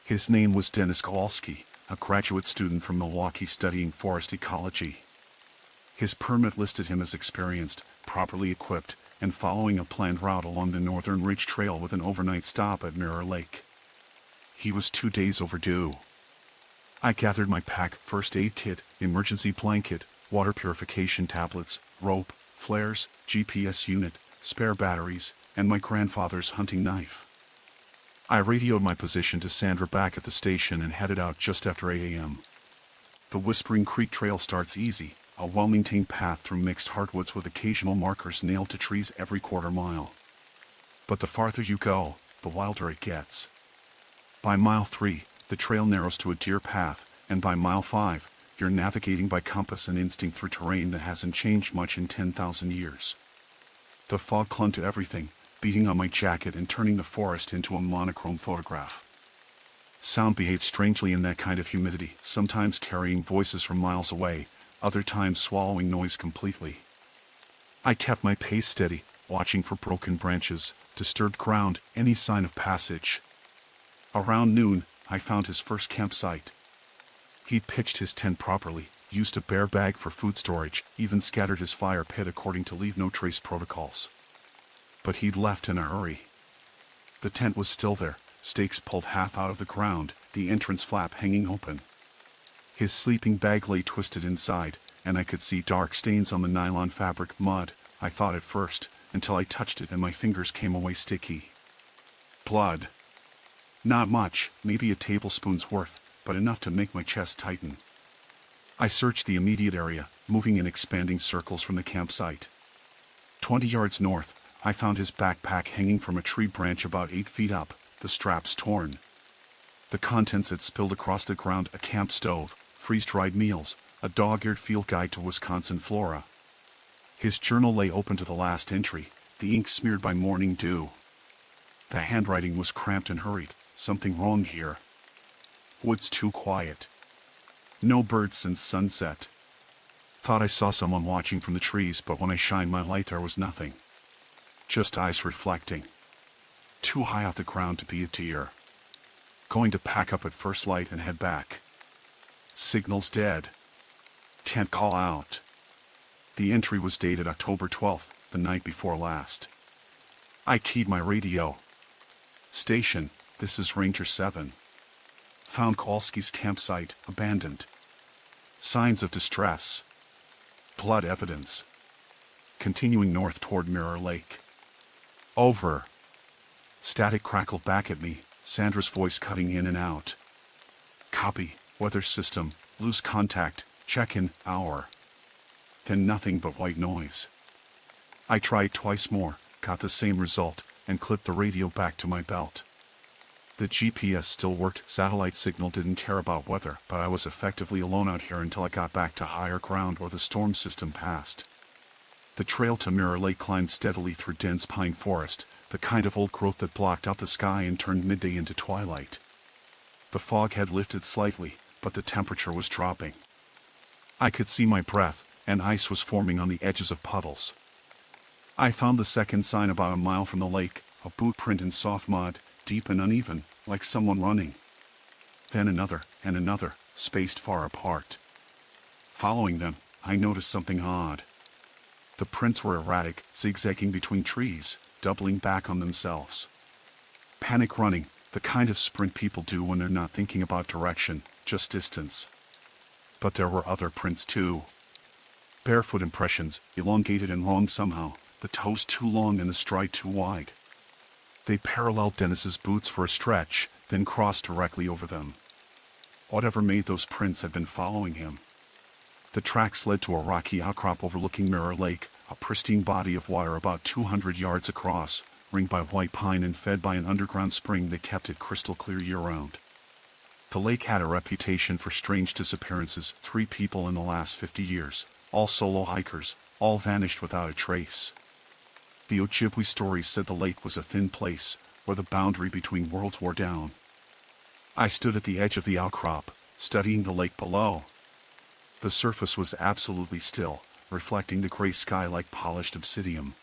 His name was Dennis Kowalski, a graduate student from Milwaukee studying forest ecology. His permit listed him as experienced, properly equipped, and following a planned route along the Northern Ridge Trail with an overnight stop at Mirror Lake. He was 2 days overdue. I gathered my pack, first aid kit, emergency blanket, water purification tablets, rope, flares, GPS unit, spare batteries, and my grandfather's hunting knife. I radioed my position to Sandra back at the station and headed out just after 8 a.m. The Whispering Creek Trail starts easy, a well-maintained path through mixed hardwoods with occasional markers nailed to trees every quarter mile. But the farther you go, the wilder it gets. By mile 3, the trail narrows to a deer path, and by mile 5, you're navigating by compass and instinct through terrain that hasn't changed much in 10,000 years. The fog clung to everything, beating on my jacket and turning the forest into a monochrome photograph. Sound behaves strangely in that kind of humidity, sometimes carrying voices from miles away, other times swallowing noise completely. I kept my pace steady, watching for broken branches, disturbed ground, any sign of passage. Around noon, I found his first campsite. He'd pitched his tent properly, used a bare bag for food storage, even scattered his fire pit according to leave no trace protocols. But he'd left in a hurry. The tent was still there, stakes pulled half out of the ground, the entrance flap hanging open. His sleeping bag lay twisted inside, and I could see dark stains on the nylon fabric. Mud, I thought at first, until I touched it and my fingers came away sticky. Blood. Not much, maybe a tablespoon's worth, but enough to make my chest tighten. I searched the immediate area, moving in expanding circles from the campsite. 20 yards north, I found his backpack hanging from a tree branch about 8 feet up, the straps torn. The contents had spilled across the ground: a camp stove, freeze-dried meals, a dog-eared field guide to Wisconsin flora. His journal lay open to the last entry, the ink smeared by morning dew. The handwriting was cramped and hurried. Something wrong here. Woods too quiet. No birds since sunset. Thought I saw someone watching from the trees, but when I shined my light there was nothing. Just eyes reflecting. Too high off the ground to be a deer. Going to pack up at first light and head back. Signal's dead. Can't call out. The entry was dated October 12th, the night before last. I keyed my radio. Station, this is Ranger 7. Found Kowalski's campsite, abandoned. Signs of distress. Blood evidence. Continuing north toward Mirror Lake. Over. Static crackled back at me, Sandra's voice cutting in and out. Copy, weather system, lose contact, check-in, hour. Then nothing but white noise. I tried twice more, got the same result, and clipped the radio back to my belt. The GPS still worked, satellite signal didn't care about weather, but I was effectively alone out here until I got back to higher ground or the storm system passed. The trail to Mirror Lake climbed steadily through dense pine forest, the kind of old growth that blocked out the sky and turned midday into twilight. The fog had lifted slightly, but the temperature was dropping. I could see my breath, and ice was forming on the edges of puddles. I found the second sign about a mile from the lake, a boot print in soft mud, deep and uneven, like someone running. Then another, and another, spaced far apart. Following them, I noticed something odd. The prints were erratic, zigzagging between trees, doubling back on themselves. Panic running, the kind of sprint people do when they're not thinking about direction, just distance. But there were other prints too. Barefoot impressions, elongated and long somehow, the toes too long and the stride too wide. They paralleled Dennis's boots for a stretch, then crossed directly over them. Whatever made those prints had been following him. The tracks led to a rocky outcrop overlooking Mirror Lake, a pristine body of water about 200 yards across, ringed by white pine and fed by an underground spring that kept it crystal clear year-round. The lake had a reputation for strange disappearances. 3 people in the last 50 years, all solo hikers, all vanished without a trace. The Ojibwe stories said the lake was a thin place, where the boundary between worlds wore down. I stood at the edge of the outcrop, studying the lake below. The surface was absolutely still, reflecting the gray sky like polished obsidian.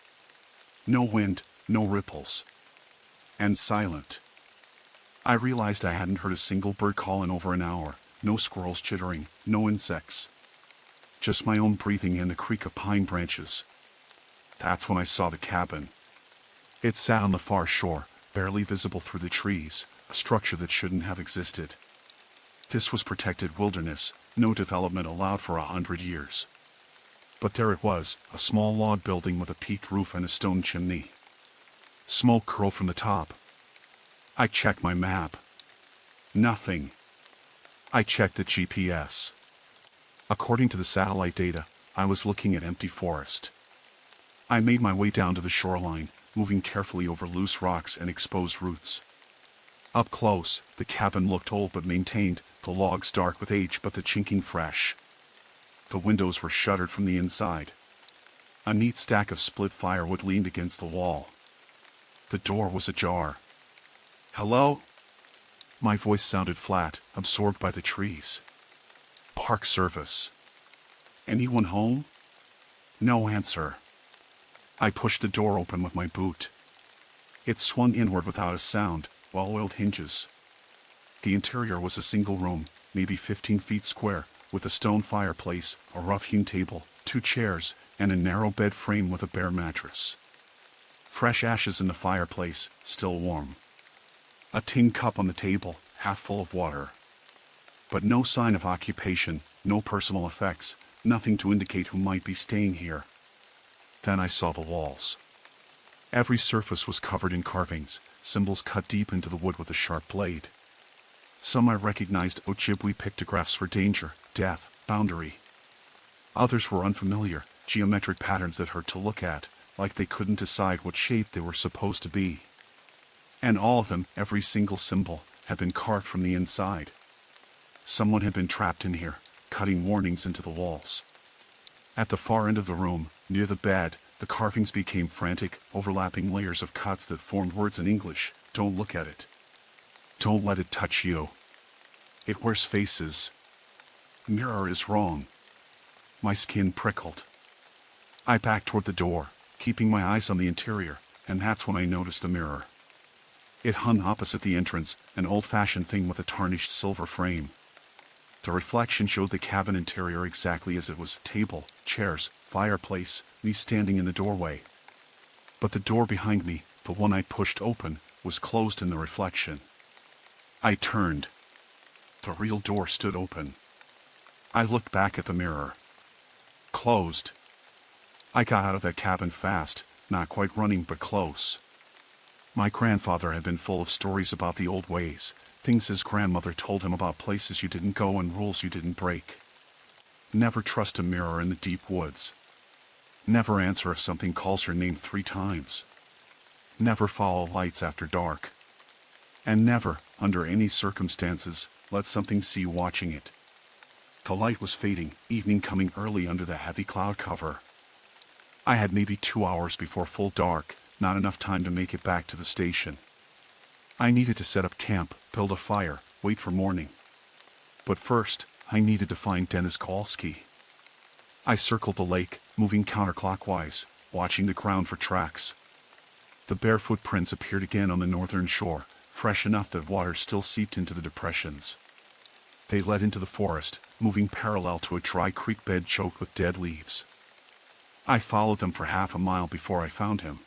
No wind, no ripples. And silent. I realized I hadn't heard a single bird call in over an hour, no squirrels chittering, no insects. Just my own breathing and the creak of pine branches. That's when I saw the cabin. It sat on the far shore, barely visible through the trees, a structure that shouldn't have existed. This was protected wilderness, no development allowed for 100 years. But there it was, a small log building with a peaked roof and a stone chimney. Smoke curled from the top. I checked my map. Nothing. I checked the GPS. According to the satellite data, I was looking at empty forest. I made my way down to the shoreline, moving carefully over loose rocks and exposed roots. Up close, the cabin looked old but maintained, the logs dark with age but the chinking fresh. The windows were shuttered from the inside. A neat stack of split firewood leaned against the wall. The door was ajar. "Hello?" My voice sounded flat, absorbed by the trees. "Park service. Anyone home?" No answer. I pushed the door open with my boot. It swung inward without a sound, well-oiled hinges. The interior was a single room, maybe 15 feet square, with a stone fireplace, a rough-hewn table, 2 chairs, and a narrow bed frame with a bare mattress. Fresh ashes in the fireplace, still warm. A tin cup on the table, half full of water. But no sign of occupation, no personal effects, nothing to indicate who might be staying here. Then I saw the walls. Every surface was covered in carvings, symbols cut deep into the wood with a sharp blade. Some I recognized Ojibwe pictographs for danger, death, boundary. Others were unfamiliar, geometric patterns that hurt to look at, like they couldn't decide what shape they were supposed to be. And all of them, every single symbol, had been carved from the inside. Someone had been trapped in here, cutting warnings into the walls. At the far end of the room, near the bed, the carvings became frantic, overlapping layers of cuts that formed words in English. Don't look at it. Don't let it touch you. It wears faces. Mirror is wrong. My skin prickled. I backed toward the door, keeping my eyes on the interior, and that's when I noticed the mirror. It hung opposite the entrance, an old-fashioned thing with a tarnished silver frame. The reflection showed the cabin interior exactly as it was: table, chairs, fireplace, me standing in the doorway. But the door behind me, the one I pushed open, was closed in the reflection. I turned. The real door stood open. I looked back at the mirror. Closed. I got out of that cabin fast, not quite running but close. My grandfather had been full of stories about the old ways, things his grandmother told him about places you didn't go and rules you didn't break. Never trust a mirror in the deep woods. Never answer if something calls your name 3 times. Never follow lights after dark. And never, under any circumstances, let something see you watching it. The light was fading, evening coming early under the heavy cloud cover. I had maybe 2 hours before full dark, not enough time to make it back to the station. I needed to set up camp, build a fire, wait for morning. But first, I needed to find Dennis Kowalski. I circled the lake, moving counterclockwise, watching the ground for tracks. The bare footprints appeared again on the northern shore, fresh enough that water still seeped into the depressions. They led into the forest, moving parallel to a dry creek bed choked with dead leaves. I followed them for half a mile before I found him.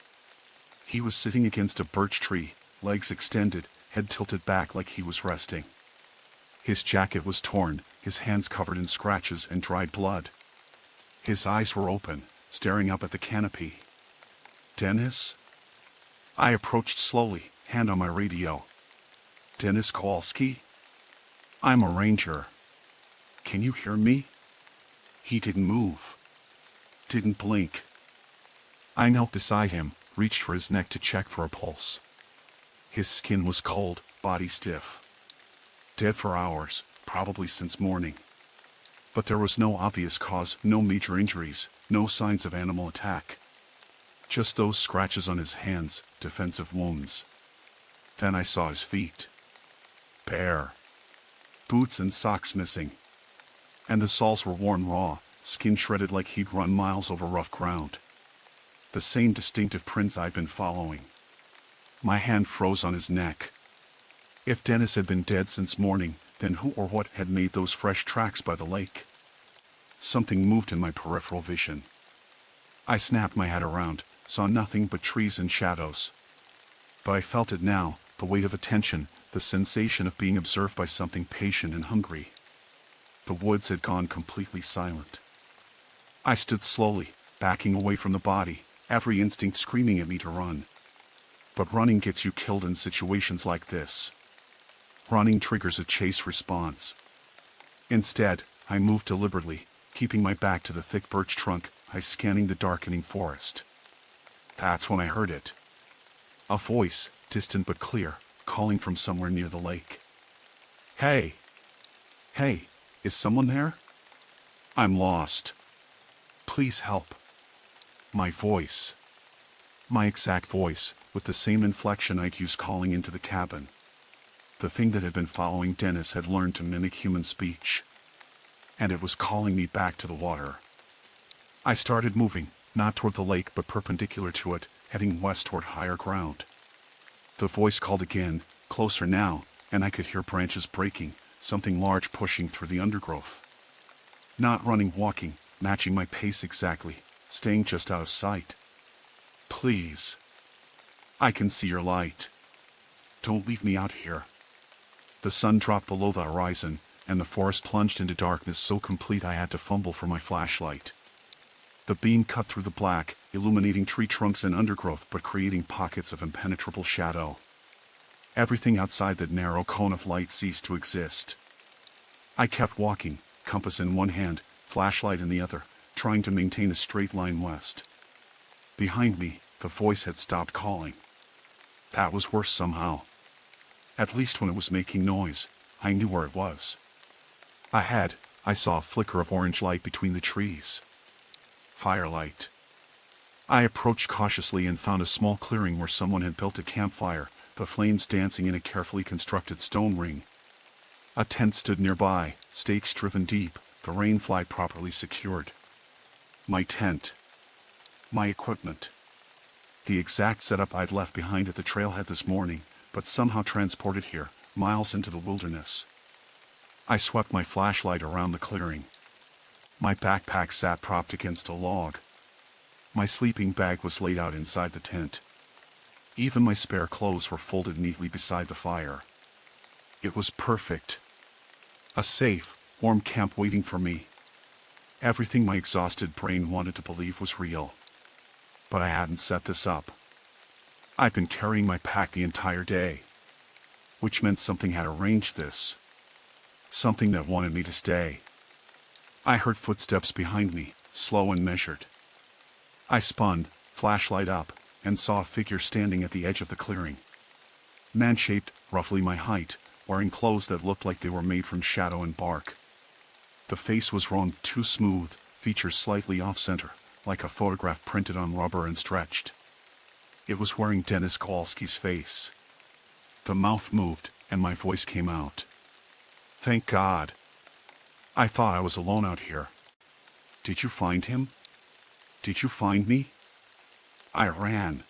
He was sitting against a birch tree, legs extended, head tilted back like he was resting. His jacket was torn, his hands covered in scratches and dried blood. His eyes were open, staring up at the canopy. Dennis? I approached slowly, hand on my radio. Dennis Kowalski? I'm a ranger. Can you hear me? He didn't move. Didn't blink. I knelt beside him, reached for his neck to check for a pulse. His skin was cold, body stiff. Dead for hours, probably since morning. But there was no obvious cause, no major injuries, no signs of animal attack. Just those scratches on his hands, defensive wounds. Then I saw his feet. Bare. Boots and socks missing. And the soles were worn raw, skin shredded like he'd run miles over rough ground. The same distinctive prints I'd been following. My hand froze on his neck. If Dennis had been dead since morning, then who or what had made those fresh tracks by the lake? Something moved in my peripheral vision. I snapped my head around, saw nothing but trees and shadows. But I felt it now, the weight of attention, the sensation of being observed by something patient and hungry. The woods had gone completely silent. I stood slowly, backing away from the body, every instinct screaming at me to run. But running gets you killed in situations like this. Running triggers a chase response. Instead, I moved deliberately, keeping my back to the thick birch trunk, eyes scanning the darkening forest. That's when I heard it. A voice, distant but clear, calling from somewhere near the lake. Hey! Hey, is someone there? I'm lost. Please help. My voice. My exact voice, with the same inflection I'd used calling into the cabin. The thing that had been following Dennis had learned to mimic human speech. And it was calling me back to the water. I started moving, not toward the lake but perpendicular to it, heading west toward higher ground. The voice called again, closer now, and I could hear branches breaking, something large pushing through the undergrowth. Not running, walking, matching my pace exactly, staying just out of sight. Please. I can see your light. Don't leave me out here. The sun dropped below the horizon, and the forest plunged into darkness so complete I had to fumble for my flashlight. The beam cut through the black, illuminating tree trunks and undergrowth but creating pockets of impenetrable shadow. Everything outside that narrow cone of light ceased to exist. I kept walking, compass in one hand, flashlight in the other, trying to maintain a straight line west. Behind me, the voice had stopped calling. That was worse somehow. At least when it was making noise, I knew where it was. Ahead, I saw a flicker of orange light between the trees. Firelight. I approached cautiously and found a small clearing where someone had built a campfire, the flames dancing in a carefully constructed stone ring. A tent stood nearby, stakes driven deep, the rain fly properly secured. My tent. My equipment. The exact setup I'd left behind at the trailhead this morning, but somehow transported here, miles into the wilderness. I swept my flashlight around the clearing. My backpack sat propped against a log. My sleeping bag was laid out inside the tent. Even my spare clothes were folded neatly beside the fire. It was perfect. A safe, warm camp waiting for me. Everything my exhausted brain wanted to believe was real. But I hadn't set this up. I'd been carrying my pack the entire day. Which meant something had arranged this. Something that wanted me to stay. I heard footsteps behind me, slow and measured. I spun, flashlight up, and saw a figure standing at the edge of the clearing. Man-shaped, roughly my height, wearing clothes that looked like they were made from shadow and bark. The face was drawn too smooth, features slightly off-center, like a photograph printed on rubber and stretched. It was wearing Dennis Kowalski's face. The mouth moved, and my voice came out. Thank God. I thought I was alone out here. Did you find him? Did you find me? I ran.